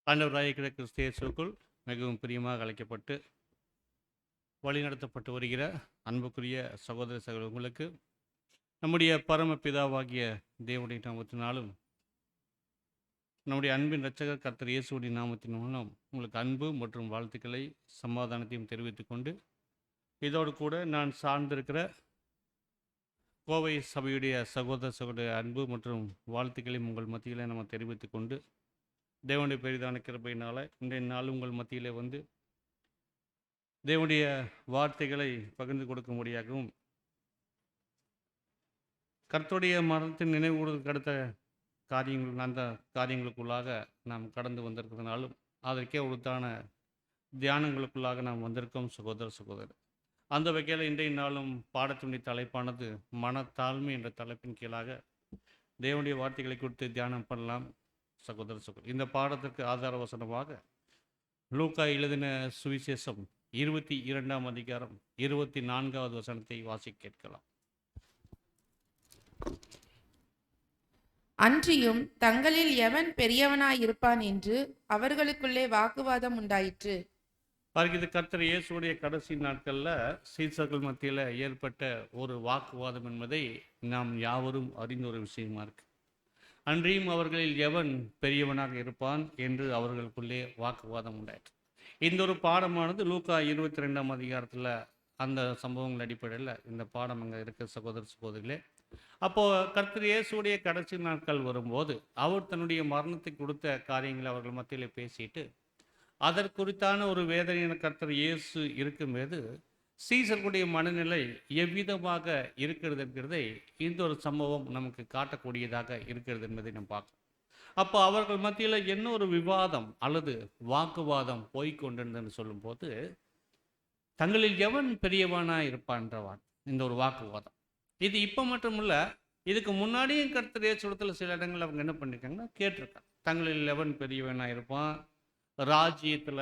ஆண்டவராகிய கிறிஸ்து இயேசுவுக்குள் மிகவும் பிரியமாக அழைக்கப்பட்டு வழிநடத்தப்பட்டு வருகிற அன்புக்குரிய சகோதர சகோதரர்களுக்கு நம்முடைய பரம பிதாவாகிய தேவனுடைய நாமத்தினாலும் நம்முடைய அன்பின் இரட்சகர் கர்த்தர் இயேசுவுடைய நாமத்தின் மூலம் உங்களுக்கு அன்பு மற்றும் வாழ்த்துக்களை சமாதானத்தையும் தெரிவித்துக் கொண்டு இதோடு கூட நான் சார்ந்திருக்கிற கோவை சபையுடைய சகோதர அன்பு மற்றும் வாழ்த்துக்களையும் உங்கள் மத்தியில் நம்ம தெரிவித்துக் கொண்டு தேவனுடைய பெரிதான கிருபையினால் இன்றைய நாள் உங்கள் மத்தியில் வந்து தேவனுடைய வார்த்தைகளை பகிர்ந்து கொடுக்கும்படியாகவும் கர்த்தருடைய மரணத்தின் நினைவு கூறுவதற்கு அடுத்த காரியங்கள் அந்த காரியங்களுக்குள்ளாக நாம் கடந்து வந்திருக்கிறதுனாலும் அதற்கே உறுத்தான தியானங்களுக்குள்ளாக நாம் வந்திருக்கோம் சகோதரர். அந்த வகையில் இன்றைய நாளும் பாடத்தினுடைய தலைப்பானது மனத்தாழ்மை என்ற தலைப்பின் கீழாக தேவனுடைய வார்த்தைகளை குறித்து தியானம் பண்ணலாம் சகோதரர். இந்த பாடத்திற்கு ஆதார வசனமாக லூக்கா எழுதின சுவிசேஷம் 22ஆம் அதிகாரம் 24வது வசனத்தை வாசி கேட்கலாம். அன்றியும் தங்களில் எவன் பெரியவனாயிருப்பான் என்று அவர்களுக்குள்ளே வாக்குவாதம் உண்டாயிற்று. இது கர்த்தர் இயேசுடைய கடைசி நாட்களில் சீசர்கள் மத்தியில் ஏற்பட்ட ஒரு வாக்குவாதம் என்பதை நாம் யாவரும் அறிந்த ஒரு விஷயமா இருக்கு. அன்றியும் அவர்களில் எவன் பெரியவனாக இருப்பான் என்று அவர்களுக்குள்ளே வாக்குவாதம் உண்டாயிற்று. இந்த ஒரு பாடமானது லூக்கா 22ஆம் அதிகாரத்தில் அந்த சம்பவங்கள் அடிப்படையில் இந்த பாடம் அங்கே இருக்க சகோதரிகளே. அப்போது கர்த்தர் இயேசுடைய கடைசி நாட்கள் வரும்போது அவர் தன்னுடைய மரணத்தை கொடுத்த காரியங்களை அவர்கள் மத்தியில் பேசிட்டு அதற்குறித்தான ஒரு வேதனையான கர்த்தர் இயேசு இருக்கும்போது சீசர்களுடைய மனநிலை எவ்விதமாக இருக்கிறது என்கிறதை இந்த ஒரு சம்பவம் நமக்கு காட்டக்கூடியதாக இருக்கிறது என்பதை நாம் பார்க்கணும். அப்போ அவர்கள் மத்தியில் என்ன ஒரு விவாதம் அல்லது வாக்குவாதம் போய்கொண்டிருந்தன்னு சொல்லும்போது தங்களில் எவன் பெரியவனாக இருப்பான்றவான் இந்த ஒரு வாக்குவாதம். இது இப்போ மட்டும் இல்லை, இதுக்கு முன்னாடியும் கர்த்தர் இயேசுவிடத்தில் சில இடங்கள் அவங்க என்ன பண்ணியிருக்காங்கன்னா கேட்டிருக்காங்க, தங்களில் எவன் பெரியவனாக இருப்பான், ராஜ்யத்தில்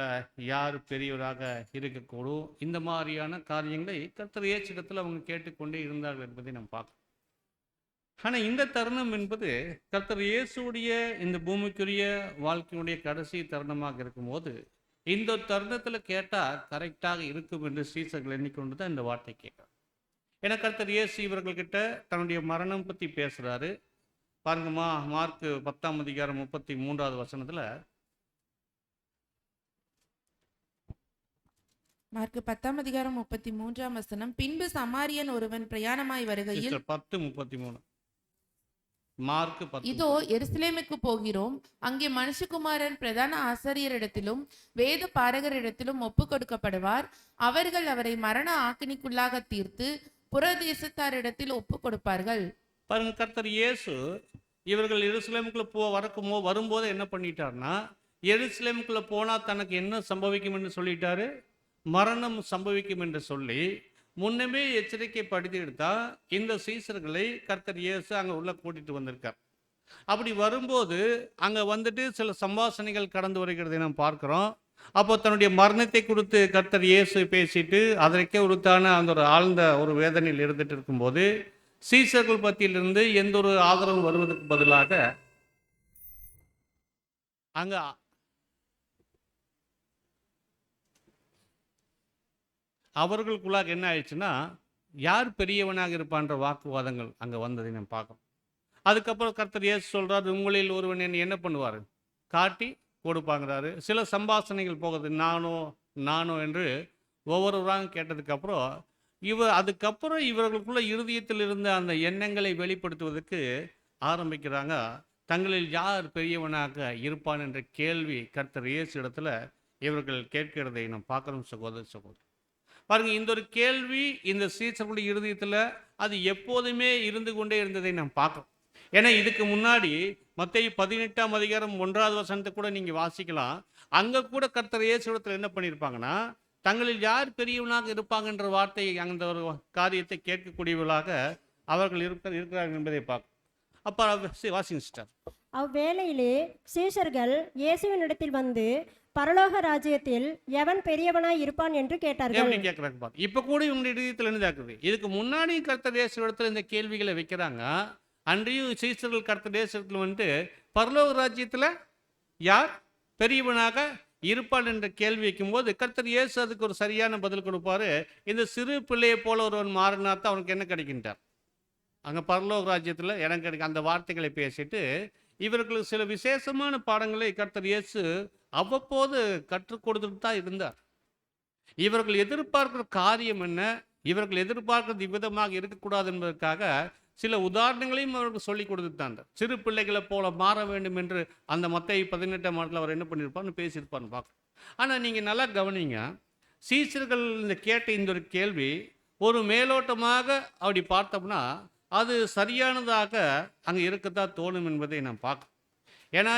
யார் பெரியவராக இருக்கக்கூடும், இந்த மாதிரியான காரியங்களை கர்த்தர் இயேசுவிடத்தில் அவங்க கேட்டுக்கொண்டே இருந்தார்கள் என்பதை நாம் பார்க்கணும். ஆனால் இந்த தருணம் என்பது கர்த்தர் இயேசுடைய இந்த பூமிக்குரிய வாழ்க்கையுடைய கடைசி தருணமாக இருக்கும்போது இந்த தருணத்தில் கேட்டால் கரெக்டாக இருக்கும் என்று சீசர்கள் எண்ணிக்கொண்டு தான் இந்த வார்த்தை கேட்குறாங்க. ஏன்னா கர்த்தர் இயேசு இவர்கள்கிட்ட தன்னுடைய மரணம் பற்றி பேசுகிறாரு. பாருங்கம்மா, மார்க்கு 10ஆம் அதிகாரம் 33வது வசனத்தில் மார்க்கு 10ஆம் அதிகாரம் 33ஆம் வசனம், பின்பு சமாரியன் ஒருவன் பிரயாணமாய் வருகையில் 10:33 மார்க் 10. இதோ எருசலேமுக்கு போகிறோம், அங்கே மனுஷகுமாரன் பிரதான ஆசாரியரிடத்திலும் வேத பாரகரிடத்திலும் ஒப்பு கொடுக்கப்படுவார். அவர்கள் அவரை மரண ஆக்கினிக்குள்ளாக தீர்த்து புறதேசத்தாரிடத்தில் ஒப்பு கொடுப்பார்கள். பாருங்க, கர்த்தர் இயேசு இவர்கள் எருசலேமுக்குள்ள வரும்போது என்ன பண்ணிட்டார்னா, எருசலேமுக்குள்ள போனா தனக்கு என்ன சம்பவிக்கும் என்று சொல்லிட்டாரு, மரணம் சம்பவிக்கும் என்று சொல்லி முன்னமே எச்சரிக்கை படுத்தி எடுத்தா இந்த சீசர்களை கர்த்தர் இயேசு அங்கே உள்ள கூட்டிட்டு வந்திருக்கார். அப்படி வரும்போது அங்கே வந்துட்டு சில சம்பாஷணைகள் கடந்து வருகிறதை நாம் பார்க்கிறோம். அப்போ தன்னுடைய மரணத்தை குறித்து கர்த்தர் இயேசு பேசிட்டு அதற்கே உருத்தான அந்த ஒரு ஆழ்ந்த ஒரு வேதனையில் இருந்துட்டு இருக்கும்போது சீசர்கள் பத்தியிலிருந்து எந்த ஒரு ஆதரவு வருவதற்கு பதிலாக அங்கே அவர்களுக்குள்ளாக என்ன ஆயிடுச்சுன்னா, யார் பெரியவனாக இருப்பான்ற வாக்குவாதங்கள் அங்கே வந்ததை நம்ம பார்க்கணும். அதுக்கப்புறம் கர்த்தர் இயேசு சொல்கிறார், உங்களில் ஒருவன் என்ன பண்ணுவார், காட்டி கொடுப்பாங்கிறாரு. சில சம்பாஷணைகள் போகுது, நானோ என்று ஒவ்வொருவராக கேட்டதுக்கப்புறம் அதுக்கப்புறம் இவர்களுக்குள்ள இருதயத்தில் இருந்த அந்த எண்ணங்களை வெளிப்படுத்துவதற்கு ஆரம்பிக்கிறாங்க. தங்களில் யார் பெரியவனாக இருப்பான் என்ற கேள்வி கர்த்தர் இயேசு இடத்துல இவர்கள் கேட்கிறதை நாம் பார்க்கணும் சகோதரர். பாருங்க, இந்த ஒரு கேள்வி இந்த சீசர்களுடைய இருதயத்தில் அது எப்போதுமே இருந்து கொண்டே இருந்ததை நாம் பார்க்கணும். ஏன்னா இதுக்கு முன்னாடி மத்தேயு 18ஆம் அதிகாரம் 1வது வசனத்தை கூட நீங்கள் வாசிக்கலாம். அங்கே கூட கர்த்தர் இயேசுவிடத்தில் என்ன பண்ணியிருப்பாங்கன்னா, தங்களில் யார் பெரியவனாக இருப்பாங்கன்ற வார்த்தை அந்த ஒரு காரியத்தை கேட்கக்கூடியவர்களாக அவர்கள் இருக்கிறார்கள் என்பதை பார்க்கணும். அப்போ வாசிங்க சிஸ்டர். அவ்வேளையிலே சீஷர்கள் இயேசுவினிடத்தில் வந்து பரலோக ராஜ்யத்தில் எவன் பெரியவனாய் இருப்பான் என்று கேட்டார்கள். இப்ப கூட இவங்க இதயத்தில் என்ன, இதுக்கு முன்னாடி கர்த்தர் இயேசுவிடத்தில் இந்த கேள்விகளை வைக்கிறாங்க. அன்றையும் சீஷர்கள் கர்த்தர் இயேசுவிடத்தில் வந்து பரலோக ராஜ்யத்தில் யார் பெரியவனாக இருப்பான் என்ற கேள்வி வைக்கும்போது கர்த்தர் இயேசு அதுக்கு ஒரு சரியான பதில் கொடுப்பாரு. இந்த சிறு பிள்ளையை போல ஒருவன் மாறினாத்தான் அவனுக்கு என்ன கிடைக்கின்றார்? அங்கே பரலோக ராஜ்யத்தில் இடம் கிடைக்கும். அந்த வார்த்தைகளை பேசிட்டு இவர்களுக்கு சில விசேஷமான பாடங்களை கர்த்தர் இயேசு அவ்வப்போது கற்றுக் கொடுத்துட்டு தான் இருந்தார். இவர்கள் எதிர்பார்க்கிற காரியம் என்ன, இவர்கள் எதிர்பார்க்கிறது இவ்விதமாக இருக்கக்கூடாது என்பதற்காக சில உதாரணங்களையும் அவருக்கு சொல்லி கொடுத்துட்டாங்க. சிறு பிள்ளைகளை போல மாற வேண்டும் என்று அந்த மத்தேயு 18 அவர் என்ன பண்ணியிருப்பார்னு பேசியிருப்பார்னு பார்க்கணும். ஆனால் நீங்கள் நல்லா கவனிங்க, சீசர்கள் இந்த கேட்ட இந்த ஒரு கேள்வி ஒரு மேலோட்டமாக அப்படி பார்த்தோம்னா அது சரியானதாக அங்கே இருக்கத்தான் தோணும் என்பதை நாம் பார்க்கணும். ஏன்னா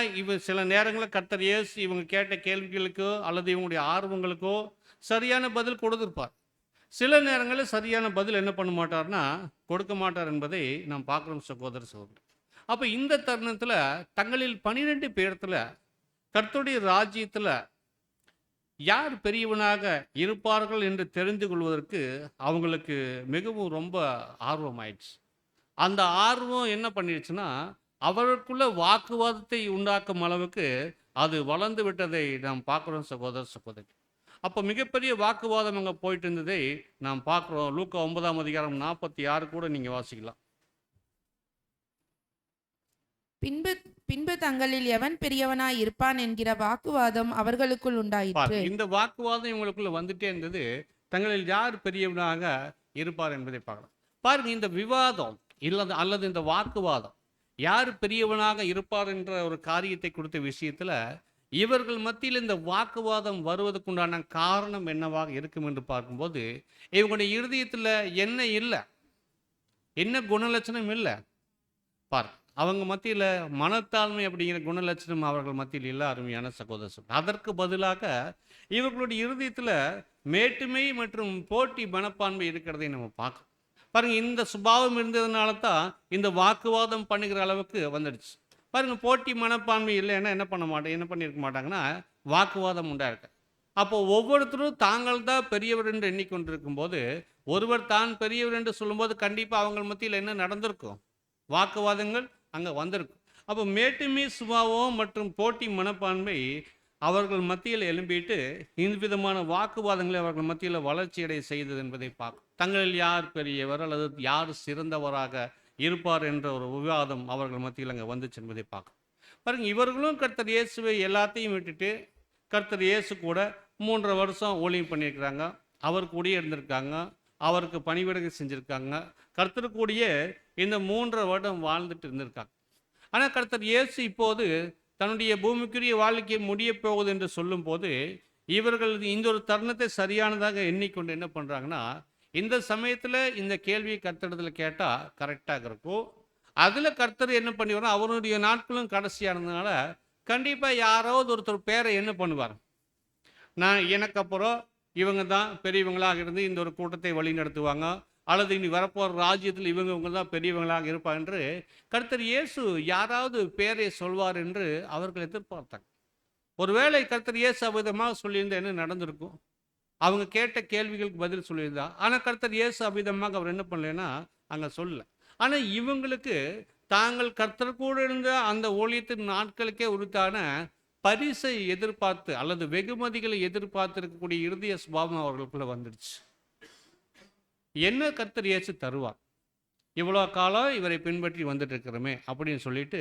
சில நேரங்களில் கர்த்தர் இயேசு இவங்க கேட்ட கேள்விகளுக்கோ அல்லது இவங்களுடைய ஆர்வங்களுக்கோ சரியான பதில் கொடுத்துருப்பார். சில நேரங்களில் சரியான பதில் என்ன பண்ண மாட்டார்னா கொடுக்க மாட்டார் என்பதை நாம் பார்க்குறோம் சகோதர சகோதரி. அப்போ இந்த தருணத்தில் தங்களில் 12 பேர்த்துல கர்த்தருடைய ராஜ்யத்தில் யார் பெரியவனாக இருப்பார்கள் என்று தெரிந்து கொள்வதற்கு அவங்களுக்கு மிகவும் ரொம்ப ஆர்வமாயிடுச்சு. அந்த ஆர்வம் என்ன பண்ணிடுச்சுன்னா அவருக்குள்ள வாக்குவாதத்தை உண்டாக்கும் அளவுக்கு அது வளர்ந்து விட்டதை நாம் பார்க்குறோம் சகோதர சகோதரி. அப்போ மிகப்பெரிய வாக்குவாதம் அங்கே போயிட்டு இருந்ததை நாம் பார்க்குறோம். லூக்கா 9:46 கூட நீங்கள் வாசிக்கலாம். பின்பு தங்களில் எவன் பெரியவனாய் இருப்பான் என்கிற வாக்குவாதம் அவர்களுக்குள் உண்டாயிற்று. இந்த வாக்குவாதம் இவங்களுக்குள்ள வந்துட்டே இருந்தது. தங்களில் யார் பெரியவனாக இருப்பார் என்பதை பார்க்கலாம். பாருங்க, இந்த விவாதம் அல்லது இந்த வாக்குவாதம் யார் பெரியவனாக இருப்பார் என்ற ஒரு காரியத்தை கொடுத்த விஷயத்துல இவர்கள் மத்தியில் இந்த வாக்குவாதம் வருவதற்குண்டான காரணம் என்னவாக இருக்கும் என்று பார்க்கும்போது இவங்களுடைய இருதயத்தில் என்ன இல்லை, என்ன குணலட்சணம் இல்லை பார். அவங்க மத்தியில் மனத்தாழ்மை அப்படிங்கிற குணலட்சணம் அவர்கள் மத்தியில் இல்லை. அருமையான சகோதரர், அதற்கு பதிலாக இவர்களுடைய இருதயத்தில் மேட்டுமை மற்றும் போட்டி மனப்பான்மை இருக்கிறதை நம்ம பார்க்கணும். பாருங்க, இந்த சுபாவம் இருந்ததுனால தான் இந்த வாக்குவாதம் பண்ணுகிற அளவுக்கு வந்துடுச்சு. பாருங்க, போட்டி மனப்பான்மை இல்லைன்னா என்ன பண்ணியிருக்க மாட்டாங்கன்னா வாக்குவாதம் உண்டாயிருக்கு. அப்போ ஒவ்வொருத்தரும் தாங்கள் தான் பெரியவர் என்று எண்ணிக்கொண்டிருக்கும் போது ஒருவர் தான் பெரியவர் என்று சொல்லும்போது கண்டிப்பாக அவங்க மத்தியில் என்ன நடந்திருக்கும்? வாக்குவாதங்கள் அங்கே வந்திருக்கும். அப்போ மேட்டுமை சுபாவம் மற்றும் போட்டி மனப்பான்மை அவர்கள் மத்தியில் எழும்பிட்டு இந்த விதமான வாக்குவாதங்களை அவர்கள் மத்தியில் வளர்ச்சியடைய செய்தது என்பதை பார்க்கும். தங்களில் யார் பெரியவர் அல்லது யார் சிறந்தவராக இருப்பார் என்ற ஒரு விவாதம் அவர்கள் மத்தியில் அங்கே வந்துச்சு என்பதை பார்க்கும். பாருங்க, இவர்களும் கர்த்தர் இயேசுவை எல்லாத்தையும் விட்டுட்டு கர்த்தர் இயேசு கூட 3 வருஷம் ஊழியம் பண்ணியிருக்கிறாங்க. அவர் கூடயே இருந்திருக்காங்க, அவருக்கு பணிவிடை செஞ்சுருக்காங்க, கர்த்தர் கூடயே இந்த 3 வருடம் வாழ்ந்துட்டு இருந்திருக்காங்க. ஆனால் கர்த்தர் இயேசு இப்போது தன்னுடைய பூமிக்குரிய வாழ்க்கை முடிய போகுது என்று சொல்லும் போது இவர்கள் இந்த ஒரு தருணத்தை சரியானதாக எண்ணிக்கொண்டு என்ன பண்ணுறாங்கன்னா, இந்த சமயத்தில் இந்த கேள்வியை கர்த்தரிடத்தில் கேட்டால் கரெக்டாக இருக்கும். அதில் கர்த்தர் என்ன பண்ணுவார், அவருடைய நாட்களும் கடைசியானதுனால கண்டிப்பாக யாராவது ஒருத்தர் பேரை என்ன பண்ணுவார், எனக்கு அப்புறம் இவங்க தான் பெரியவங்களாக இருந்து இந்த ஒரு கூட்டத்தை வழி நடத்துவாங்க, அல்லது இனி வரப்போகிற ராஜ்யத்தில் இவங்க தான் பெரியவங்களாக இருப்பார் என்று கர்த்தர் இயேசு யாராவது பேரை சொல்வார் என்று அவர்கள் எதிர்பார்த்தாங்க. ஒருவேளை கர்த்தர் இயேசு அவ்விதமாக சொல்லியிருந்தா என்ன நடந்திருக்கும்? அவங்க கேட்ட கேள்விகளுக்கு பதில் சொல்லியிருந்தா. ஆனால் கர்த்தர் இயேசு அவ்விதமாக அவர் என்ன பண்ணலைன்னா அங்கே சொல்லலை. ஆனால் இவங்களுக்கு தாங்கள் கர்த்தர் கூட இருந்த அந்த ஊழியத்தின் நாட்களுக்கே உரித்தான பரிசை எதிர்பார்த்து அல்லது வெகுமதிகளை எதிர்பார்த்து இருக்கக்கூடிய இருதய சுபாவம் அவர்களுக்குள்ள வந்துடுச்சு. என்ன கர்த்தர் இயேசு தருவார், இவ்வளோ காலம் இவரை பின்பற்றி வந்துட்டு இருக்கிறோமே அப்படின்னு சொல்லிட்டு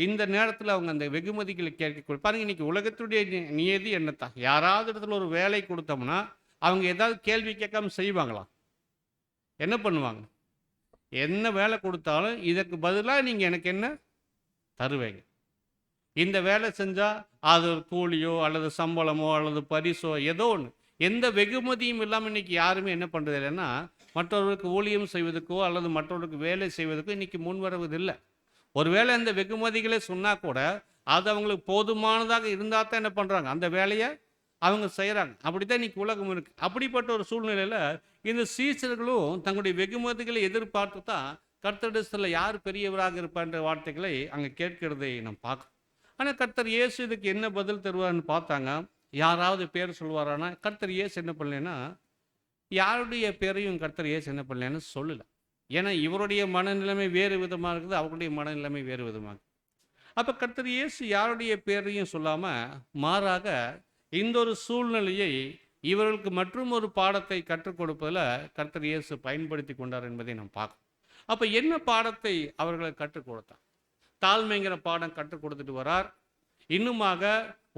இந்த நேரத்தில் அவங்க அந்த வெகுமதிகளை கேட்க பாருங்க. இன்னைக்கு உலகத்துடைய நியதி என்னத்தான், யாராவது இடத்துல ஒரு வேலை கொடுத்தோம்னா அவங்க ஏதாவது கேள்வி கேட்காம செய்வாங்களா? என்ன பண்ணுவாங்க? என்ன வேலை கொடுத்தாலும் இதற்கு பதிலாக நீங்கள் எனக்கு என்ன தருவீங்க, இந்த வேலை செஞ்சால் அது ஒரு கூலியோ அல்லது சம்பளமோ அல்லது பரிசோ ஏதோ ஒன்று, எந்த வெகுமதியும் இல்லாமல் இன்னைக்கு யாருமே என்ன பண்ணுறது இல்லைன்னா மற்றவர்களுக்கு ஊழியம் செய்வதற்கோ அல்லது மற்றவர்களுக்கு வேலை செய்வதற்கோ இன்னைக்கு முன் வருவதில்லை. ஒருவேளை அந்த வெகுமதிகளே சொன்னால் கூட அது அவங்களுக்கு போதுமானதாக இருந்தால் தான் என்ன பண்ணுறாங்க, அந்த வேலையை அவங்க செய்கிறாங்க. அப்படித்தான் இன்னைக்கு உலகம் இருக்குது. அப்படிப்பட்ட ஒரு சூழ்நிலையில் இந்த சீசர்களும் தங்களுடைய வெகுமதிகளை எதிர்பார்த்து தான் கர்த்தரிடத்தில் யார் பெரியவராக இருப்பார்ன்ற வார்த்தைகளை அங்கே கேட்கிறதை நம்ம பார்க்கணும். ஆனால் கர்த்தர் இயேசு இதுக்கு என்ன பதில் தருவார்னு பார்த்தாங்க. யாராவது பேர் சொல்வாரானா கர்த்தர் இயேசு என்ன பண்ணலன்னா யாருடைய பேரையும் கர்த்தர் இயேசு என்ன பண்ணலன்னு சொல்லலை. ஏன்னா இவருடைய மனநிலைமை வேறு விதமாக இருக்குது, அவருடைய மனநிலைமை வேறு விதமாக. அப்போ கர்த்தர் இயேசு யாருடைய பேரையும் சொல்லாமல் மாறாக இந்த ஒரு சூழ்நிலையை இவர்களுக்கு மற்றும் ஒரு பாடத்தை கற்றுக் கொடுப்பதில் கர்த்தர் இயேசு பயன்படுத்தி கொண்டார் என்பதை நாம் பார்க்கணும். அப்போ என்ன பாடத்தை அவர்களை கற்றுக் கொடுத்தார்? தாழ்மைங்கிற பாடம் கற்றுக் கொடுத்துட்டு வரார். இன்னுமாக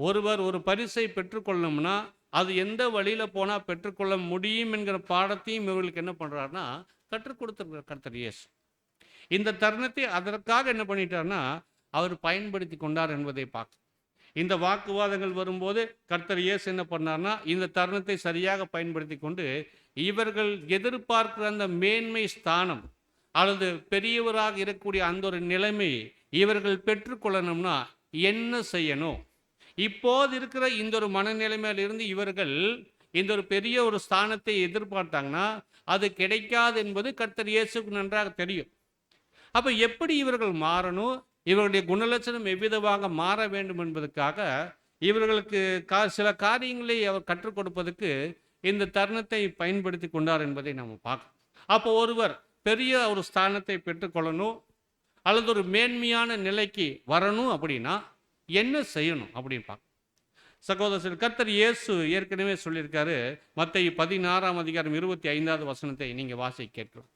ஒருவர் ஒரு பரிசை பெற்றுக்கொள்ளணும்னா அது எந்த வழியில் போனால் பெற்றுக்கொள்ள முடியும் என்கிற பாடத்தையும் இவர்களுக்கு என்ன பண்ணுறாருன்னா கற்றுக் கொடுத்துருக்கார் கர்த்தர் இயேசு. இந்த தருணத்தை அதற்காக என்ன பண்ணிட்டார்னா அவர் பயன்படுத்தி கொண்டார் என்பதை பார்க்க. இந்த வாக்குவாதங்கள் வரும்போது கர்த்தர் இயேசு என்ன பண்ணார்னா இந்த தருணத்தை சரியாக பயன்படுத்தி கொண்டு இவர்கள் எதிர்பார்க்கிற அந்த மேன்மை ஸ்தானம் அல்லது பெரியவராக இருக்கக்கூடிய அந்த ஒரு நிலைமை இவர்கள் பெற்றுக்கொள்ளணும்னா என்ன செய்யணும்? இப்போது இருக்கிற இந்த ஒரு மனநிலைமையிலிருந்து இவர்கள் இந்த ஒரு பெரிய ஒரு ஸ்தானத்தை எதிர்பார்த்தாங்கன்னா அது கிடைக்காது என்பது கர்த்தர் இயேசுக்கு நன்றாக தெரியும். அப்போ எப்படி இவர்கள் மாறணும், இவர்களுடைய குணலட்சணம் எவ்விதமாக மாற வேண்டும் என்பதற்காக இவர்களுக்கு சில காரியங்களை அவர் கற்றுக் கொடுப்பதற்கு இந்த தருணத்தை பயன்படுத்தி கொண்டார் என்பதை நம்ம பார்க்கணும். அப்போ ஒருவர் பெரிய ஒரு ஸ்தானத்தை பெற்றுக்கொள்ளணும் அல்லது ஒரு மேன்மையான நிலைக்கு வரணும் அப்படின்னா என்ன செய்யணும் அப்படின்னு பார்க்க. சகோதரர் கர்த்தர் இயேசு ஏற்கனவே சொல்லியிருக்காரு. மத்தேயு 16ஆம் அதிகாரம் 25வது வசனத்தை நீங்க வாசி கேட்கலாம்.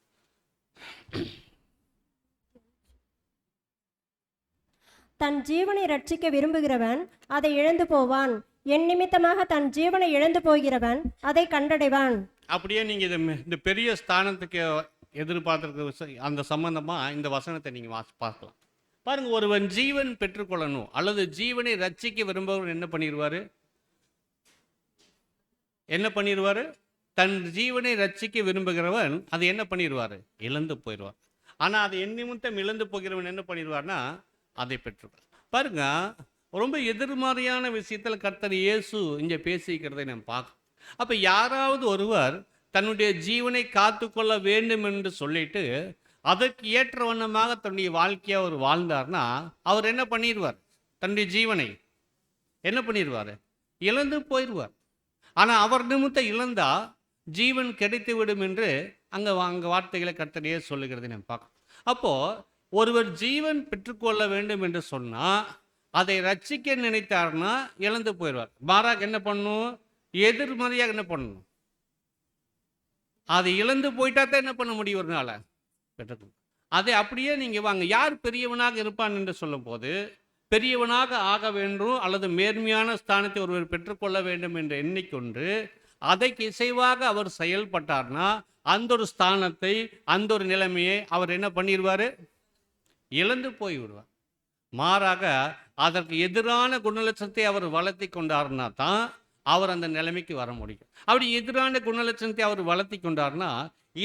தன் ஜீவனை ரட்சிக்க விரும்புகிறவன் அதை இழந்து போவான், என் நிமித்தமாக தன் ஜீவனை இழந்து போகிறவன் அதை கண்டடைவான். அப்படியே நீங்க இந்த பெரிய ஸ்தானத்துக்கு எதிர்பார்த்திருக்க அந்த சம்பந்தமா இந்த வசனத்தை நீங்க பார்க்கலாம். பாருங்க, ஒருவன் ஜீவன் பெற்றுக்கொள்ளணும் அல்லது ஜீவனை ரட்சிக்க விரும்புகிறவன் என்ன பண்ணிடுவாரு? தன் ஜீவனை ரட்சிக்க விரும்புகிறவன் அதை என்ன பண்ணிடுவாரு? இழந்து போயிடுவார். ஆனால் அதை என் நிமித்தம் இழந்து போகிறவன் என்ன பண்ணிடுவார்னா அதை பெற்றுவார். பாருங்க, ரொம்ப எதிர்மறையான விஷயத்தில் கர்த்தர் இயேசு இங்கே பேசிக்கிறதை நாம் பார்க்கணும். அப்போ யாராவது ஒருவர் தன்னுடைய ஜீவனை காத்துக்கொள்ள வேண்டும் என்று சொல்லிட்டு அதற்கு ஏற்ற வண்ணமாக தன்னுடைய வாழ்க்கையை அவர் வாழ்ந்தார்னா அவர் என்ன பண்ணிடுவார்? தன்னுடைய ஜீவனை என்ன பண்ணிடுவார்? இழந்து போயிடுவார். ஆனால் அவர் நிமித்தம் இழந்தா ஜீவன் கிடைத்து விடும் என்று அங்கே வார்த்தைகளை கர்த்தரையே சொல்லுகிறது நம்ம பார்க்கணும். அப்போது ஒருவர் ஜீவன் பெற்றுக்கொள்ள வேண்டும் என்று சொன்னால் அதை ரட்சிக்க நினைத்தார்னா இழந்து போயிடுவார். மாறாக என்ன பண்ணணும்? எதிர்மறையாக என்ன பண்ணணும்? அதை இழந்து போயிட்டா தான் என்ன பண்ண முடியும்? ஒரு நாளை பெற்றுக்கணும். அதை அப்படியே நீங்கள் வாங்க. யார் பெரியவனாக இருப்பான் என்று சொல்லும் போது பெரியவனாக ஆக வேண்டும் அல்லது மேன்மையான ஸ்தானத்தை ஒருவர் பெற்றுக்கொள்ள வேண்டும் என்று எண்ணிக்கொண்டு அதைக்கு இசைவாக அவர் செயல்பட்டார்னா அந்த ஒரு ஸ்தானத்தை அந்த ஒரு நிலைமையை அவர் என்ன பண்ணிடுவார்? இழந்து போய்விடுவார். மாறாக அதற்கு எதிரான குணலட்சணத்தை அவர் வளர்த்தி கொண்டார்னா தான் அவர் அந்த நிலைமைக்கு வர முடியும். அப்படி எதிரான குணலட்சணத்தை அவர் வளர்த்தி கொண்டார்னா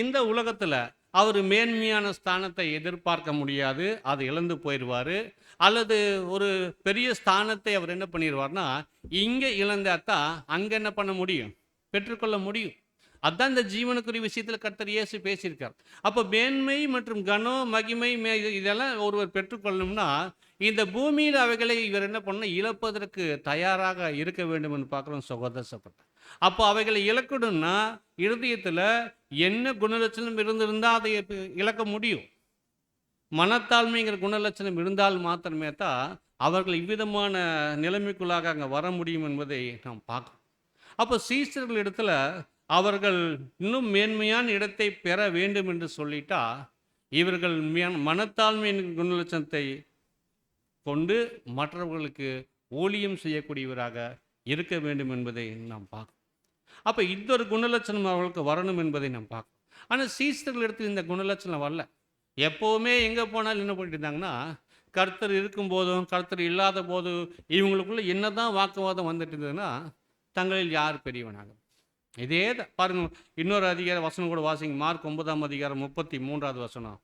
இந்த உலகத்தில் அவர் மேன்மையான ஸ்தானத்தை எதிர்பார்க்க முடியாது, அதை இழந்து போயிடுவார். அல்லது ஒரு பெரிய ஸ்தானத்தை அவர் என்ன பண்ணிடுவார்னா இங்கே இழந்தாத்தான் அங்கே என்ன பண்ண முடியும்? பெற்றுக்கொள்ள முடியும். அதுதான் இந்த ஜீவனுக்குரிய விஷயத்தில் கர்த்தர் இயேசு பேசியிருக்கார். அப்போ மேன்மை மற்றும் கனம் மகிமை இதெல்லாம் ஒருவர் பெற்றுக்கொள்ளணும்னா இந்த பூமியில் அவைகளை இவர் என்ன பண்ணணும்? இழப்பதற்கு தயாராக இருக்க வேண்டும் என்று பார்க்குறோம் சகோதரப்பட்ட. அப்போ அவைகளை இழக்கணும்னா இருதயத்தில் என்ன குணலட்சணம் இருந்திருந்தால் அதை இழக்க முடியும். மனத்தாழ்மைங்கிற குணலட்சணம் இருந்தால் மாத்திரமே தான் அவர்கள் இவ்விதமான நிலைமைக்குள்ளாக அங்கே வர முடியும் என்பதை நாம் பார்க்கணும். அப்போ சீசர்கள் இடத்துல அவர்கள் இன்னும் மேன்மையான இடத்தை பெற வேண்டும் என்று சொல்லிட்டா இவர்கள் மனத்தாழ்மை குணலட்சணத்தை கொண்டு மற்றவர்களுக்கு ஊழியம் செய்யக்கூடியவராக இருக்க வேண்டும் என்பதை நாம் பார்க்கணும். அப்போ இந்த ஒரு குணலட்சணம் அவர்களுக்கு வரணும் என்பதை நாம் பார்க்கணும். ஆனால் சீசர்கள் இடத்துல இந்த குணலட்சணம் வரல. எப்போவுமே எங்கே போனாலும் என்ன பண்ணிட்டு இருந்தாங்கன்னா கர்த்தர் இருக்கும்போதும் கர்த்தர் இல்லாத போதும் இவங்களுக்குள்ள என்னதான் வாக்குவாதம் வந்துட்டு இருந்ததுன்னா தங்களில் யார் பெரியவனாக. இதே தான் பாருங்க. இன்னொரு அதிகார வசனம் கூட வாசிங்க. மார்க் 9ஆம் அதிகாரம் 33வது வசனம்.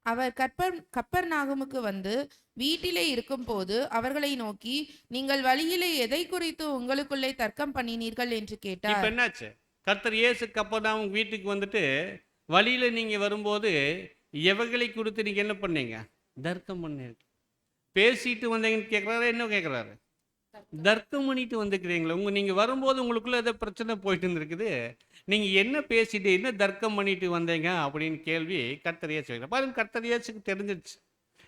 அவர் கப்பர்நாகுமுக்கு வந்து வீட்டிலே இருக்கும்போது அவர்களை நோக்கி, நீங்கள் வழியிலே எதை குறித்து உங்களுக்குள்ளே தர்க்கம் பண்ணினீர்கள் என்று கேட்டார். இப்போ என்னாச்சு? கர்த்தர் இயேசு கப்பர்நாகும் வீட்டுக்கு வந்துட்டு வழியில நீங்க வரும்போது எவைகளை குறித்து நீங்க என்ன பண்ணீங்க? தர்க்கம் பண்ணீங்க. பேசிட்டு வந்தீங்கன்னு கேட்குறாரு. என்ன கேட்குறாரு? தர்க்கம் பண்ணிட்டு வந்துக்கிறீங்களா? நீங்கள் வரும்போது உங்களுக்குள்ள ஏதோ பிரச்சனை போயிட்டு இருந்திருக்குது. நீங்கள் என்ன பேசிட்டு, என்ன தர்க்கம் பண்ணிட்டு வந்தீங்க அப்படின்னு கேள்வி கர்த்தர் இயேசு கேட்கிறார். பாருங்க, கர்த்தர் இயேசுக்கு தெரிஞ்சிருச்சு.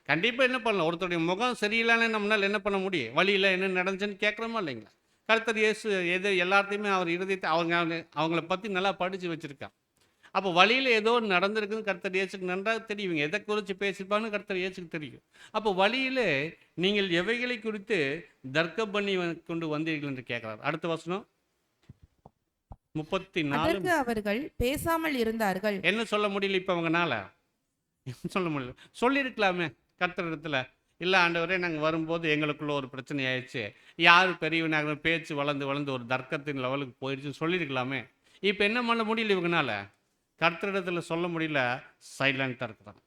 கண்டிப்பா என்ன பண்ணலாம்? ஒருத்தருடைய முகம் சரியில்லைன்னு நம்மளால என்ன பண்ண முடியும்? வழியில என்ன நடந்துச்சுன்னு கேட்குறோமா இல்லைங்களா? கர்த்தர் இயேசு எது எல்லாத்தையுமே அவர் இருதயத்தை அவங்கள பத்தி நல்லா படிச்சு வச்சிருக்கார். அப்போ வழியில ஏதோ ஒண்ணு நடந்திருக்குன்னு கர்த்தர் இயேசுக்கு நன்றாக தெரியும். இவங்க எதை குறித்து பேசியிருப்பான்னு கர்த்தர் இயேசுக்கு தெரியும். அப்போ வழியிலே நீங்கள் எவைகளை குறித்து தர்க்கம் பண்ணி கொண்டு வந்தீர்கள் என்று கேட்கிறார். அடுத்த வசனம் 34. அதற்கு அவர்கள் பேசாமல் இருந்தார்கள். என்ன சொல்ல முடியல இப்போ அவங்கனால? என்ன சொல்ல முடியல? சொல்லியிருக்கலாமே கர்த்தரிடத்துல. இல்ல ஆண்டவரே, நாங்கள் வரும்போது எங்களுக்குள்ள ஒரு பிரச்சனை ஆயிடுச்சு. யார் பெரியவனாக பேச்சு வளர்ந்து வளர்ந்து ஒரு தர்க்கத்தின் லெவலுக்கு போயிடுச்சுன்னு சொல்லியிருக்கலாமே. இப்போ என்ன பண்ண முடியல இவங்கனால? கர்த்தரிடத்துல சொல்ல முடியல. சைலண்டாக இருக்கிறாங்க.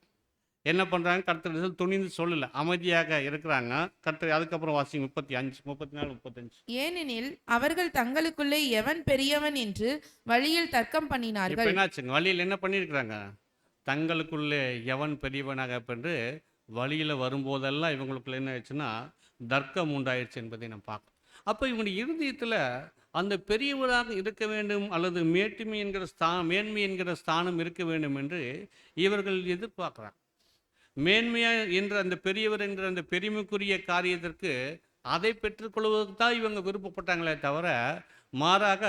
என்ன பண்ணுறாங்க? கர்த்தரிடத்தில் துணிந்து சொல்லல, அமைதியாக இருக்கிறாங்க. கர்த்தர் அதுக்கப்புறம் வாசிங்க 35, 34, 35. ஏனெனில் அவர்கள் தங்களுக்குள்ளே எவன் பெரியவன் என்று வழியில் தர்க்கம் இப்போ பண்ணினார்கள். என்னாச்சுங்க? வழியில் என்ன பண்ணியிருக்கிறாங்க? தங்களுக்குள்ளே எவன் பெரியவனாக என்று வழியில் வரும்போதெல்லாம் இவங்களுக்குள்ள என்ன ஆயிடுச்சுன்னா தர்க்கம் உண்டாயிடுச்சு என்பதை நம்ம பார்க்கணும். அப்போ இவங்களுடைய இருதயத்தில் அந்த பெரியவராக இருக்க வேண்டும் அல்லது மேன்மை என்கிற ஸ்தானம் இருக்க வேண்டும் என்று இவர்கள் எதிர்பார்க்குறாங்க. மேன்மையா என்ற அந்த பெரியவர் என்கிற அந்த பெருமைக்குரிய காரியத்திற்கு அதை பெற்றுக்கொள்வதற்கு தான் இவங்க விருப்பப்பட்டாங்களே தவிர, மாறாக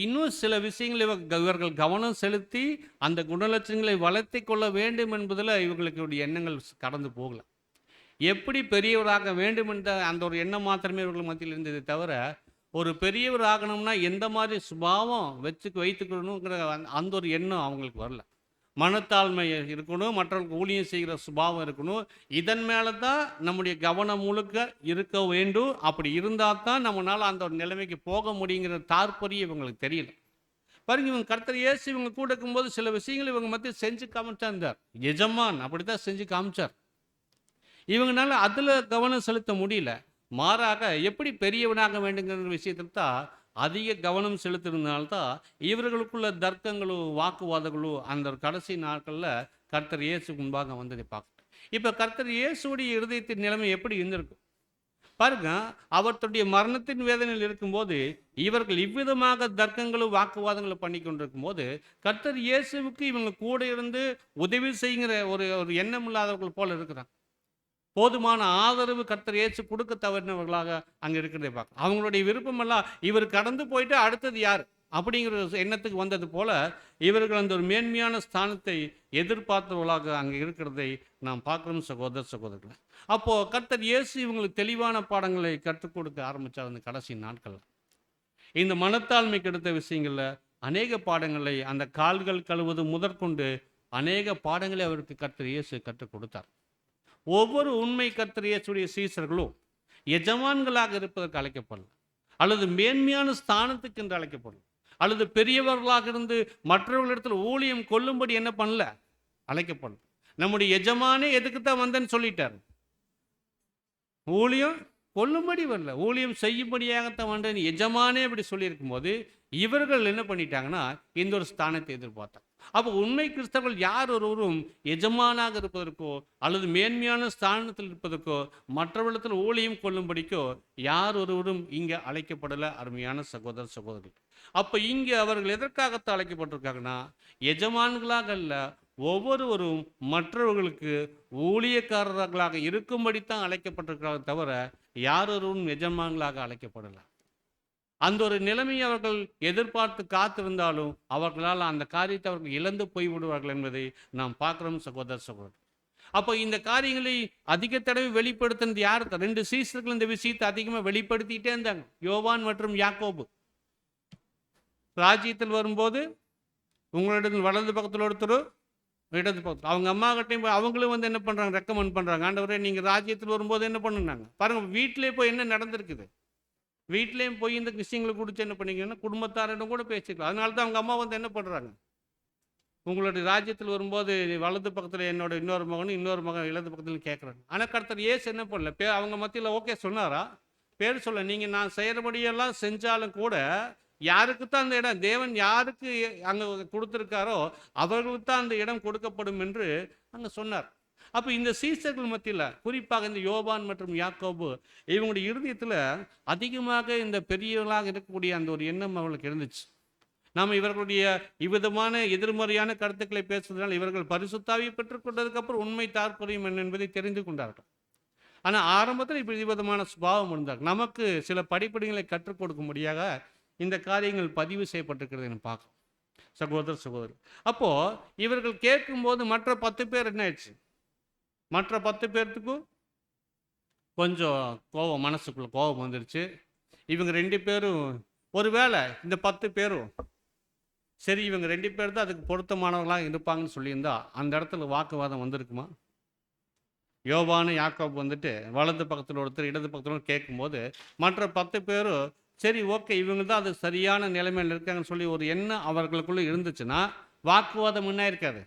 இன்னும் சில விஷயங்கள் இவர்கள் கவனம் செலுத்தி அந்த குணலட்சணங்களை வளர்த்தி கொள்ள வேண்டும் என்பதில் இவர்களுடைய எண்ணங்கள் கடந்து போகல. எப்படி பெரியவராக வேண்டும் என்ற அந்த ஒரு எண்ணம் மாத்திரமே இவர்கள் மத்தியில் இருந்ததை தவிர, ஒரு பெரியவர் ஆகணும்னா எந்த மாதிரி சுபாவம் வைத்துக்கணுங்கிற அந்த ஒரு எண்ணம் அவங்களுக்கு வரல. மனத்தாழ்மை இருக்கணும், மற்றவர்களுக்கு ஊழியம் செய்கிற சுபாவம் இருக்கணும். இதன் மேலே தான் நம்முடைய கவனம் முழுக்க இருக்க வேண்டும். அப்படி இருந்தால் தான் நம்மளால் அந்த ஒரு நிலைமைக்கு போக முடியுங்கிற தாற்பயம் இவங்களுக்கு தெரியல. பாருங்க, இவங்க கர்த்தர் இயேசு இவங்க கூட இருக்கும்போது சில விஷயங்கள் இவங்க மத்திய செஞ்சு காமிச்சா இருந்தார். எஜமான் அப்படித்தான் செஞ்சு காமிச்சார். இவங்கனால அதில் கவனம் செலுத்த முடியல. மாறாக எப்படி பெரியவனாக வேண்டுங்கிற விஷயத்தில் தான் அதிக கவனம் செலுத்தினால்தான் இவர்களுக்குள்ள தர்க்கங்களும் வாக்குவாதங்களும் அந்த கடைசி நாட்களில் கர்த்தர் இயேசு முன்பாக வந்ததை பார்க்கணும். இப்போ கர்த்தர் இயேசுடைய இருதயத்தின் நிலைமை எப்படி இருந்திருக்கும் பாருங்க. அவர் தன்னுடைய மரணத்தின் வேதனையில் இருக்கும்போது இவர்கள் இவ்விதமாக தர்க்கங்களும் வாக்குவாதங்களும் பண்ணி கொண்டிருக்கும் போது கர்த்தர் இயேசுவுக்கு இவங்க கூட இருந்து உதவி செய்கிற ஒரு எண்ணம் இல்லாதவர்கள் போல இருக்கிறாங்க. போதுமான ஆதரவு கர்த்தர் இயேசு கொடுக்க தவறினவர்களாக அங்கே இருக்கிறதை பார்க்க, அவங்களுடைய விருப்பமெல்லாம் இவர் கடந்து போயிட்டு அடுத்தது யார் அப்படிங்கிற எண்ணத்துக்கு வந்தது போல இவர்கள் அந்த ஒரு மேன்மையான ஸ்தானத்தை எதிர்பார்த்தவர்களாக அங்கே இருக்கிறதை நாம் பார்க்குறோம் சகோதரர்களை. அப்போது கர்த்தர் இயேசு இவங்களுக்கு தெளிவான பாடங்களை கற்றுக் கொடுக்க ஆரம்பித்தார். அந்த கடைசி நாட்களில் இந்த மனத்தாழ்மைக்கு எடுத்த விஷயங்களில் அநேக பாடங்களை, அந்த கால்கள் கழுவது முதற்கொண்டு அநேக பாடங்களை அவருக்கு கர்த்தர் இயேசு கற்றுக் கொடுத்தார். ஒவ்வொரு உண்மை கர்த்தர் இயேசுடைய சீசர்களும் எஜமான்களாக இருப்பதற்கு அழைக்கப்படல, அல்லது மேன்மையான ஸ்தானத்துக்கு என்று அழைக்கப்படல, அல்லது பெரியவர்களாக இருந்து மற்றவர்களிடத்தில் ஊழியம் கொள்ளும்படி என்ன பண்ணல, அழைக்கப்படல. நம்முடைய எஜமானே எதுக்குத்தான் வந்தேன்னு சொல்லிட்டார். ஊழியம் கொள்ளும்படி வரல, ஊழியம் செய்யும்படியாகத்தான் வந்தேன் எஜமானே அப்படி சொல்லியிருக்கும் போது இவர்கள் என்ன பண்ணிட்டாங்கன்னா இந்த ஒரு ஸ்தானத்தை எதிர்பார்த்தாங்க. அப்போ உண்மை கிறிஸ்தவர்கள் யார் ஒருவரும் எஜமானாக இருப்பதற்கோ அல்லது மேன்மையான ஸ்தானத்தில் இருப்பதற்கோ மற்றவர்களிடத்தில் ஊழியம் கொள்ளும்படிக்கோ யார் ஒருவரும் இங்கே அழைக்கப்படலை. அருமையான சகோதரர்கள், அப்போ இங்கே அவர்கள் எதற்காகத்தான் அழைக்கப்பட்டிருக்காங்கன்னா எஜமான்களாக அல்ல, ஒவ்வொருவரும் மற்றவர்களுக்கு ஊழியக்காரர்களாக இருக்கும்படித்தான் அழைக்கப்பட்டிருக்கிறார்கள் தவிர யார் ஒருவரும் எஜமான்களாக அழைக்கப்படலை. அந்த ஒரு நிலைமையை அவர்கள் எதிர்பார்த்து காத்திருந்தாலும் அவர்களால் அந்த காரியத்தை அவர்கள் இழந்து போய்விடுவார்கள் என்பதை நாம் பார்க்கிறோம் சகோதரர். அப்போ இந்த காரியங்களை அதிக தடவை வெளிப்படுத்தினது யார்? 2 சீசர்கள் இந்த விஷயத்தை அதிகமாக வெளிப்படுத்திட்டே இருந்தாங்க, யோவான் மற்றும் யாக்கோபு. ராஜ்யத்தில் வரும்போது உங்களிடம் வலது பக்கத்தில் ஒருத்தர், இடது பக்கத்தில், அவங்க அம்மா கிட்டையும் போய் அவங்களும் வந்து என்ன பண்ணுறாங்க, ரெக்கமெண்ட் பண்ணுறாங்க, ஆண்டவரே நீங்கள் ராஜ்யத்தில் வரும்போது என்ன பண்ணுனாங்க பாருங்கள். வீட்டிலே போய் என்ன நடந்திருக்குது, வீட்லேயும் போய் இந்த விஷயங்களை குறித்து என்ன பண்ணிக்கணும்னா குடும்பத்தாரிடம் கூட பேசிக்கலாம். அதனால தான் அவங்க அம்மா வந்து என்ன பண்ணுறாங்க, உங்களுடைய ராஜ்யத்தில் வரும்போது வலது பக்கத்தில் என்னோட இன்னொரு மகன் இடது பக்கத்தில் கேட்குறாங்க. ஆனால் கர்த்தர் இயேசு என்ன பண்ணல, அவங்க மத்தியில் ஓகே சொன்னாரா, பேர் சொல்ல, நீங்கள் நான் செய்கிறபடியெல்லாம் செஞ்சாலும் கூட யாருக்கு தான் அந்த இடம், தேவன் யாருக்கு அங்கே கொடுத்துருக்காரோ அவர்களுக்கு தான் அந்த இடம் கொடுக்கப்படும் என்று அங்கே சொன்னார். அப்போ இந்த சீசர்கள் மத்தியில் குறிப்பாக இந்த யோவான் மற்றும் யாக்கோபு இவங்களுடைய இருதயத்தில் அதிகமாக இந்த பெரியவர்களாக இருக்கக்கூடிய அந்த ஒரு எண்ணம் அவங்களுக்கு இருந்துச்சு. நாம் இவர்களுடைய இவ்விதமான எதிர்மறையான கருத்துக்களை பேசுவதனால் இவர்கள் பரிசுத்தாவியை பெற்றுக்கொண்டதுக்கப்புறம் உண்மை தாற்பயம் என்ன என்பதை தெரிந்து கொண்டார்கள். ஆனால் ஆரம்பத்தில் இப்படி விதமான சுபாவம் இருந்தார். நமக்கு சில படிப்படிகளை கற்றுக் கொடுக்கும்படியாக இந்த காரியங்கள் பதிவு செய்யப்பட்டிருக்கிறது என்று பார்க்கலாம் சகோதரர். அப்போ இவர்கள் கேட்கும்போது மற்ற 10 பேர் என்ன ஆயிடுச்சு? மற்ற 10 பேர்த்துக்கும் கொஞ்சம் கோபம், மனசுக்குள்ள கோபம் வந்துடுச்சு. இவங்க 2 பேரும் ஒருவேளை இந்த 10 பேரும் சரி இவங்க 2 பேர் தான் அதுக்கு பொருத்தமானவர்களாக இருப்பாங்கன்னு சொல்லியிருந்தா அந்த இடத்துல வாக்குவாதம் வந்திருக்குமா? யோவானு யாக்கோபு வந்துட்டு வலது பக்கத்தில் ஒருத்தர் இடது பக்கத்தில் கேட்கும்போது மற்ற 10 பேரும் சரி ஓகே இவங்க தான் அது சரியான நிலைமையில் இருக்காங்கன்னு சொல்லி ஒரு எண்ணம் அவர்களுக்குள்ளே இருந்துச்சுன்னா வாக்குவாதம் என்ன இருக்காது,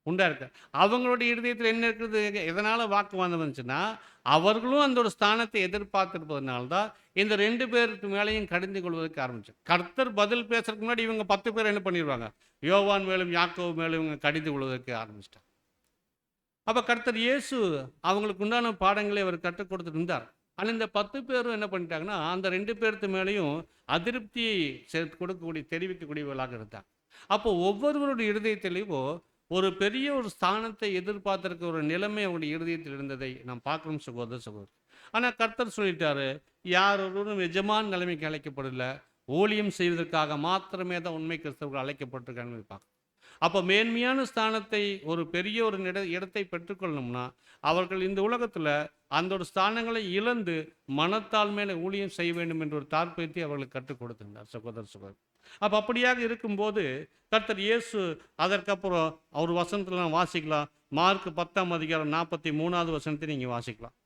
உண்டா இருக்காது. அவங்களுடைய இருதயத்தில் என்ன இருக்குது, எதனால் வாக்குவாதம் வந்துச்சுன்னா அவர்களும் அந்த ஒரு ஸ்தானத்தை எதிர்பார்த்திருப்பதனால தான் இந்த 2 பேருக்கு மேலேயும் கடிந்து கொள்வதற்கு ஆரம்பிச்சு. கர்த்தர் பதில் பேசுறதுக்கு முன்னாடி இவங்க 10 பேர் என்ன பண்ணிடுவாங்க, யோவான் மேலும் யாக்கோபு மேலும் இவங்க கடிந்து கொள்வதற்கு ஆரம்பிச்சிட்டாங்க. அப்போ கர்த்தர் இயேசு அவங்களுக்கு உண்டான பாடங்களை அவர் கற்றுக் கொடுத்துட்டு இருந்தார். ஆனால் இந்த 10 பேரும் என்ன பண்ணிட்டாங்கன்னா அந்த 2 பேருக்கு மேலேயும் அதிருப்தியை சேர்த்து கொடுக்கக்கூடிய தெரிவிக்கக்கூடியவர்களாக இருந்தார். அப்போ ஒவ்வொருவருடைய இருதயத்திலேயும் ஒரு பெரிய ஒரு ஸ்தானத்தை எதிர்பார்த்திருக்க ஒரு நிலைமை அவருடைய இருதயத்தில் இருந்ததை நாம் பார்க்கணும் சகோதரர். ஆனால் கர்த்தர் சொல்லிட்டாரு, யார் ஒருவரும் எஜமான் நிலைமைக்கு அழைக்கப்படல, ஊழியம் செய்வதற்காக மாத்திரமே தான் உண்மை கிறிஸ்தவர்கள் அழைக்கப்பட்டிருக்காங்கன்னு பார்க்கணும். அப்போ மேன்மையான ஸ்தானத்தை ஒரு பெரிய ஒரு இடத்தை பெற்றுக்கொள்ளணும்னா அவர்கள் இந்த உலகத்தில் அந்த ஒரு ஸ்தானங்களை இழந்து மனத்தாழ்மையில ஊழியம் செய்ய வேண்டும் என்ற ஒரு தாற்பயத்தை அவர்களுக்கு கற்றுக் கொடுத்திருந்தார் சகோதரர். அப்போ அப்படியாக இருக்கும்போது கர்த்தர் இயேசு அதற்கப்புறம் அவர் வசனத்தில் நான் வாசிக்கலாம். மார்க் 10ஆம் அதிகாரம் 43வது வசனத்தை நீங்கள் வாசிக்கலாம்.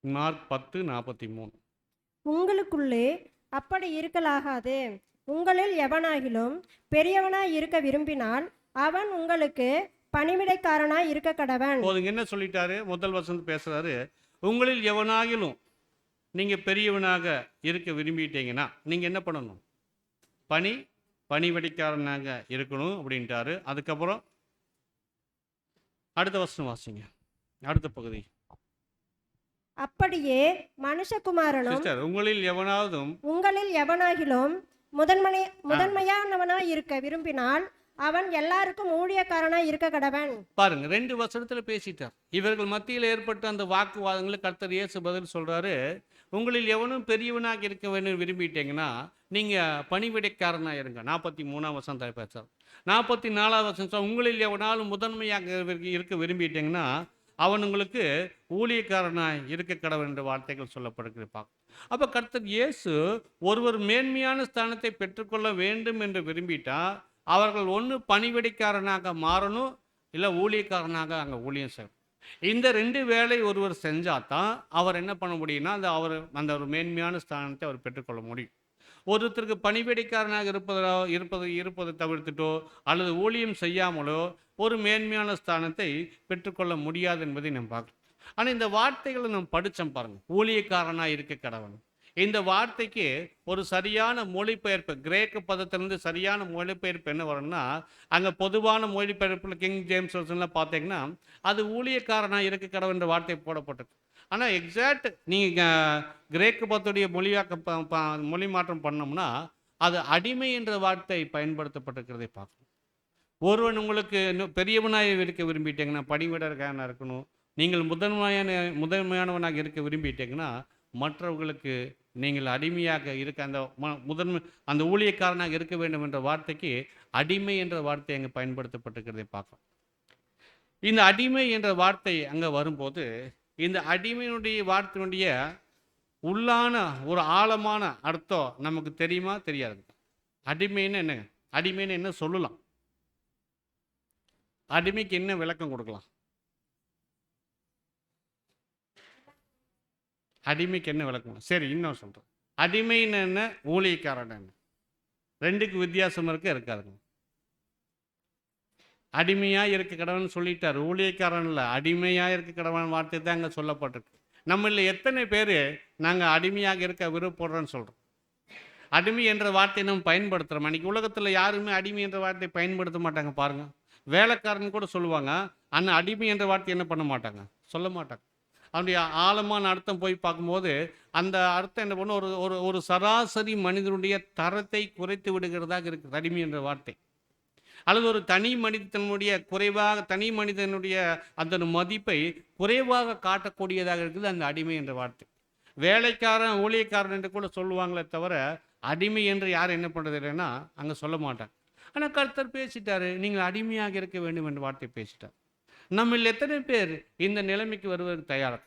மார்க் 10:43. உங்களுக்குள்ளே அப்படி இருக்கலாகாது. உங்களில் எவனாகிலும் பெரியவனாய் இருக்க விரும்பினால் அவன் உங்களுக்கு பணிவிடைக்காரனாய் இருக்க கடவன். போதுங்க, என்ன சொல்லிட்டாரு? முதல் வசனம் பேசுறாரு, உங்களில் எவனாகிலும் நீங்க பெரியவனாக இருக்க விரும்பிட்டீங்கன்னா நீங்க என்ன பண்ணணும், பணிவிடைக்காரனாக இருக்கணும் அப்படின்ட்டாரு. அதுக்கப்புறம் அடுத்த வசனம் வாசிங்க, அடுத்த பகுதி. அப்படியே மனுஷகுமாரனும் சிஸ்டர், உங்களில் எவனாகிலும் முதன்மையானவனாய் இருக்க விரும்பினால் அவன் எல்லாருக்கும் ஊழியக்காரனாய் இருக்க கடவன். பாருங்க, 2 வசனத்துல பேசிட்டார். இவர்கள் மத்தியில் ஏற்பட்ட அந்த வாக்குவாதங்களுக்கு கர்த்தர் இயேசு பதில் சொல்றாரு, உங்களில் எவனும் பெரியவனாக இருக்க வேண்டும் விரும்பிட்டீங்கன்னா நீங்க பணிவிடைக்காரனா இருங்க. 43ஆம் வசனத்தை பேசுறார். 44ஆம் வசனம், உங்களில் எவனாலும் முதன்மையாக இருக்க விரும்பிட்டீங்கன்னா அவன் உங்களுக்கு ஊழியக்காரனாய் இருக்க கடவுள் என்ற வார்த்தைகள் சொல்லப்படுகிறது. அப்போ கர்த்தர் இயேசு ஒருவர் மேன்மையான ஸ்தானத்தை பெற்றுக்கொள்ள வேண்டும் என்று விரும்பிட்டா அவர்கள் ஒன்று பணிவிடைக்காரனாக மாறணும், இல்லை ஊழியக்காரனாக அங்கே ஊழியம் செய்யணும். இந்த 2 வேலை ஒருவர் செஞ்சாதான் அவர் என்ன பண்ண முடியும்னா அந்த ஒரு மேன்மையான ஸ்தானத்தை அவர் பெற்றுக்கொள்ள முடியும். ஒருத்தருக்கு பணிவிடைக்காரனாக இருப்பதை தவிர்த்துட்டோ அல்லது ஊழியம் செய்யாமலோ ஒரு மேன்மையான ஸ்தானத்தை பெற்றுக்கொள்ள முடியாது என்பதை நாம் பார்க்கலாம். ஆனால் இந்த வார்த்தைகளை நாம் படித்தோம் பாருங்க, ஊழியக்காரனாக இருக்க கடவன். இந்த வார்த்தைக்கு ஒரு சரியான மொழிபெயர்ப்பு, கிரேக்க பதத்திலிருந்து சரியான மொழிபெயர்ப்பு என்ன வரும்னா, அங்கே பொதுவான மொழிபெயர்ப்பில் கிங் ஜேம்ஸ் வெர்ஷனில் பார்த்தீங்கன்னா அது ஊழியக்காரனாக இருக்க கடவன் என்ற வார்த்தை போடப்பட்டிருக்கு. ஆனால் எக்ஸாக்ட் நீங்கள் கிரேக்க பதத்துடைய மொழி மாற்றம் பண்ணோம்னா அது அடிமை என்ற வார்த்தை பயன்படுத்தப்பட்டிருக்கிறதை பார்க்கணும். ஒருவன் உங்களுக்கு பெரியவனாக இருக்க விரும்பிட்டீங்கன்னா பணிவிடைக்காரனாக இருக்கணும். நீங்கள் முதன்மையானவனாக இருக்க விரும்பிட்டீங்கன்னா மற்றவர்களுக்கு நீங்கள் அடிமையாக இருக்க அந்த ஊழியக்காரனாக இருக்க வேண்டும் என்ற வார்த்தைக்கு அடிமை என்ற வார்த்தை அங்கே பயன்படுத்தப்பட்டிருக்கிறதை பார்க்கலாம். இந்த அடிமை என்ற வார்த்தை அங்கே வரும்போது இந்த அடிமையினுடைய வார்த்தையினுடைய உள்ளான ஒரு ஆழமான அர்த்தம் நமக்கு தெரியுமா தெரியாது. அடிமைன்னு என்ன சொல்லலாம், அடிமைக்கு என்ன விளக்கம் கொடுக்கலாம், அடிமைக்கு என்ன விளக்கம்? சரி, இன்னும் சொல்கிறேன். அடிமைன்னு என்ன, ஊழியக்காரன் என்ன, 2க்கு வித்தியாசம் இருக்காதுங்க. அடிமையாக இருக்க கடவுள்னு சொல்லிட்டார், ஊழியக்காரன் இல்லை, அடிமையாக இருக்க கடவுள் வார்த்தை தான் அங்கே சொல்லப்பட்டிருக்கு. நம்மள எத்தனை பேர் நாங்கள் அடிமையாக இருக்க விருப்பப்படுறோன்னு சொல்கிறோம். அடிமை என்ற வார்த்தையை நம்ம பயன்படுத்துகிறோம். அன்றைக்கி உலகத்தில் யாருமே அடிமை என்ற வார்த்தையை பயன்படுத்த மாட்டாங்க பாருங்கள். வேலைக்காரன் கூட சொல்லுவாங்க, ஆனால் அடிமை என்ற வார்த்தை என்ன பண்ண மாட்டாங்க, சொல்ல மாட்டாங்க. அதனுடைய ஆழமான அர்த்தம் போய் பார்க்கும்போது அந்த அர்த்தம் என்ன பண்ணும், ஒரு ஒரு ஒரு சராசரி மனிதனுடைய தரத்தை குறைத்து விடுகிறதாக இருக்குது அடிமை என்ற வார்த்தை. அல்லது ஒரு தனி மனிதனுடைய குறைவாக, தனி மனிதனுடைய அந்த மதிப்பை குறைவாக காட்டக்கூடியதாக இருக்குது அந்த அடிமை என்ற வார்த்தை. வேலைக்காரன் ஊழியக்காரன் என்று கூட சொல்லுவாங்களே தவிர அடிமை என்று யாரும் என்ன பண்ணுறது இல்லைன்னா அங்கே சொல்ல மாட்டாங்க. ஆனால் கர்த்தர் பேசிட்டாரு, நீங்கள் அடிமையாக இருக்க வேண்டும் என்ற வார்த்தை பேசிட்டார். நம்மில் எத்தனை பேர் இந்த நிலைமைக்கு வருவதற்கு தயாராக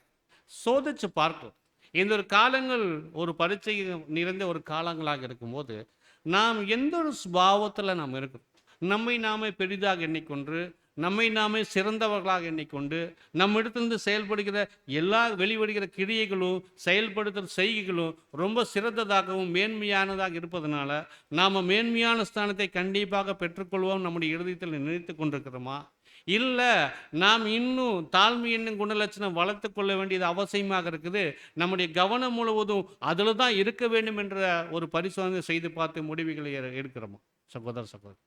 சோதிச்சு பார்க்கலாம். இந்த ஒரு காலங்கள் ஒரு பரீட்சை நிறைந்த ஒரு காலங்களாக இருக்கும்போது நாம் எந்த ஒரு சுபாவத்தில் நாம் இருக்கணும், நம்மை நாமே பெரிதாக எண்ணிக்கொண்டு, நம்மை நாமே சிறந்தவர்களாக எண்ணிக்கொண்டு, நம்மிடத்திலிருந்து செயல்படுகிற எல்லா வெளிவடுகிற கிரியைகளும் செயல்படுத்துகிற செய்கைகளும் ரொம்ப சிறந்ததாகவும் மேன்மையானதாக இருப்பதனால நாம் மேன்மையான ஸ்தானத்தை கண்டிப்பாக பெற்றுக்கொள்வோம் நம்முடைய இருதயத்தில் நினைத்து கொண்டிருக்கிறோமா? இல்லை, நாம் இன்னும் தாழ்மை என்னும் குணலட்சணம் வளர்த்து கொள்ள வேண்டியது அவசியமாக இருக்குது. நம்முடைய கவனம் முழுவதும் அதில் தான் இருக்க வேண்டும் என்ற ஒரு பரிசோதனை செய்து பார்த்து முடிவுகளை எடுக்கிறோமா சகோதர சகோதரி?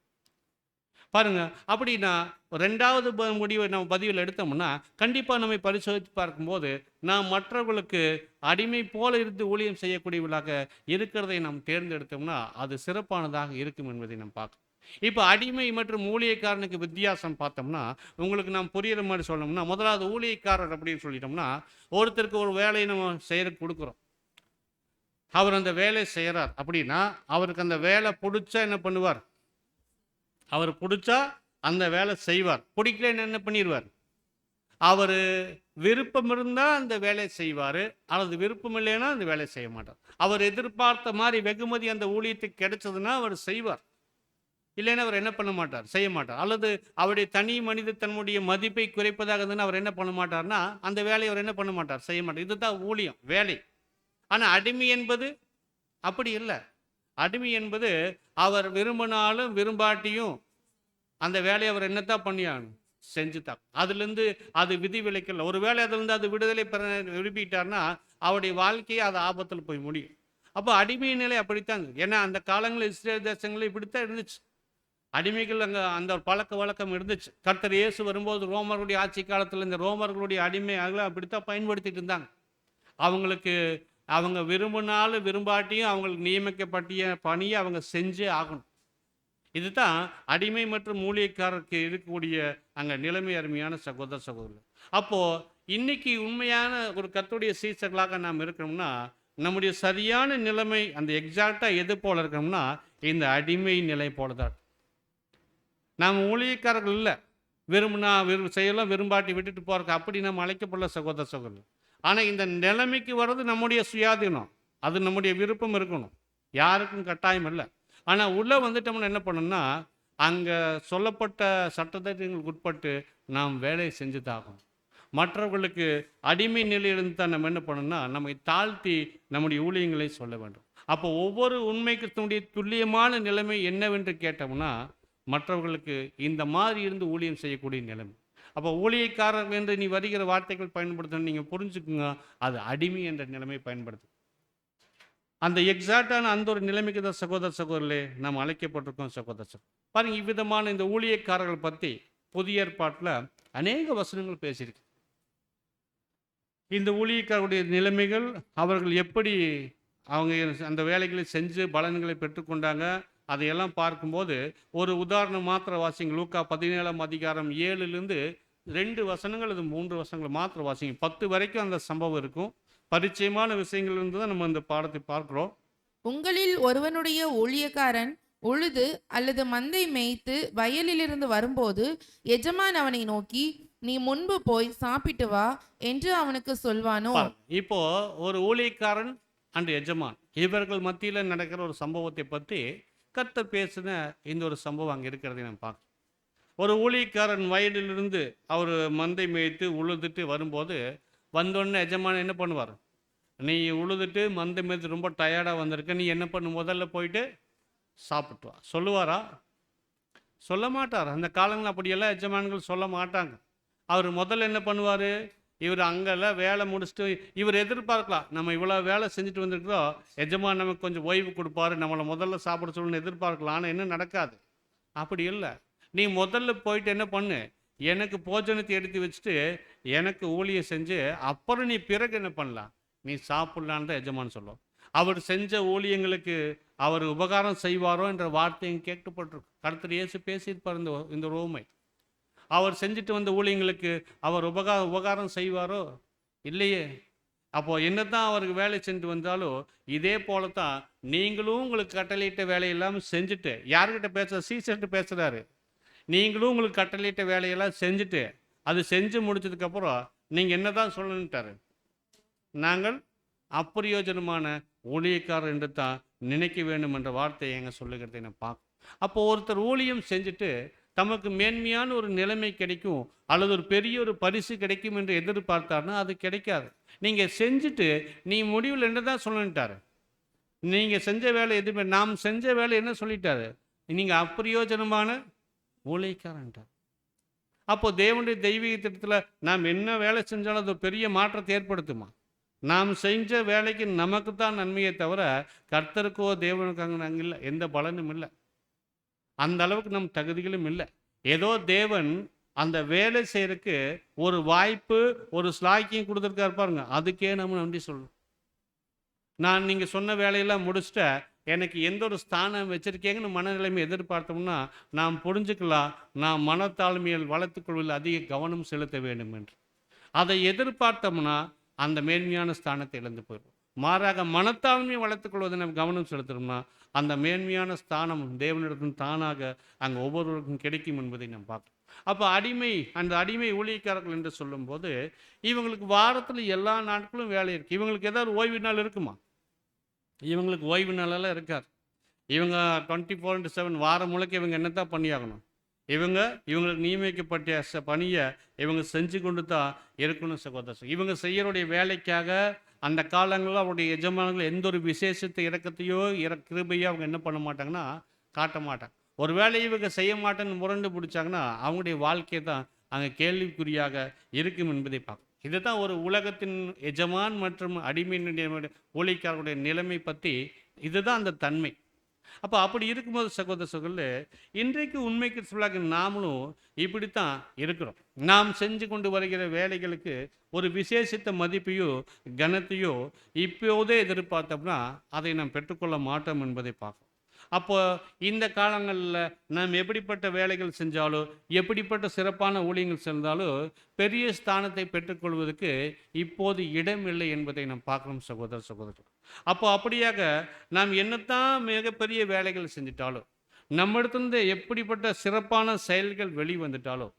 பாருங்க, அப்படின்னா ரெண்டாவது முடிவை நம்ம பதிவில் எடுத்தோம்னா கண்டிப்பாக நம்மை பரிசோதித்து பார்க்கும்போது நாம் மற்றவர்களுக்கு அடிமை போல இருந்து ஊழியம் செய்யக்கூடியவர்களாக இருக்கிறதை நாம் தேர்ந்தெடுத்தோம்னா அது சிறப்பானதாக இருக்கும் என்பதை நாம் பார்க்கணும். இப்போ அடிமை மற்றும் ஊழியக்காரனுக்கு வித்தியாசம் பார்த்தோம்னா உங்களுக்கு நாம் புரியுற மாதிரி சொல்லணும்னா, முதலாவது ஊழியக்காரர் அப்படின்னு சொல்லிட்டோம்னா ஒருத்தருக்கு ஒரு வேலையை நம்ம செய்ய கொடுக்குறோம். அவர் அந்த வேலையை செய்கிறார் அப்படின்னா அவருக்கு அந்த வேலை பிடிச்சா என்ன பண்ணுவார், அவர் பிடிச்சா அந்த வேலை செய்வார், பிடிக்கலன்னு என்ன பண்ணிடுவார், அவர் விருப்பம் இருந்தால் அந்த வேலையை செய்வார், அல்லது விருப்பம் இல்லைன்னா அந்த வேலையை செய்ய மாட்டார். அவர் எதிர்பார்த்த மாதிரி வெகுமதி அந்த ஊழியத்துக்கு கிடைச்சதுன்னா அவர் செய்வார், இல்லைன்னா அவர் என்ன பண்ண மாட்டார், செய்ய மாட்டார். அல்லது அவருடைய தனி மனித தன்னுடைய மதிப்பை குறைப்பதாக இருந்ததுன்னா அவர் என்ன பண்ண மாட்டார்னா அந்த வேலையை அவர் என்ன பண்ண மாட்டார், செய்ய மாட்டார். இதுதான் ஊழியம், வேலை. ஆனால் அடிமை என்பது அப்படி இல்லை. அடிமை என்பது அவர் விரும்பினாலும் விரும்பாட்டியும் அந்த வேலையை அவர் என்னத்தான் பண்ணியாகணும், செஞ்சுதான். அதுலேருந்து அது விதி விலக்கல. ஒரு வேலை அதுலேருந்து அது விடுதலை பெற விரும்பிட்டார்னா அவருடைய வாழ்க்கையை அது ஆபத்தில் போய் முடியும். அப்போ அடிமை நிலை அப்படித்தான். ஏன்னா அந்த காலங்களில் இஸ்ரேல் தேசங்களில் இப்படித்தான் இருந்துச்சு. அடிமைகள் அங்கே அந்த பழக்க வழக்கம் இருந்துச்சு. கர்த்தர் இயேசு வரும்போது ரோமர்களுடைய ஆட்சி காலத்தில் இந்த ரோமர்களுடைய அடிமையாக அப்படித்தான் பயன்படுத்திட்டு இருந்தாங்க. அவங்களுக்கு அவங்க விரும்பினாலும் விரும்பாட்டியும் அவங்களுக்கு நியமிக்கப்பட்டிய பணியை அவங்க செஞ்சே ஆகணும். இதுதான் அடிமை மற்றும் ஊழியக்காரருக்கு இருக்கக்கூடிய அங்கே நிலைமை. அருமையான சகோதர சகோதரர், அப்போது இன்னைக்கு உண்மையான ஒரு கர்த்தருடைய சீசர்களாக நாம் இருக்கணும்னா நம்முடைய சரியான நிலைமை அந்த எக்ஸாக்டாக எது போல இருக்கணும்னா இந்த அடிமை நிலை போல தான். நாம் ஊழியக்காரர்கள் இல்லை, விரும்பினா செய்யலாம், விரும்பாட்டி விட்டுட்டு போகிறக்கு அப்படி நம்ம அழைக்கப்படல சகோதர சகோதரர். ஆனால் இந்த நிலைமைக்கு வர்றது நம்முடைய சுயாதீனம், அது நம்முடைய விருப்பம் இருக்கணும், யாருக்கும் கட்டாயம் இல்லை. ஆனால் உள்ளே வந்துட்டோம்னா என்ன பண்ணணும்னா அங்கே சொல்லப்பட்ட சட்டத்திட்டங்களுக்கு உட்பட்டு நாம் வேலையை செஞ்சு தாகணும். மற்றவர்களுக்கு அடிமை நிலையிலிருந்து தான் நம்ம என்ன பண்ணணும்னா நம்மை தாழ்த்தி நம்முடைய ஊழியங்களை சொல்ல வேண்டும். அப்போ ஒவ்வொரு உண்மைக்கு துல்லியமான நிலைமை என்னவென்று கேட்டோம்னா மற்றவர்களுக்கு இந்த மாதிரி இருந்து ஊழியம் செய்யக்கூடிய நிலைமை. அப்போ ஊழியக்காரர் என்று நீ வருகிற வார்த்தைகள் பயன்படுத்தணும், நீங்கள் புரிஞ்சுக்குங்க, அது அடிமை என்ற நிலைமை பயன்படுத்து. அந்த எக்ஸாக்டான அந்த ஒரு நிலைமைக்கு தான் சகோதர சகோதரர்களே நாம் அழைக்கப்பட்டிருக்கோம் சகோதர சகோதரர். பாருங்க, இவ்விதமான இந்த ஊழியக்காரர்கள் பற்றி புதிய ஏற்பாட்டில் அநேக வசனங்கள் பேசியிருக்கு. இந்த ஊழியக்காரருடைய நிலைமைகள், அவர்கள் எப்படி அவங்க அந்த வேலைகளை செஞ்சு பலன்களை பெற்றுக்கொண்டாங்க, அதையெல்லாம் பார்க்கும்போது ஒரு உதாரணம் மாத்திர வாசிங்க. லூக்கா 17ஆம் அதிகாரம் 7லிருந்து 2 வசனங்கள் அது 3 வசனங்கள் மாத்திர வாசிங்க. 10 வரைக்கும் அந்த சம்பவம் இருக்கும். பரிச்சயமான விஷயங்கள் இருந்து தான் நம்ம இந்த பாடத்தை பார்க்கிறோம். உங்களில் ஒருவனுடைய ஊழியக்காரன் உழுது அல்லது மந்தை மேய்த்து வயலிலிருந்து வரும்போது எஜமான் அவனை நோக்கி, நீ முன்பு போய் சாப்பிட்டு வா என்று அவனுக்கு சொல்வானோ? இப்போ ஒரு ஊழியக்காரன் அண்ட் எஜமான் இவர்கள் மத்தியில் நடக்கிற ஒரு சம்பவத்தை பற்றி கர்த்தர் பேசின இந்த ஒரு சம்பவம் அங்கே இருக்கிறதை நம்ம பார்க்கணும். ஒரு ஊழியக்காரன் வயலிலிருந்து அவர் மந்தை மேய்த்து உழுதுட்டு வரும்போது வந்தோடனே எஜமான் என்ன பண்ணுவார், நீ உழுதுட்டு மந்தை மேய்த்து ரொம்ப டயர்டாக வந்திருக்க, நீ என்ன பண்ணு, முதல்ல போயிட்டு சாப்பிட்டு வா சொல்லுவாரா? சொல்ல மாட்டார். அந்த காலங்கள் அப்படியெல்லாம் எஜமான்கள் சொல்ல மாட்டாங்க. அவர் முதல்ல என்ன பண்ணுவார், இவர் அங்கெல்லாம் வேலை முடிச்சுட்டு இவர் எதிர்பார்க்கலாம், நம்ம இவ்வளோ வேலை செஞ்சுட்டு வந்திருக்கிறோம், எஜமான் நமக்கு கொஞ்சம் ஓய்வு கொடுப்பாரு, நம்மளை முதல்ல சாப்பிட சொல்லணும்னு எதிர்பார்க்கலாம். ஆனால் என்ன நடக்காது, அப்படி இல்லை. நீ முதல்ல போயிட்டு என்ன பண்ணு, எனக்கு போஜனத்தை எடுத்து வச்சுட்டு எனக்கு ஊழியம் செஞ்சு அப்புறம் நீ பிறகு என்ன பண்ணலாம், நீ சாப்பிடலான்னு தான் எஜமான் சொல்லும். அவர் செஞ்ச ஊழியங்களுக்கு அவர் உபகாரம் செய்வாரோ என்ற வார்த்தையும் கேட்கப்பட்டிருக்கு. கர்த்தர் இயேசு பேசியிருப்பார் இந்த ரோமை. அவர் செஞ்சுட்டு வந்த ஊழியங்களுக்கு அவர் உபகாரம் செய்வாரோ, இல்லையே. அப்போ என்னதான் அவருக்கு வேலை செஞ்சு வந்தாலும் இதே போல தான் நீங்களும் உங்களுக்கு கட்டளையிட்ட வேலையெல்லாம் செஞ்சுட்டு, யார்கிட்ட பேச, சீசர்கிட்ட பேசுறாரு. நீங்களும் உங்களுக்கு கட்டளையிட்ட வேலையெல்லாம் செஞ்சுட்டு அது செஞ்சு முடிச்சதுக்கப்புறம் நீங்கள் என்ன தான் சொல்லணுன்ட்டாரு, நாங்கள் அப்பிரயோஜனமான ஊழியக்காரர் என்று தான் நினைக்க வேண்டும் என்ற வார்த்தையை எங்க சொல்லுகிறதை நான் பார்க்க. அப்போ ஒருத்தர் ஊழியம் செஞ்சுட்டு தமக்கு மேன்மையான ஒரு நிலைமை கிடைக்கும் அல்லது ஒரு பெரிய ஒரு பரிசு கிடைக்கும் என்று எதிர்பார்த்தாருன்னா அது கிடைக்காது. நீங்கள் செஞ்சுட்டு நீ முடிவில் என்ன தான் சொல்லணுன்ட்டாரு, நீங்கள் செஞ்ச வேலை எதுவுமே, நாம் செஞ்ச வேலை என்ன சொல்லிட்டாரு, நீங்கள் அப்பிரயோஜனமான ஊழியக்காரன்ட்டார். அப்போ தேவனுடைய தெய்வீக திட்டத்தில் நாம் என்ன வேலை செஞ்சாலும் அது பெரிய மாற்றத்தை ஏற்படுத்துமா? நாம் செஞ்ச வேலைக்கு நமக்கு தான் நன்மையை தவிர கர்த்தருக்கோ தேவனுக்காக நாங்கள் இல்லை, எந்த பலனும் இல்லை, அந்த அளவுக்கு நம் தகுதிகளும் இல்லை. ஏதோ தேவன் அந்த வேலை செய்யறதுக்கு ஒரு வாய்ப்பு, ஒரு ஸ்லாக்கியம் கொடுத்துருக்காரு பாருங்க, அதுக்கே நம்ம நன்றி சொல்லணும். நான் நீங்கள் சொன்ன வேலையெல்லாம் முடிச்சுட்ட எனக்கு எந்த ஒரு ஸ்தானம் வச்சிருக்கீங்கன்னு மனநிலைமை எதிர்பார்த்தோம்னா நாம் புரிஞ்சுக்கலாம், நான் மனத்தாழ்மையில் வளர்த்துக்கொள்வதில் அதிக கவனம் செலுத்த வேண்டும் என்று. அதை எதிர்பார்த்தோம்னா அந்த மேன்மையான ஸ்தானத்தை இழந்து போயிடும். மாறாக மனத்தாழ்மையை வளர்த்துக்கொள்வதை நம்ம கவனம் செலுத்தணும்னா அந்த மேன்மையான ஸ்தானம் தேவனிடத்தில் தானாக அங்கே ஒவ்வொருவருக்கும் கிடைக்கும் என்பதை நாம் பார்க்கணும். அப்போ அந்த அடிமை ஊழியக்காரர்கள் என்று சொல்லும்போது இவங்களுக்கு வாரத்தில் எல்லா நாட்களும் வேலை இருக்குது. இவங்களுக்கு ஏதாவது ஓய்வு நாள் இருக்குமா? இவங்களுக்கு ஓய்வு நாளெல்லாம் இருக்காது. இவங்க 24/7 வாரம் முழுக்க இவங்க என்னத்தான் பண்ணியாகணும், இவங்களுக்கு நியமிக்கப்பட்ட பணியை இவங்க செஞ்சு கொண்டு தான் இருக்கணும் சகோதரர். இவங்க செய்யறோடைய வேலைக்காக அந்த காலங்களில் அவருடைய எஜமானர்கள் எந்த ஒரு விசேஷத்தை இறக்கத்தையோ கிருபையோ அவங்க என்ன பண்ண மாட்டாங்கன்னா காட்ட மாட்டாங்க. ஒரு வேலையை இவங்க செய்ய மாட்டேன்னு முரண்டு பிடிச்சாங்கன்னா அவங்களுடைய வாழ்க்கை தான் அங்கே கேள்விக்குறியாக இருக்கும் என்பதை பார்க்கும். இதுதான் ஒரு உலகத்தின் எஜமான் மற்றும் அடிமையினுடைய ஊழியக்காரருடைய நிலைமை பற்றி, இதுதான் அந்த தன்மை. அப்போ அப்படி இருக்கும்போது சகோதரர்களே, இன்றைக்கு உண்மைக்கு சொல்லாக நாமளும் இப்படித்தான் இருக்கிறோம். நாம் செஞ்சு கொண்டு வருகிற வேலைகளுக்கு ஒரு விசேஷித்த மதிப்பையோ கனத்தையோ இப்போதே எதிர்பார்த்தோம்னா அதை நாம் பெற்றுக்கொள்ள மாட்டோம் என்பதை பார்க்கணும். அப்போ இந்த காலங்களில் நாம் எப்படிப்பட்ட வேலைகள் செஞ்சாலோ எப்படிப்பட்ட சிறப்பான ஊழியங்கள் செஞ்சாலும் பெரிய ஸ்தானத்தை பெற்றுக்கொள்வதற்கு இப்போது இடம் இல்லை என்பதை நாம் பார்க்கணும் சகோதரர். அப்போ அப்படியாக நாம் என்னத்தான் மிகப்பெரிய வேலைகள் செஞ்சிட்டாலும், நம்மிடத்திலிருந்து எப்படிப்பட்ட சிறப்பான செயல்கள் வெளிவந்துட்டாலும்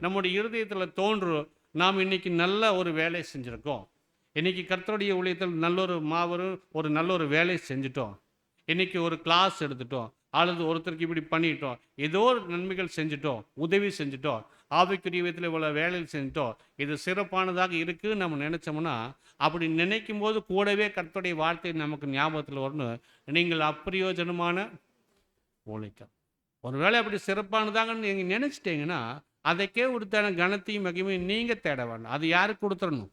நம்முடைய இருதயத்தில் தோன்றும், நாம் இன்னைக்கு நல்ல ஒரு வேலை செஞ்சுருக்கோம், இன்னைக்கு கர்த்தருடைய ஊழியத்தில் நல்ல ஒரு வேலை செஞ்சிட்டோம், இன்னைக்கு ஒரு கிளாஸ் எடுத்துட்டோம், அல்லது ஒருத்தருக்கு இப்படி பண்ணிட்டோம், ஏதோ ஒரு நன்மைகள் செஞ்சுட்டோம், உதவி செஞ்சுட்டோம், ஆவிக்குரிய விதத்தில் இவ்வளோ வேலைகள் செஞ்சுட்டோம், இது சிறப்பானதாக இருக்குன்னு நம்ம நினச்சோம்னா, அப்படி நினைக்கும் போது கூடவே கர்த்தருடைய வார்த்தை நமக்கு ஞாபகத்தில் வரணும், நீங்கள் அப்பிரயோஜனமான ஊழியக்காரர். ஒருவேளை அப்படி சிறப்பானதாங்கன்னு நீங்கள் நினச்சிட்டிங்கன்னா அதைக்கே கொடுத்தான கனத்தையும் மகிமையும் நீங்கள் தேட வேண்டாம். அது யாருக்கு கொடுத்துடணும்?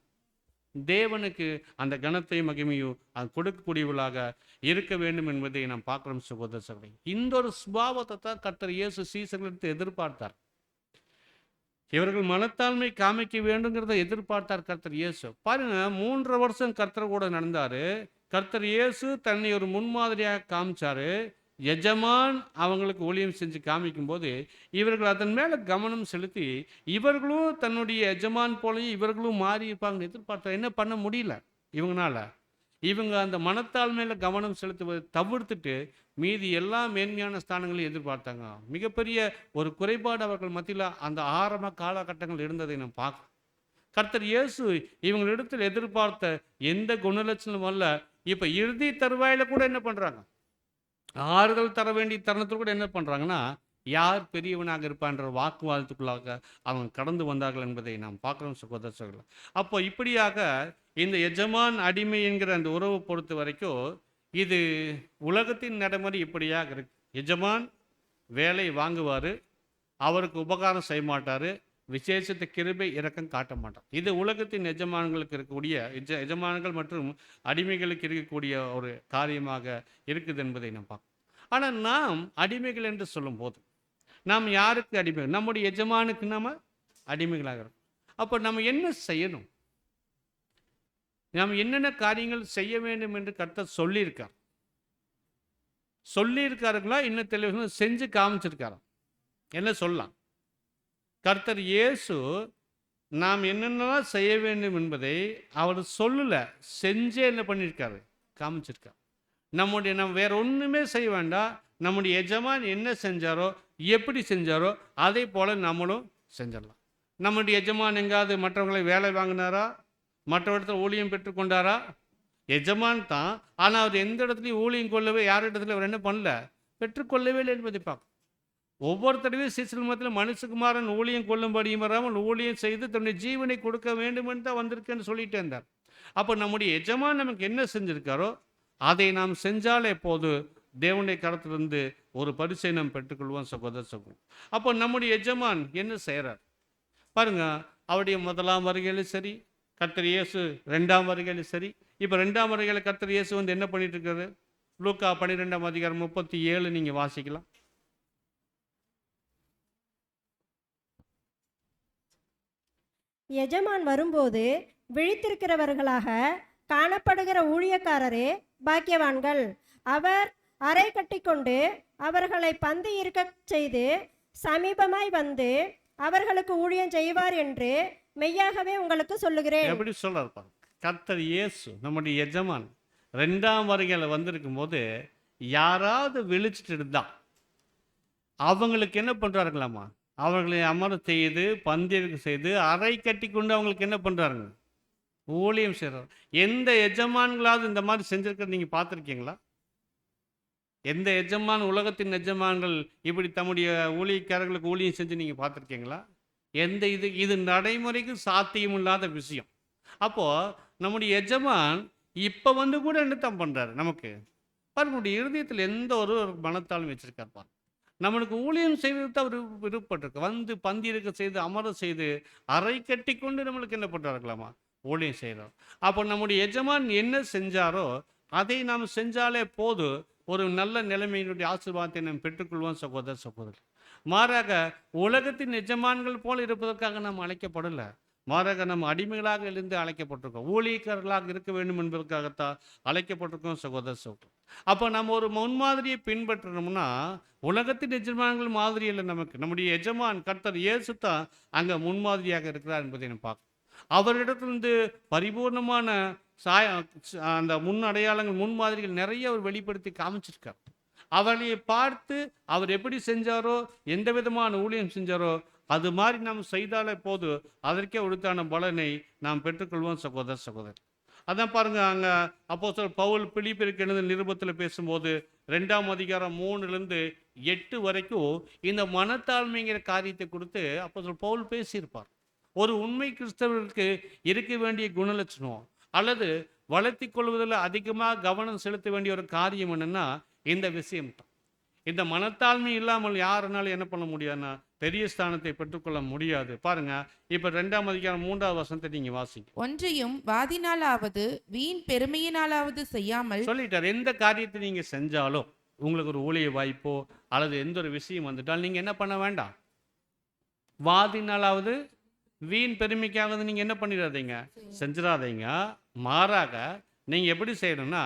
தேவனுக்கு அந்த கனத்தையும் மகிமையும் அது கொடுக்கக்கூடியவர்களாக இருக்க வேண்டும் என்பதை நாம் பார்க்கிறோம் சகோதரர்களே. இந்த ஒரு சுபாவத்தை தான் கர்த்தர் இயேசு சீசர்களுக்கு எதிர்பார்த்தார். இவர்கள் மனத்தாழ்மை காமிக்க வேண்டுங்கிறத எதிர்பார்த்தார் கர்த்தர் இயேசு. பாருங்க, 3 வருஷம் கர்த்தர் கூட நடந்தாரு. கர்த்தர் இயேசு தன்னை ஒரு முன்மாதிரியாக காமிச்சாரு. எஜமான் அவங்களுக்கு ஊழியம் செஞ்சு காமிக்கும் போது இவர்கள் அதன் மேலே கவனம் செலுத்தி இவர்களும் தன்னுடைய எஜமான் போலயும் இவர்களும் மாறி இருப்பாங்கன்னு எதிர்பார்த்தா என்ன பண்ண முடியல இவங்கனால. இவங்க அந்த மனத்தாழ்மையில கவனம் செலுத்துவதை தவிர்த்துட்டு மீதி எல்லா மேன்மையான ஸ்தானங்களையும் எதிர்பார்த்தாங்க. மிகப்பெரிய ஒரு குறைபாடு அவர்கள் மத்தியில் அந்த ஆரம்ப காலகட்டங்கள் இருந்ததை நாம் பார்க்கணும். கர்த்தர் இயேசு இவங்களிடத்தில் எதிர்பார்த்த எந்த குணலட்சணமும் அல்ல. இப்போ இறுதி தருவாயில கூட என்ன பண்ணுறாங்க, ஆறுதல் தர வேண்டிய தருணத்தில் கூட என்ன பண்ணுறாங்கன்னா, யார் பெரியவனாக இருப்பான்ற வாக்குவாதத்துக்குள்ளாக அவங்க கடந்து வந்தார்கள் என்பதை நாம் பார்க்குறோம் சகோதரர்கள். அப்போ இப்படியாக இந்த எஜமான் அடிமை என்கிற அந்த உறவை பொறுத்த வரைக்கும் இது உலகத்தின் நடைமுறை இப்படியாக இருக்கு. எஜமான் வேலை வாங்குவார், அவருக்கு உபகாரம் செய்ய மாட்டார், விசேஷத்த கிருபை இரக்கம் காட்ட மாட்டார். இது உலகத்தின் எஜமான்களுக்கு இருக்கக்கூடிய எஜமான்கள் மற்றும் அடிமைகளுக்கு இருக்கக்கூடிய ஒரு காரியமாக இருக்குது என்பதை நாம் பார்க்கணும். ஆனால் நாம் அடிமைகள் என்று சொல்லும்போது நாம் யாருக்கு அடிமைகள்? நம்முடைய எஜமானுக்கு நாம அடிமைகளாக இருக்கோம். அப்போ நம்ம என்ன செய்யணும்? நாம் என்னென்ன காரியங்கள் செய்ய வேண்டும் என்று கர்த்தர் சொல்லியிருக்காருங்களா? இன்னும் தெளிவாக செஞ்சு காமிச்சிருக்காராம். என்ன சொல்லலாம்? கர்த்தர் இயேசு நாம் என்னென்னலாம் செய்ய வேண்டும் என்பதை அவர் சொல்லலை, செஞ்சே என்ன பண்ணியிருக்காரு? காமிச்சிருக்கார். நம்ம வேற ஒன்றுமே செய்ய வேண்டாம். நம்முடைய எஜமான் என்ன செஞ்சாரோ, எப்படி செஞ்சாரோ அதே போல் நம்மளும் செஞ்சிடலாம். நம்முடைய எஜமான் எங்காவது மற்றவங்களை வேலை வாங்கினாரா? மற்ற இடத்துல ஊழியம் பெற்றுக்கொண்டாரா? எஜமான் தான். ஆனால் அவர் எந்த இடத்துலையும் ஊழியம் கொள்ளவே, யார் இடத்துல அவர் என்ன பண்ணல, பெற்றுக்கொள்ளவே இல்லை என்பதை பார்க்கும். ஒவ்வொரு தடவையும் சீசல் மனுஷகுமாரன் ஊழியம் கொள்ளும்படியும் வராமல் ஊழியம் செய்து தன்னுடைய ஜீவனை கொடுக்க வேண்டும் என்று தான் வந்திருக்கேன்னு சொல்லிட்டே இருந்தார். அப்போ நம்முடைய எஜமான் நமக்கு என்ன செஞ்சிருக்காரோ அதை நாம் செஞ்சாலே போது தேவனுடைய கரத்திலிருந்து ஒரு பரிசை நாம் பெற்றுக்கொள்வோம் சகோதர சகோதரன். அப்போ நம்முடைய எஜமான் என்ன செய்கிறார் பாருங்க. அவருடைய முதலாம் வருகையிலும் சரி, கர்த்தர் இயேசு 2ஆம் வருகையிலும் சரி. இப்போ 2ஆம் வருகையில் கர்த்தர் இயேசு வந்து என்ன பண்ணிட்டு இருக்காரு? லூக்கா 12ஆம் அதிகாரம் 37 நீங்கள் வாசிக்கலாம். எஜமான் வரும்போது விழித்திருக்கிறவர்களாக காணப்படுகிற ஊழியக்காரரே பாக்கியவான்கள். அவர் அறை கட்டிக்கொண்டு அவர்களை பந்தி இருக்கச் செய்து சமீபமாய் வந்து அவர்களுக்கு ஊழியம் செய்வார் என்று மெய்யாகவே உங்களுக்கு சொல்லுகிறேன். எப்படி சொல்றாரு பாருங்க. கர்த்தர் இயேசு நம்முடைய எஜமான் 2ஆம் வருகையில் வந்திருக்கும் போது யாராவது விழிச்சிட்டு இருந்தா அவங்களுக்கு என்ன பண்றாருங்களாமா? அவர்களை அமர செய்து பந்திருக்கு செய்து அறை கட்டி கொண்டு அவங்களுக்கு என்ன பண்றாருங்க? ஊழியம் செய்கிறார். எந்த எஜமான்களாவது இந்த மாதிரி செஞ்சிருக்கிறது நீங்கள் பார்த்துருக்கீங்களா? எந்த எஜமான், உலகத்தின் எஜமான்கள் இப்படி தம்முடைய ஊழியக்காரர்களுக்கு ஊழியம் செஞ்சு நீங்கள் பார்த்துருக்கீங்களா? எந்த இது நடைமுறைக்கு சாத்தியம் இல்லாத விஷயம். அப்போது நம்முடைய எஜமான் இப்போ வந்து கூட என்ன தான் பண்ணுறாரு? நமக்கு நம்முடைய இருதயத்தில் எந்த ஒரு மனத்தாலும் வச்சிருக்கார் பாரு. நம்மளுக்கு ஊழியம் செய்வது தான் ஒரு விருப்பப்பட்டிருக்கு. வந்து பந்தி இருக்க செய்து அமர செய்து அறை கட்டி கொண்டு நம்மளுக்கு என்ன பண்ணுறாருக்கலாமா? ஊழியம் செய்கிறோம். அப்போ நம்முடைய எஜமான் என்ன செஞ்சாரோ அதை நாம் செஞ்சாலே போது ஒரு நல்ல நிலைமையினுடைய ஆசீர்வாதத்தை நாம் பெற்றுக்கொள்வோம் சகோதர சகோதரி. மாறாக உலகத்தின் எஜமான்கள் போல் இருப்பதற்காக நாம் அழைக்கப்படலை. மாறாக நம்ம அடிமைகளாக இருந்து அழைக்கப்பட்டிருக்கோம். ஊழியக்காரர்களாக இருக்க வேண்டும் என்பதற்காகத்தான் அழைக்கப்பட்டிருக்கோம் சகோதர சகோதரி. அப்போ நம்ம ஒரு முன்மாதிரியை பின்பற்றணும்னா உலகத்தின் எஜமான்கள் மாதிரி இல்லை. நம்முடைய எஜமான் கர்த்தர் இயேசு தான் அங்கே முன்மாதிரியாக இருக்கிறார் என்பதை நம்ம பார்க்கணும். அவரிடத்திலிருந்து பரிபூர்ணமான அந்த முன் அடையாளங்கள், முன்மாதிரிகள் நிறைய அவர் வெளிப்படுத்தி காமிச்சிருக்கார். அவரை பார்த்து அவர் எப்படி செஞ்சாரோ, எந்த விதமான ஊழியம் செஞ்சாரோ அது மாதிரி நாம் செய்தாலே போது அதற்கே உடுத்தான பலனை நாம் பெற்றுக்கொள்வோம் சகோதர சகோதரி. அதான் பாருங்க, அங்கே அப்போஸ்தலர் பவுல் பிலிப்பியருக்கு எழுதின நிருபத்தில் பேசும்போது 2ஆம் அதிகாரம் 3-8 வரைக்கும் இந்த மனத்தாழ்மைங்கிற காரியத்தை கொடுத்து அப்போஸ்தலர் பவுல் பேசியிருப்பார். ஒரு உண்மை கிறிஸ்தவர்களுக்கு இருக்க வேண்டிய குணலட்சணம் அல்லது வளர்த்தி கொள்வதில் அதிகமாக கவனம் செலுத்த வேண்டிய ஒரு காரியம் என்னன்னா இந்த விஷயம்தான். இந்த மனத்தாழ்மை இல்லாமல் யாருனாலும் என்ன பண்ண முடியாதுன்னா பெரிய ஸ்தானத்தை பெற்றுக்கொள்ள முடியாது. பாருங்க, இப்ப 2ஆம் அதிகாரம் 3வது வசனத்தை நீங்க வாசிங்க. ஒன்றையும் வாதினாலாவது வீண் பெருமையினாலாவது செய்யாமல் சொல்லிட்டார். எந்த காரியத்தை நீங்க செஞ்சாலும் உங்களுக்கு ஒரு ஊழிய வாய்ப்போ அல்லது எந்த ஒரு விஷயம் வந்துட்டால் நீங்க என்ன பண்ண வேண்டாம். வாதினாலாவது வீண் பெருமைக்காக நீங்க என்ன பண்ணிடாதீங்க, செஞ்சிடாதீங்க. மாறாக நீங்க எப்படி செய்யணும்னா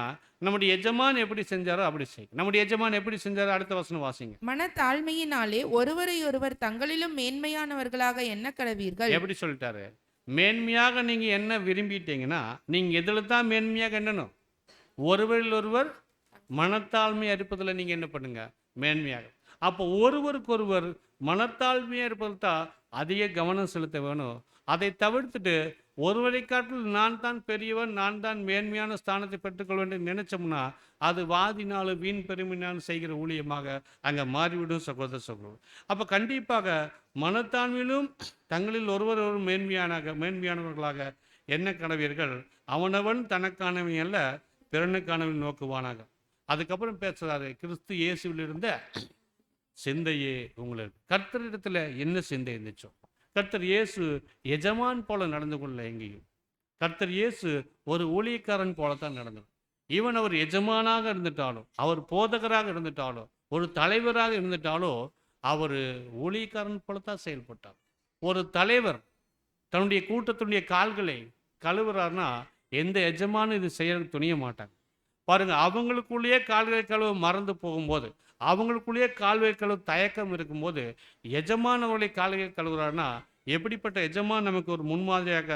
நம்முடைய எஜமான் எப்படி செஞ்சாரோ அப்படி செய்யும். நம்முடைய எஜமான் எப்படி செஞ்சாரோ அடுத்த வசனம் வாசிங்க. மனத்தாழ்மையினாலே ஒருவரை ஒருவர் தங்களிலும் மேன்மையானவர்களாக எண்ண கடவீர்கள். எப்படி சொல்லிட்டாரு? மேன்மையாக நீங்க என்ன விரும்பிட்டீங்கன்னா நீங்க எதுல தான் மேன்மையாக எண்ணணும்? ஒருவரில் ஒருவர் மனத்தாழ்மையா இருப்பதில் நீங்க என்ன பண்ணுங்க, மேன்மையாக. அப்போ ஒருவருக்கொருவர் மனத்தாழ்மையா இருப்பது தான் அதிக கவனம் செலுத்த வேணும். அதை தவிர்த்துட்டு ஒருவரை காட்டில் நான் தான் பெரியவன், நான் தான் மேன்மையான ஸ்தானத்தை பெற்றுக்கொள்ள வேண்டும் நினைச்சோம்னா அது வாதினாலும் வீண் பெருமையினாலும் செய்கிற ஊழியமாக அங்கே மாறிவிடும் சகோதர சகோதரர். அப்போ கண்டிப்பாக மனத்தாழ்மையிலும் தங்களில் ஒருவர் ஒரு மேன்மையானவர்களாக என்ன கடவீர்கள். அவனவன் தனக்கானவன் அல்ல பிறனுக்கானவன் நோக்குவானாக. அதுக்கப்புறம் பேசுறாரு, கிறிஸ்து இயேசுவில் இருந்த சிந்தையே உங்களுக்கு. கர்த்தரிடத்துல என்ன சிந்தை இருந்துச்சோ, கர்த்தர் இயேசு எஜமான் போல நடந்து கொள்ள எங்கேயும். கர்த்தர் இயேசு ஒரு ஊழியக்காரன் போலத்தான் நடந்தார். ஈவன் அவர் எஜமானாக இருந்துட்டாலும், அவர் போதகராக இருந்துட்டாலும், ஒரு தலைவராக இருந்துட்டாலும், அவர் ஊழியக்காரன் போலத்தான் செயல்பட்டார். ஒரு தலைவர் தன்னுடைய கூட்டத்தினுடைய கால்களை கழுவுறாருன்னா எந்த எஜமானும் இது செய்ய துணிய மாட்டாங்க. பாருங்க, அவங்களுக்குள்ளேயே கால்களை கழுவ மறந்து போகும்போது, அவங்களுக்குள்ளேயே கால்களை கழுவ தயக்கம் இருக்கும்போது, எஜமானவர்களை கால்களை கழுவுறாருன்னா எப்படிப்பட்ட எஜமான் நமக்கு ஒரு முன்மாதிரியாக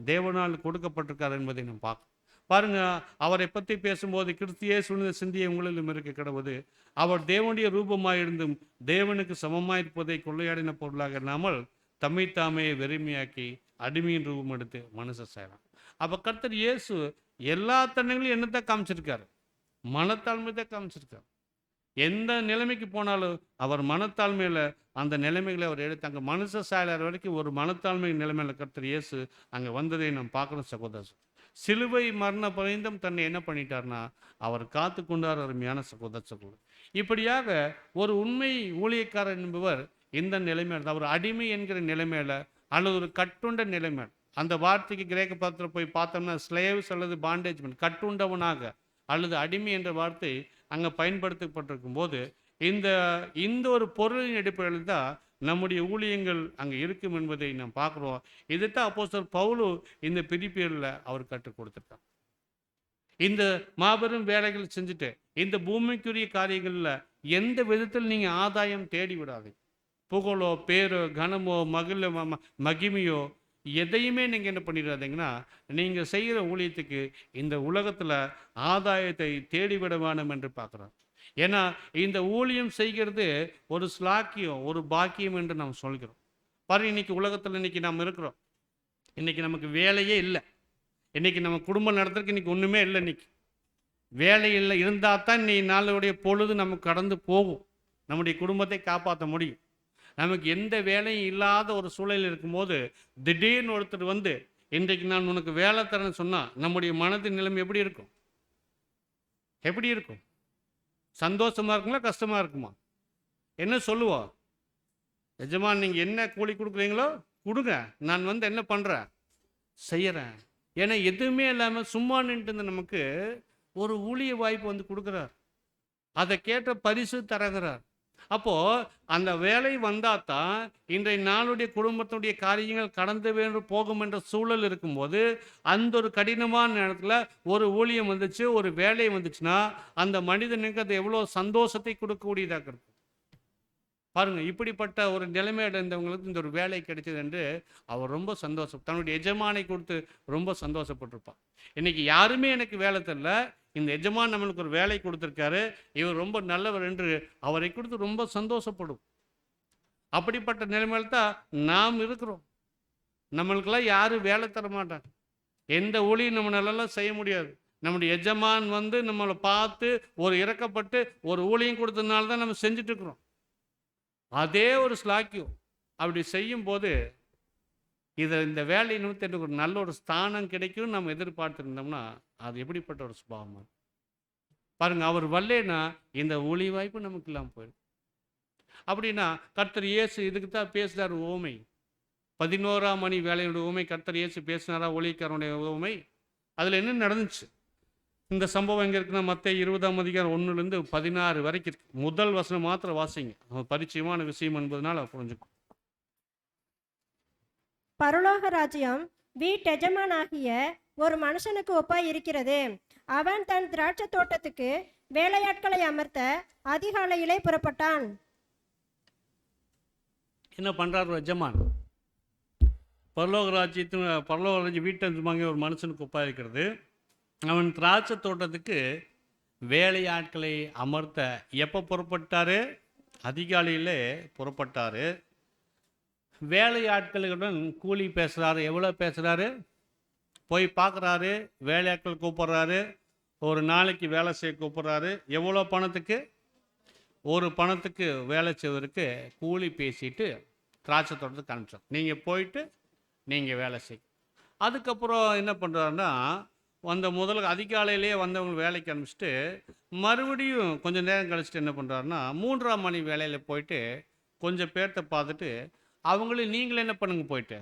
தேவனால் கொடுக்கப்பட்டிருக்கார் என்பதை நாம் பார்க்கணும். பாருங்க, அவரை பற்றி பேசும்போது கிறிஸ்தியே சுனித சிந்தியை உங்களிலும் இருக்க கிடவது, அவர் தேவனுடைய ரூபமாயிருந்தும் தேவனுக்கு சமமாயிருப்பதை கொள்ளையாடின பொருளாக இல்லாமல் தம்மை தாமே வெறுமையாக்கி அடிமையின் ரூபம் எடுத்து மனுஷ செய்யலாம். அப்போ கர்த்தர் இயேசு எல்லா தருணங்களையும் என்னத்தான் காமிச்சிருக்காரு? மனத்தாழ்மை தான் காமிச்சிருக்காரு. எந்த நிலைமைக்கு போனாலும் அவர் மனத்தாழ்மையில அந்த நிலைமைகளை அவர் எடுத்து அங்கே மனுஷ சாயலர் வரைக்கும் ஒரு மனத்தாழ்மை நிலைமையில கர்த்தர் இயேசு அங்கே வந்ததை நாம் பார்க்கணும் சகோதரர். சிலுவை மரண பரிந்தும் தன்னை என்ன பண்ணிட்டார்னா அவர் காத்து கொண்டார். அருமையான சகோதரர், இப்படியாக ஒரு உண்மை ஊழியக்காரர் என்பவர் இந்த நிலைமையில, அவர் அடிமை என்கிற நிலைமையில அல்லது ஒரு கட்டுண்ட நிலைமை, அந்த வார்த்தைக்கு கிரேக்க பதத்தில் போய் பார்த்தோம்னா ஸ்லேவ்ஸ் அல்லது பாண்டேஜ், கட்டுண்டவனாக அல்லது அடிமை என்ற வார்த்தை அங்கே பயன்படுத்தப்பட்டிருக்கும் போது இந்த ஒரு பொருளின் அடிப்படையில் தான் நம்முடைய ஊழியங்கள் அங்கே இருக்கும் என்பதை நாம் பார்க்குறோம். இதைத்தான் அப்போஸ்தலர் பவுல் இந்த பிரிப்பியரில் அவர் கற்றுக் கொடுத்துருக்கார். இந்த மாபெரும் வேலைகள் செஞ்சுட்டு இந்த பூமிக்குரிய காரியங்களில் எந்த விதத்தில் நீங்கள் ஆதாயம் தேடி விடாதீங்க. புகழோ பேரோ கனமோ மகிமையோ எதையுமே நீங்கள் என்ன பண்ணிடாதீங்கன்னா, நீங்கள் செய்கிற ஊழியத்துக்கு இந்த உலகத்தில் ஆதாயத்தை தேடிவிட வேணும் என்று பார்க்குறோம். ஏன்னா இந்த ஊழியம் செய்கிறது ஒரு ஸ்லாக்கியம், ஒரு பாக்கியம் என்று நாம் சொல்கிறோம். பாரு, இன்னைக்கு உலகத்தில் இன்னைக்கு நாம் இருக்கிறோம். இன்னைக்கு நமக்கு வேலையே இல்லை. இன்னைக்கு நம்ம குடும்பம் நடத்துறதுக்கு இன்னைக்கு ஒன்றுமே இல்லை. இன்னைக்கு வேலை இல்லை இருந்தால் தான் இன்னைக்கு நாளுடைய பொழுது நமக்கு கடந்து போகும், நம்முடைய குடும்பத்தை காப்பாற்ற முடியும். நமக்கு எந்த வேலையும் இல்லாத ஒரு சூழலில் இருக்கும்போது திடீர்னு ஒருத்தர் வந்து இன்றைக்கு நான் உனக்கு வேலை தரேன்னு சொன்னால் நம்முடைய மனதின் நிலைமை எப்படி இருக்கும்? எப்படி இருக்கும்? சந்தோஷமா இருக்குங்களா, கஷ்டமா இருக்குமா? என்ன சொல்லுவோம்? எஜமான் நீங்கள் என்ன கூலி கொடுக்குறீங்களோ கொடுங்க, நான் வந்து என்ன பண்ணுறேன், செய்கிறேன். ஏன்னா எதுவுமே இல்லாமல் சும்மா நின்று நமக்கு ஒரு ஊழிய வாய்ப்பு வந்து கொடுக்குறார். அதை கேட்ட பரிசு தரகிறார். அப்போது அந்த வேலை வந்தால் தான் இன்றைய நாளுடைய குடும்பத்தினுடைய காரியங்கள் கடந்து வேண்டு போகும் என்ற சூழல் இருக்கும்போது, அந்த ஒரு கடினமான நேரத்தில் ஒரு ஊழியம் வந்துச்சு, ஒரு வேலை வந்துச்சுன்னா அந்த மனிதனுக்கு அது எவ்வளோ சந்தோஷத்தை கொடுக்கக்கூடியதாக இருக்கும் பாருங்க. இப்படிப்பட்ட ஒரு நிலைமையில இருந்தவங்களுக்கு இந்த ஒரு வேலை கிடைச்சது என்று அவர் ரொம்ப சந்தோஷம், தன்னுடைய எஜமானை கொடுத்து ரொம்ப சந்தோஷப்பட்டிருப்பார். இன்னைக்கு யாருமே எனக்கு வேலை தரல, இந்த எஜமான் நம்மளுக்கு ஒரு வேலை கொடுத்துருக்காரு, இவர் ரொம்ப நல்லவர் என்று அவரை கொடுத்து ரொம்ப சந்தோஷப்படும். அப்படிப்பட்ட நிலைமையில தான் நாம் இருக்கிறோம். நம்மளுக்கெல்லாம் யாரும் வேலை தர மாட்டாங்க, எந்த ஊழியும் நம்ம நல்லா செய்ய முடியாது. நம்முடைய எஜமான் வந்து நம்மளை பார்த்து ஒரு இறக்கப்பட்டு ஒரு ஊழியம் கொடுத்ததுனால தான் நம்ம செஞ்சுட்டு இருக்கிறோம். அதே ஒரு ஸ்லாக்கியம் அப்படி செய்யும் போது இந்த வேலை நிமித்தம் எனக்கு ஒரு நல்ல ஒரு ஸ்தானம் கிடைக்கும் நம்ம எதிர்பார்த்துருந்தோம்னா அது எப்படிப்பட்ட ஒரு சுபாவம் பாருங்க. அவர் வரலேன்னா இந்த ஒளி வாய்ப்பு நமக்கு இல்லாமல் போயிடும். அப்படின்னா கர்த்தர் இயேசு இதுக்கு தான் பேசுகிறார் ஓமை. 11ஆம் மணி வேலையுடைய ஓமை கர்த்தர் இயேசு பேசினாரா ஒளிக்காரனுடைய ஓமை? அதில் என்ன நடந்துச்சு? இந்த சம்பவம் எங்கே இருக்குன்னா மத்தேயு 20ஆம் அதிகாரம் 1லேருந்து 16 வரைக்கும் இருக்கு. முதல் வசனம் மாத்திரம் வாசிங்க, பரிச்சயமான விஷயம் என்பதனால புரிஞ்சுக்கும். பரலோக ராஜ்யம் வீட்டெஜமானாகிய ஒரு மனுஷனுக்கு ஒப்பாய் இருக்கிறது. அவன் தன் திராட்சை தோட்டத்துக்கு வேலையாட்களை அமர்த்த அதிகாலையிலே புறப்பட்டான். என்ன பண்றாரு எஜமான்? பரலோக ராஜ்யம் வீட்டெஜமாங்க ஒரு மனுஷனுக்கு ஒப்பாய் இருக்கிறது. அவன் திராட்சை தோட்டத்துக்கு வேலையாட்களை அமர்த்த எப்போ புறப்பட்டாரு? அதிகாலையிலே புறப்பட்டாரு. வேலையாட்களுடன் கூலி பேசுகிறாரு. எவ்வளோ பேசுகிறாரு? போய் பார்க்குறாரு, வேலையாட்கள் கூப்பிட்றாரு, ஒரு நாளைக்கு வேலை செய்ய கூப்பிட்றாரு. எவ்வளோ பணத்துக்கு? ஒரு பணத்துக்கு வேலை செய்வதற்கு கூலி பேசிட்டு திராட்சை தோட்டத்துக்கு அனுப்பிச்சோம், நீங்கள் போயிட்டு நீங்கள் வேலை செய். அதுக்கப்புறம் என்ன பண்ணுறாருன்னா முதல்ல அதிகாலையிலேயே வந்தவங்க வேலைக்கு அனுப்பிச்சிட்டு மறுபடியும் கொஞ்சம் நேரம் கழிச்சிட்டு என்ன பண்ணுறாருன்னா 3ஆம் மணி வேலையில் போயிட்டு கொஞ்சம் பேர்த்த பார்த்துட்டு அவங்களும் நீங்களும் என்ன பண்ணுங்க போயிட்டு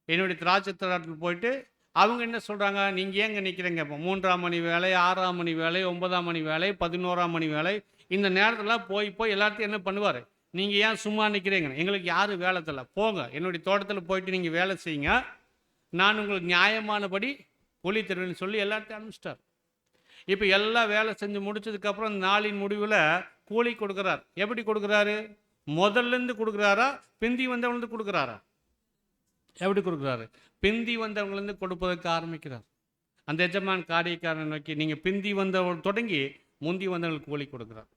என்னுடைய திராட்சை தோட்டத்தில் போயிட்டு அவங்க என்ன சொல்கிறாங்க, நீங்கள் ஏங்க நிற்கிறீங்க இப்போ 3ஆம் மணி வேலை, 6ஆம் மணி வேலை, 9ஆம் மணி வேலை, 11ஆம் மணி வேலை, இந்த நேரத்துலலாம் போய் போய் எல்லாத்தையும் என்ன பண்ணுவார், நீங்கள் ஏன் சும்மா நிற்கிறீங்க, எங்களுக்கு யாரும் வேலை தரல, போங்க என்னுடைய தோட்டத்தில் போயிட்டு நீங்கள் வேலை செய்யுங்க, நான் உங்களுக்கு நியாயமானபடி கூலி தருவேன்னு சொல்லி எல்லாத்தையும் அனுப்பிச்சிட்டார். இப்போ எல்லாம் வேலை செஞ்சு முடிச்சதுக்கப்புறம் நாளின் முடிவில் கூலி கொடுக்குறார். எப்படி கொடுக்குறாரு? முதல்லேருந்து கொடுக்குறாரா, பிந்தி வந்தவங்களுக்கு கொடுக்குறாரா? எப்படி கொடுக்குறாரு? பிந்தி வந்தவங்கலேருந்து கொடுப்பதற்கு ஆரம்பிக்கிறார். அந்த எஜமான் காரியக்காரன் நோக்கி நீங்கள் பிந்தி வந்தவங்க தொடங்கி முந்தி வந்தவங்களுக்கு கூலி கொடுக்குறார்.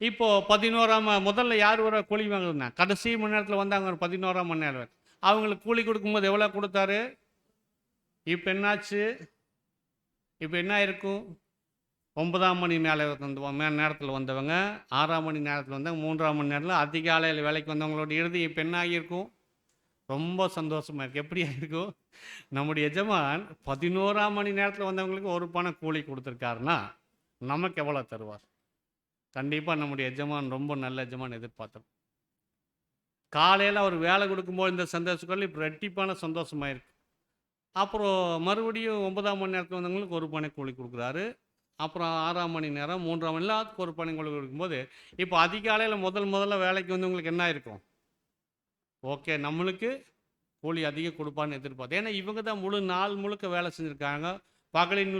இப்போது 11ஆம் முதல்ல யார் வர கூலி வாங்குறதுனா கடைசி மணி நேரத்தில் வந்தாங்க ஒரு 11ஆம் மணி நேரம் அவங்களுக்கு கூலி கொடுக்கும்போது எவ்வளோ கொடுத்தாரு? இப்போ என்னாச்சு? இப்போ என்ன இருக்கும்? 9ஆம் மணி நேரத்தில் வந்தவங்க, 6ஆம் மணி நேரத்தில் வந்தவங்க, 3ஆம் மணி நேரத்தில் அதிகாலையில் வேலைக்கு வந்தவங்களோட இறுதி இப்போ என்ன ஆகியிருக்கும்? ரொம்ப சந்தோஷமாக இருக்குது. எப்படி ஆகிருக்கும்? நம்முடைய எஜமான் 11ஆம் மணி நேரத்தில் வந்தவங்களுக்கு ஒரு பணம் கூலி கொடுத்துருக்காருன்னா நமக்கு எவ்வளோ தருவார்? கண்டிப்பாக நம்முடைய எஜமான் ரொம்ப நல்ல எஜமான் எதிர்பார்த்தோம். காலையில் அவர் வேலை கொடுக்கும்போது இந்த சந்தோஷங்கள் இப்போ ரெட்டிப்பான சந்தோஷமாக இருக்குது. அப்புறம் மறுபடியும் 9ஆம் மணி நேரத்தில் வந்தவங்களுக்கு ஒரு பணம் கூலி கொடுக்குறாரு. அப்புறம் 6ஆம் மணி நேரம், 3ஆம் மணி எல்லாத்துக்கும் ஒரு பணம் கூலி கொடுக்கும்போது இப்போ அதிகாலையில் முதல்ல வேலைக்கு வந்தவங்களுக்கு என்ன இருக்கும்? ஓகே, நம்மளுக்கு கூலி அதிகம் கொடுப்பான்னு எதிர்பார்த்தேன். ஏன்னா இவங்க தான் முழு நாள் முழுக்க வேலை செஞ்சுருக்காங்க. பகலின்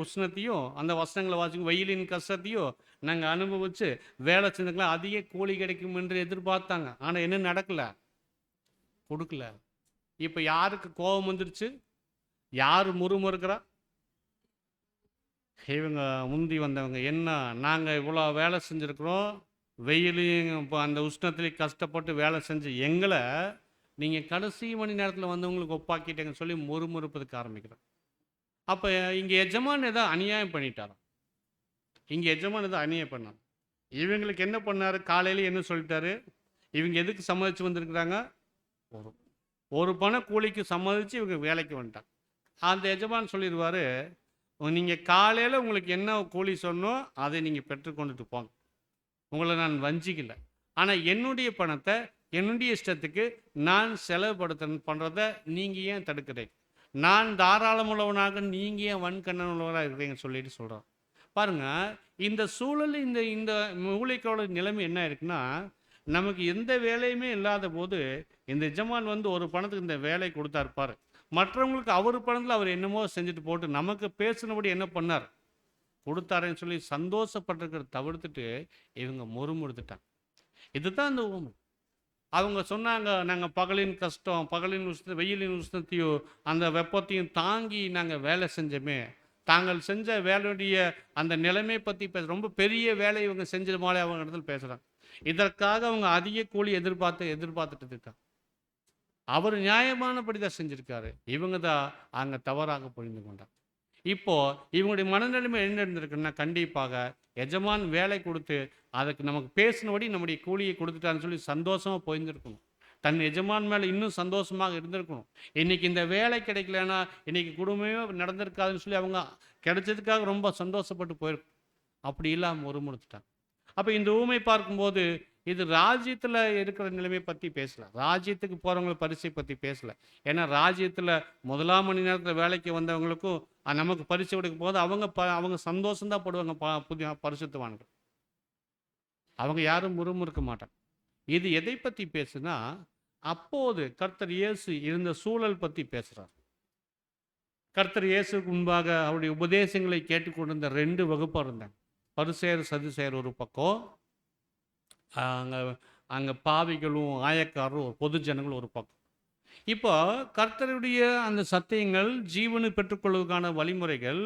உஷ்ணத்தையும் அந்த வசனங்களை வாசிக்கும், வெயிலின் கஷ்டத்தையும் நாங்கள் அனுபவித்து வேலை செஞ்சுக்கலாம், அதிக கூலி கிடைக்கும் என்று எதிர்பார்த்தாங்க. ஆனால் என்ன நடக்கலை? கொடுக்கல. இப்போ யாருக்கு கோபம் வந்துருச்சு? யார் முறுமுறுக்கிறா? இவங்க முந்தி வந்தவங்க. என்ன, நாங்கள் இவ்வளோ வேலை செஞ்சுருக்குறோம், வெயிலையும் இப்போ அந்த உஷ்ணத்துலேயும் கஷ்டப்பட்டு வேலை செஞ்சு எங்களை நீங்கள் கடைசி மணி நேரத்தில் வந்தவங்களுக்கு ஒப்பாக்கிட்டேங்கன்னு சொல்லி முறுமுறுப்பதுக்கு ஆரம்பிக்கிறோம். அப்போ இங்கே எஜமான் ஏதோ அநியாயம் பண்ணிட்டாராம். இங்கே எஜமான் ஏதோ அநியாயம் பண்ணார். இவங்களுக்கு என்ன பண்ணார்? காலையில் என்ன சொல்லிட்டாரு? இவங்க எதுக்கு சம்மதிச்சு வந்திருக்கிறாங்க? ஒரு பண கூலிக்கு சம்மதிச்சு இவங்க வேலைக்கு வந்துட்டாங்க. அந்த எஜமான் சொல்லிடுவார், நீங்கள் காலையில் உங்களுக்கு என்ன கூலி சொன்னோ அதை நீங்கள் பெற்றுக்கொண்டுட்டு போங்க, உங்களை நான் வஞ்சிக்கலை. ஆனால் என்னுடைய பணத்தை என்னுடைய இஷ்டத்துக்கு நான் பண்ணுறதை நீங்கள் ஏன் தடுக்கிறீங்க? நான் தாராளம் உள்ளவனாக நீங்கள் ஏன் வன்கண்ணன் உள்ளவராக இருக்கிறீங்கன்னு சொல்லிட்டு சொல்கிறோம். பாருங்கள், இந்த சூழல் இந்த இந்த மூளைக்கோட நிலைமை என்ன இருக்குன்னா, நமக்கு எந்த வேலையுமே இல்லாத போது இந்த எஜமான் ஒரு பணத்துக்கு இந்த வேலை கொடுத்தாருப்பார். மற்றவங்களுக்கு அவர் பணத்தில் அவர் என்னமோ செஞ்சுட்டு போட்டு நமக்கு பேசினபடி என்ன பண்ணார்? கொடுத்தாருன்னு சொல்லி சந்தோஷப்பட்டிருக்கிறத தவிர்த்துட்டு இவங்க முறுமுறுத்துட்டாங்க. இதுதான் இந்த ஊமை. அவங்க சொன்னாங்க, நாங்கள் பகலின் கஷ்டம், பகலின் வெயிலின் உஷ்ணத்தையும் அந்த வெப்பத்தையும் தாங்கி நாங்கள் வேலை செஞ்சோமே, தாங்கள் செஞ்ச வேலையுடைய அந்த நிலைமை பற்றி ரொம்ப பெரிய வேலை இவங்க செஞ்ச மாதிரி அவங்க இடத்துல பேசுகிறாங்க. இதற்காக அவங்க அதிக கூலி எதிர்பார்த்துட்டு இருக்காங்க. அவர் நியாயமானபடி தான் செஞ்சுருக்காரு, இவங்க தான் அங்கே தவறாக புரிந்து கொண்டாங்க. இப்போது இவங்களுடைய மனநிலைமை என்ன இருந்திருக்குன்னா, கண்டிப்பாக எஜமான் வேலை கொடுத்து அதுக்கு நமக்கு பேசினபடி நம்முடைய கூலியை கொடுத்துட்டான்னு சொல்லி சந்தோஷமாக போயிருந்துருக்கணும். தன் எஜமான் மேலே இன்னும் சந்தோஷமாக இருந்திருக்கணும். இன்றைக்கி இந்த வேலை கிடைக்கலன்னா இன்றைக்கி குடும்பமே நடந்திருக்காதுன்னு சொல்லி அவங்க கிடைச்சதுக்காக ரொம்ப சந்தோஷப்பட்டு போயிருக்கும். அப்படி இல்லாமல் முறுமுறுத்துட்டாங்க. அப்போ இந்த ஊமை பார்க்கும்போது இது ராஜ்யத்தில் இருக்கிற நிலைமை பற்றி பேசலை, ராஜ்யத்துக்கு போகிறவங்களை பரிசை பற்றி பேசலை. ஏன்னா ராஜ்யத்தில் 1ஆம் மணி நேரத்தில் வேலைக்கு வந்தவங்களுக்கும் நமக்கு பரிசு கொடுக்கும் போது அவங்க சந்தோஷம்தான் படுவாங்க. புதிய பரிசுத்தவான்கள் அவங்க யாரும் முறுமுறுக்க மாட்டாங்க. இது எதை பற்றி பேசுனா, அப்போது கர்த்தர் இயேசு இருந்த சூழல் பற்றி பேசுகிறார். கர்த்தர் இயேசுக்கு முன்பாக அவருடைய உபதேசங்களை கேட்டுக்கொண்டிருந்த 2 வகுப்பாக இருந்தாங்க. பரிசேயர் சதுசேயர் ஒரு பக்கம், அங்கே பாவிகளும் ஆயக்காரரும் பொது ஜனங்களும் ஒரு பக்கம். இப்போ கர்த்தருடைய அந்த சத்தியங்கள் ஜீவனை பெற்றுக்கொள்வதற்கான வழிமுறைகள்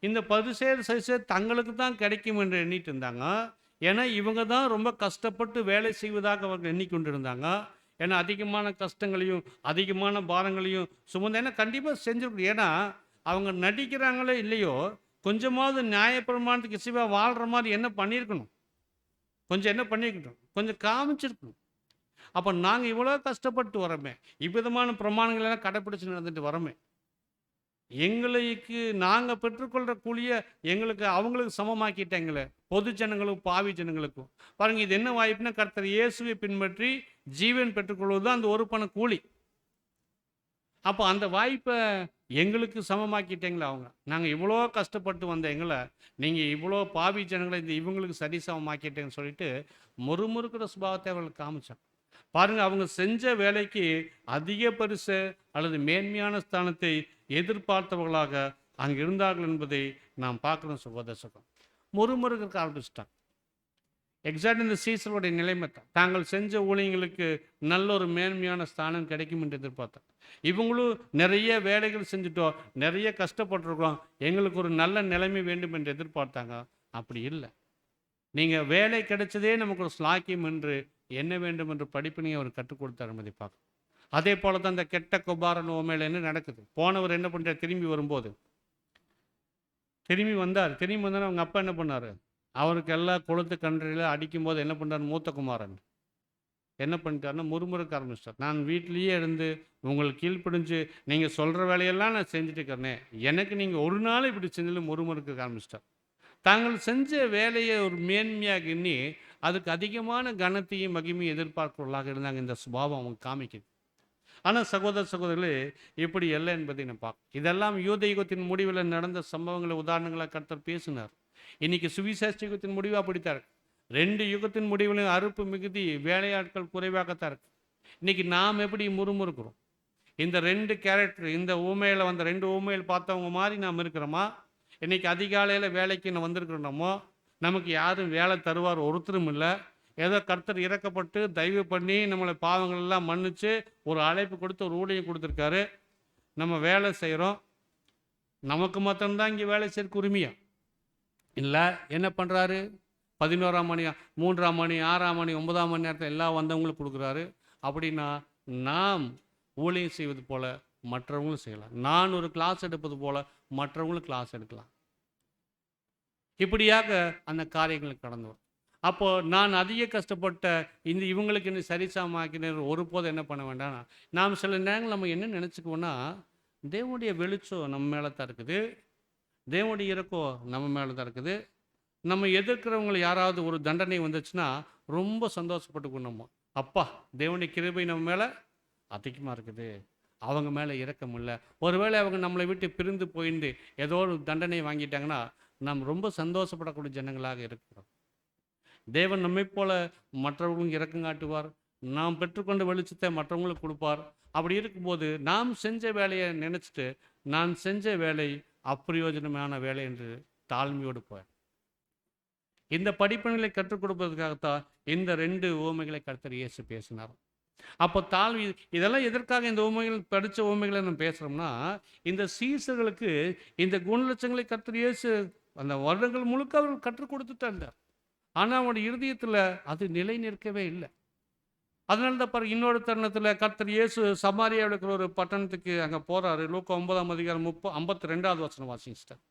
இந்த பரிசேயர் சதுசேயர் தங்களுக்கு தான் கிடைக்கும் என்று எண்ணிட்டு இருந்தாங்க. ஏன்னா இவங்க தான் ரொம்ப கஷ்டப்பட்டு வேலை செய்வதாக அவர்கள் எண்ணிக்கொண்டு இருந்தாங்க. ஏன்னா அதிகமான கஷ்டங்களையும் அதிகமான பாரங்களையும் சுமந்து, ஏன்னா கண்டிப்பாக செஞ்சிருக்கணும். ஏன்னா அவங்க நடிக்கிறாங்களோ இல்லையோ, கொஞ்சமாவது நியாயப்பிரமாணத்துக்கு இசைவாக வாழ்கிற மாதிரி என்ன பண்ணியிருக்கணும்? கொஞ்சம் என்ன பண்ணியிருக்கணும்? கொஞ்சம் காமிச்சிருக்கணும். அப்போ நாங்கள் இவ்வளோ கஷ்டப்பட்டு வரோமே, இவ்விதமான பிரமாணங்களெல்லாம் கடைப்பிடிச்சு நடந்துட்டு வரோமே, எங்களுக்கு நாங்கள் பெற்றுக்கொள்கிற கூலியை எங்களுக்கு அவங்களுக்கு சமமாக்கிட்டாங்களே, பொது ஜனங்களுக்கும் பாவி ஜனங்களுக்கும். பாருங்கள், இது என்ன வாய்ப்புனா, கர்த்தர் இயேசுவை பின்பற்றி ஜீவன் பெற்றுக்கொள்வது தான் அந்த ஒரு பண கூலி. அப்போ அந்த வாய்ப்பை எங்களுக்கு சமமாக்கிட்டீங்களா அவங்க? நாங்கள் இவ்வளோ கஷ்டப்பட்டு வந்த எங்களை நீங்கள் இவ்வளோ பாவி ஜனங்களை இந்த இவங்களுக்கு சரி சமமாக்கிட்டேன்னு சொல்லிட்டு முறுமுறுக்கிற சுபாவத்தை அவர்களுக்கு காமிச்சாங்க. பாருங்க, அவங்க செஞ்ச வேலைக்கு அதிக பரிசு அல்லது மேன்மையான ஸ்தானத்தை எதிர்பார்த்தவர்களாக அங்கே இருந்தார்கள் என்பதை நாம் பார்க்குறோம். சகோதர சகோதரன் முறுமுறுக்க ஆரம்பிச்சிட்டாங்க. எக்ஸாக்ட் இந்த சீசருடைய நிலைமை தான். தாங்கள் செஞ்ச ஊழியங்களுக்கு நல்ல ஒரு மேன்மையான ஸ்தானம் கிடைக்கும் என்று எதிர்பார்த்தாங்க. இவங்களும் நிறைய வேலைகள் செஞ்சுட்டோம், நிறைய கஷ்டப்பட்டுருக்கோம், எங்களுக்கு ஒரு நல்ல நிலைமை வேண்டும் என்று எதிர்பார்த்தாங்க. அப்படி இல்லை. நீங்கள் வேலை கிடைச்சதே நமக்கு ஒரு ஸ்லாக்கியம் என்று என்ன வேண்டும் என்று படிப்பினையை அவர் கற்றுக் கொடுத்தார் என்பதை பார்க்கணும். அதே போல தான் இந்த கெட்ட கொபாரன் ஓமையில் என்ன நடக்குது. போனவர் என்ன பண்ணுறார், திரும்பி வரும்போது திரும்பி வந்தார். திரும்பி வந்தாலும் அவங்க அப்பா என்ன பண்ணார், அவருக்கு எல்லாம் கொளுத்து கன்றையில் அடிக்கும்போது என்ன பண்ணுறார், மூத்த குமாரன் என்ன பண்ணிட்டாருன்னா முறுமுறுக்க ஆரம்பிச்சிட்டார். நான் வீட்டிலேயே இருந்து உங்களுக்கு கீழ்ப்பிடிஞ்சு நீங்கள் சொல்கிற வேலையெல்லாம் நான் செஞ்சுட்டு இருக்கிறேனே, எனக்கு நீங்கள் ஒரு நாள் இப்படி செஞ்சதில் முறுமுறுக்க ஆரம்பிச்சிட்டார். தாங்கள் செஞ்ச வேலையை ஒரு மேன்மையாக எண்ணி அதுக்கு அதிகமான கனத்தையும் மகிமையும் எதிர்பார்க்கிறவர்களாக இருந்தாங்க. இந்த சுபாவம் அவங்க காமிக்குது. ஆனால் சகோதர சகோதரர்களே, இப்படி இல்லை என்பதை நான் பார்க்க. இதெல்லாம் யூத யுகத்தின் முடிவில் நடந்த சம்பவங்களை உதாரணங்களாக கர்த்தர் பேசினார். இன்னைக்கு சுவிசேஷ யுகத்தின் முடிவு அப்படித்தான் இருக்கு. 2 யுகத்தின் முடிவுலையும் அறுப்பு மிகுதி, வேலையாட்கள் குறைவாகத்தான் இருக்கு. இன்னைக்கு நாம் எப்படி முறுமுறுக்கிறோம்? இந்த 2 கேரக்டர், இந்த ஊமையில் வந்த 2 ஊமையில் பார்த்தவங்க மாதிரி நாம் இருக்கிறோமா? இன்னைக்கு அதிகாலையில் வேலைக்கு நான் வந்திருக்கிறோமோ? நமக்கு யாரும் வேலை தருவார் ஒருத்தரும் இல்லை. ஏதோ கர்த்தர் இறக்கப்பட்டு தயவு பண்ணி நம்மளை பாவங்கள் எல்லாம் மன்னிச்சு ஒரு அழைப்பு கொடுத்து ஒரு ஊழியம் கொடுத்துருக்காரு. நம்ம வேலை செய்கிறோம். நமக்கு மாத்திரம்தான் இங்கே வேலை செய்யறதுக்கு உரிமையா இல்லை? என்ன பண்ணுறாரு, 11ஆம் மணி, 3ஆம் மணி, 6ஆம் மணி, 9ஆம் மணி நேரத்தில் எல்லாம் வந்தவங்களுக்கு கொடுக்குறாரு. அப்படின்னா நாம் ஊழியம் செய்வது போல மற்றவங்களும் செய்யலாம். நான் ஒரு கிளாஸ் எடுப்பது போல மற்றவங்களும் கிளாஸ் எடுக்கலாம். இப்படியாக அந்த காரியங்களுக்கு கடந்து வரும். அப்போது நான் அதிக கஷ்டப்பட்ட இந்த இவங்களுக்கு என்ன சரிசமமாக்கினர் ஒருபோது என்ன பண்ண வேண்டாம். நாம் சில நேரங்கள் நம்ம என்ன நினச்சிக்குவோன்னா, தேவனுடைய வெளிச்சம் நம்ம மேலே தான் இருக்குது, தேவனுடைய இறக்கம் நம்ம மேலே தான் இருக்குது. நம்ம எதிர்க்கிறவங்களை யாராவது ஒரு தண்டனை வந்துச்சுன்னா ரொம்ப சந்தோஷப்பட்டுக்கணும். நம்ம அப்பா தேவனுடைய கிருபை நம்ம மேலே அதிகமாக இருக்குது, அவங்க மேலே இரக்கம் இல்லை. ஒருவேளை அவங்க நம்மளை விட்டு பிரிந்து போயிருந்து ஏதோ ஒரு தண்டனை வாங்கிட்டாங்கன்னா நாம் ரொம்ப சந்தோஷப்படக்கூடிய ஜனங்களாக இருக்கிறோம். தேவன் நம்மை போல மற்றவர்களும் இரக்கம் காட்டுவார். நாம் பெற்றுக்கொண்ட வெளிச்சத்தை மற்றவங்களுக்கு கொடுப்பார். அப்படி இருக்கும்போது நாம் செஞ்ச வேலையை நினச்சிட்டு நான் செஞ்ச வேலை அப்பிரயோஜனமான வேலை என்று தாழ்மையோடு போய் இந்த படிப்பினைகளை கற்றுக் கொடுப்பதற்காகத்தான் இந்த 2 உவமைகளை கர்த்தர் இயேசு பேசினார். அப்போ தாழ்வு, இதெல்லாம் எதற்காக இந்த உவமைகள் படித்த உவமைகளை நம்ம பேசுகிறோம்னா, இந்த சீசர்களுக்கு இந்த குணலட்சங்களை கர்த்தர் இயேசு அந்த வருடங்கள் முழுக்க அவர்கள் கற்றுக் கொடுத்துட்டு இருந்தார். ஆனால் அவனுடைய இருதயத்தில் அது நிலை நிற்கவே இல்லை. அதனால தான் பாரு, இன்னொரு தருணத்தில் கர்த்தர் இயேசு சமாரியாவில் இருக்கிற ஒரு பட்டணத்துக்கு அங்கே போகிறாரு. லூக்கா 9ஆம் அதிகாரம் 52வது வசனம் வாசிச்சிட்டார்.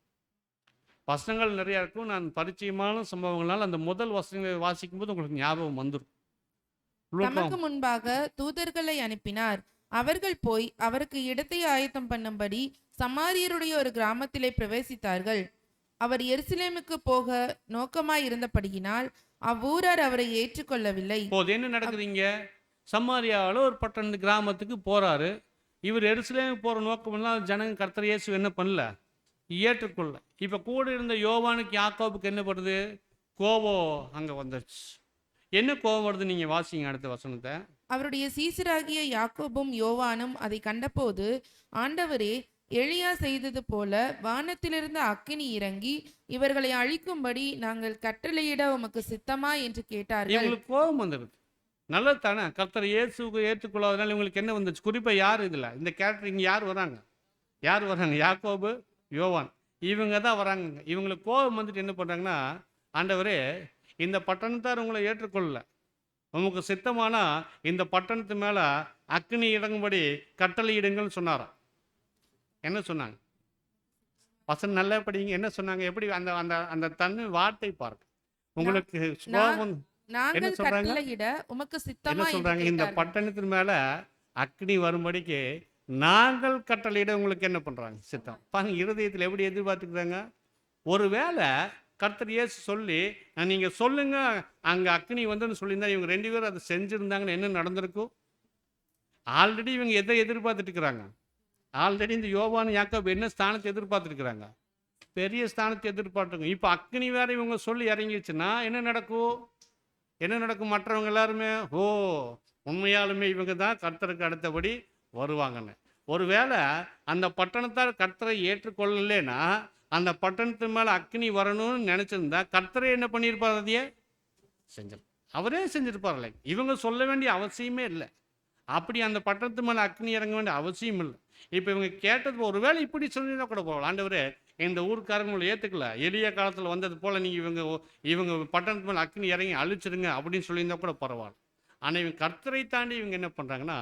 வசனங்கள் நிறையா இருக்கும். நான் பரிச்சயமான சம்பவங்களால் அந்த முதல் வசனங்களை வாசிக்கும் போது உங்களுக்கு ஞாபகம் வந்துடும். தமக்கு முன்பாக தூதர்களை அனுப்பினார். அவர்கள் போய் அவருக்கு இடத்தை ஆயத்தம் பண்ணும்படி சமாரியருடைய ஒரு கிராமத்திலே பிரவேசித்தார்கள். அவர் எருசலேமுக்கு போக நோக்கமாய் இருந்தபடியினால் அவ்வூரார் அவரை ஏற்றுக்கொள்ளவில்லை. இப்போது என்ன நடக்குதுங்க? சமாரியாவில் ஒரு பட்டண கிராமத்துக்கு போறாரு. இவர் எருசலேமுக்கு போகிற நோக்கம்லாம் ஜனங்க கர்த்தர் இயேசு என்ன பண்ணல, ஏற்றுக்கொள்ள. இப்போ கூட இருந்த யோவானுக்கு யாக்கோபுக்கு என்ன பண்ணுது, கோபம் அங்கே வந்துடுச்சு. என்ன கோபம் வருது, நீங்கள் வாசிங்க அடுத்த வசனத்தை. அவருடைய சீசராகிய யாக்கோபும் யோவானும் அதை கண்டபோது, ஆண்டவரே, எலியா செய்தது போல வானத்திலிருந்து அக்கினி இறங்கி இவர்களை அழிக்கும்படி நாங்கள் கட்டளையிட உமக்கு சித்தமா என்று கேட்டார்கள். இவங்களுக்கு கோபம் வந்துடுது. நல்லது தானே, கர்த்தர் இயேசுக்கு ஏற்றுக்கொள்ளாதனால இவங்களுக்கு என்ன வந்துச்சு? குறிப்பாக யார் இதில் இந்த கேரக்டர் இங்கே யார் வராங்க? யாக்கோபு, யோவான், இவங்க தான் வராங்க. இவங்களுக்கு கோபம் வந்துட்டு என்ன பண்ணுறாங்கன்னா, ஆண்டவரே, இந்த பட்டணத்தார் உங்களை ஏற்றுக்கொள்ளல, உமக்கு சித்தமானா இந்த பட்டணத்து மேலே அக்னி இறங்கும்படி கட்டளை இடுங்கள்னு சொன்னாராம். என்ன சொன்னாங்க? வசனம் நல்லா படிங்க. என்ன சொன்னாங்க? எப்படி அந்த அந்த அந்த தன்மை வார்த்தை பார்க்க உங்களுக்கு கோபம் என்ன சொல்றாங்க? என்ன சொல்றாங்க? இந்த பட்டணத்தின் மேலே அக்னி வரும்படிக்கு நாங்கள் கட்டளையிட உங்களுக்கு என்ன பண்ணுறாங்க? சித்தம். பாருங்க, இருதயத்தில் எப்படி எதிர்பார்த்துக்கிறாங்க. ஒருவேளை கர்த்தர் இயேசு சொல்லி நீங்கள் சொல்லுங்க அங்கே அக்னி வந்துன்னு சொல்லியிருந்தா இவங்க 2 பேரும் அதை செஞ்சுருந்தாங்கன்னு என்ன நடந்திருக்கும்? ஆல்ரெடி இவங்க எதை எதிர்பார்த்துட்டு இருக்கிறாங்க? ஆல்ரெடி இந்த யோவான் யாக்கோபு என்ன ஸ்தானத்தை எதிர்பார்த்துருக்குறாங்க? பெரிய ஸ்தானத்தை எதிர்பார்த்துருங்க. இப்போ அக்னி வேற இவங்க சொல்லி இறங்கிடுச்சுன்னா என்ன நடக்கும்? என்ன நடக்கும்? மற்றவங்க எல்லாருமே ஓ உண்மையாலுமே இவங்க தான் கர்த்தருக்கு அடுத்தபடி வருவாங்கன்னு. ஒருவேளை அந்த பட்டணத்தார் கர்த்தரை ஏற்றுக்கொள்ளலைன்னா அந்த பட்டணத்து மேலே அக்னி வரணும்னு நினச்சிருந்தா கர்த்தரை என்ன பண்ணியிருப்பார்? அதையே செஞ்சிரு அவரே செஞ்சிருப்பார்ல. இவங்க சொல்ல வேண்டிய அவசியமே இல்லை. அப்படி அந்த பட்டணத்து மேலே அக்னி இறங்க வேண்டிய அவசியம் இல்லை. இப்போ இவங்க கேட்டது ஒருவேளை இப்படி சொல்லிதான் கூட போகலாம், ஆண்டவரே இந்த ஊருக்காரங்களை ஏற்றுக்கல, எளிய காலத்தில் வந்தது போல் நீங்கள் இவங்க பட்டணத்து மேலே அக்னி இறங்கி அழிச்சிருங்க அப்படின்னு சொல்லியிருந்தா கூட பரவாயில்ல. ஆனால் இவங்க கர்த்தரை தாண்டி இவங்க என்ன பண்ணுறாங்கன்னா,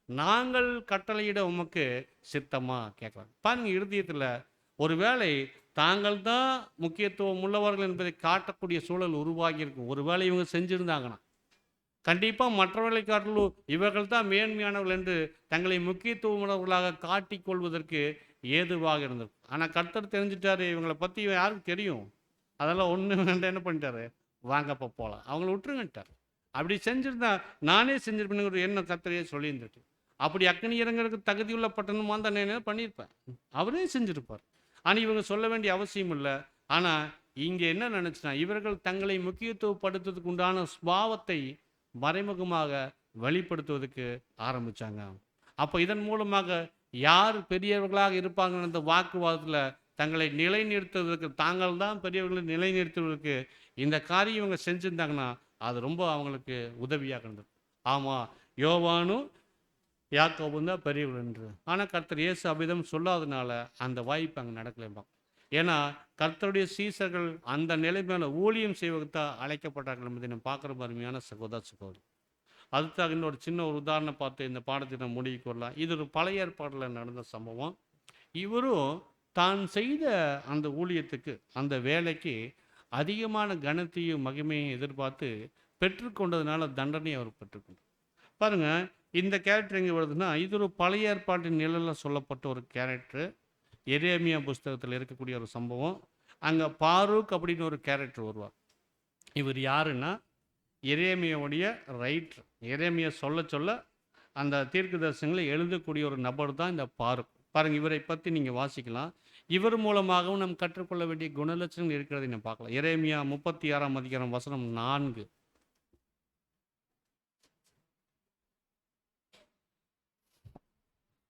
நாங்கள் கட்டளையிட உமக்கு சித்தமாக கேட்குறாங்க. பாருங்க, இருதயத்தில் ஒருவேளை தாங்கள் தான் முக்கியத்துவம் உள்ளவர்கள் என்பதை காட்டக்கூடிய சூழல் உருவாகி இருக்கும். ஒருவேளை இவங்க செஞ்சுருந்தாங்கன்னா கண்டிப்பாக மற்றவர்களை காட்டிலும் இவர்கள் தான் மேன்மையானவர்கள் என்று தங்களை முக்கியத்துவமுள்ளவர்களாக காட்டிக்கொள்வதற்கு ஏதுவாக இருந்தது. ஆனால் கர்த்தர் தெரிஞ்சிட்டாரு, இவங்களை பற்றி யாருக்கு தெரியும்? அதெல்லாம் ஒன்று வேண்டாம், என்ன பண்ணிட்டாரு, வாங்கப்போ போகலாம், அவங்கள விட்டுருங்கட்டார். அப்படி செஞ்சுருந்தா நானே செஞ்சிருப்பேன்னு ஒரு எண்ணம் கர்த்தரையே சொல்லியிருந்துட்டு, அப்படி அக்னி இறங்குறதுக்கு தகுதியுள்ள பட்டணமாக தான் நான் என்ன பண்ணியிருப்பேன், அவரே செஞ்சுருப்பார். ஆனால் இவங்க சொல்ல வேண்டிய அவசியம் இல்லை. ஆனால் இங்கே என்ன நினச்சுன்னா, இவர்கள் தங்களை முக்கியத்துவப்படுத்துறதுக்கு உண்டான சுபாவத்தை மறைமுகமாக வெளிப்படுத்துவதற்கு ஆரம்பித்தாங்க. அப்போ இதன் மூலமாக யார் பெரியவர்களாக இருப்பாங்கன்னு அந்த வாக்குவாதத்தில் தங்களை நிலைநிறுத்துவதற்கு, தாங்கள் தான் பெரியவர்களை நிலைநிறுத்துவதற்கு இந்த காரியம் இவங்க செஞ்சுருந்தாங்கன்னா அது ரொம்ப அவங்களுக்கு உதவியாக இருந்தது. ஆமாம், யோவானும் யாக்கோபும் தான் பெரியவர்கள் என்று. ஆனால் கர்த்தர் இயேசு அபிதம் சொல்லாதனால அந்த வாய்ப்பு அங்கே நடக்கலைம்பாங்க. ஏன்னா கர்த்தருடைய சீசர்கள் அந்த நிலைமையில ஊழியம் செய்வதற்கு தான் அழைக்கப்பட்டார்கள் என்பதை நம்ம பார்க்குற அருமையான சகோதர சகோதரி. அதுக்காக இன்னொரு சின்ன ஒரு உதாரணம் பார்த்து இந்த பாடத்தை நம்ம முடிவுக்கு வரலாம். இது ஒரு பழைய ஏற்பாட்டில் நடந்த சம்பவம். இவரும் தான் செய்த அந்த ஊழியத்துக்கு, அந்த வேலைக்கு அதிகமான கனத்தையும் மகிமையும் எதிர்பார்த்து பெற்றுக்கொண்டதுனால தண்டனை அவர் பெற்றுக்கொண்டார். பாருங்க, இந்த கேரக்டர் எங்கே வருதுன்னா, இது ஒரு பழைய ஏற்பாட்டின் நிழலில் சொல்லப்பட்ட ஒரு கேரக்டர். எரேமியா புஸ்தகத்தில் இருக்கக்கூடிய ஒரு சம்பவம். அங்கே பாரூக் அப்படின்னு ஒரு கேரக்டர் வருவார். இவர் யாருன்னா எரேமியாவுடைய ரைட்டர். எரேமியா சொல்ல சொல்ல அந்த தீர்க்க தரிசனங்களை எழுதக்கூடிய ஒரு நபர் தான் இந்த பாரூக். பாருங்கள், இவரை பற்றி நீங்கள் வாசிக்கலாம். இவர் மூலமாகவும் நம்ம கற்றுக்கொள்ள வேண்டிய குணலட்சணங்கள் இருக்கிறதை நம்ம பார்க்கலாம். எரேமியா 36ஆம் அதிகாரம் வசனம் 4.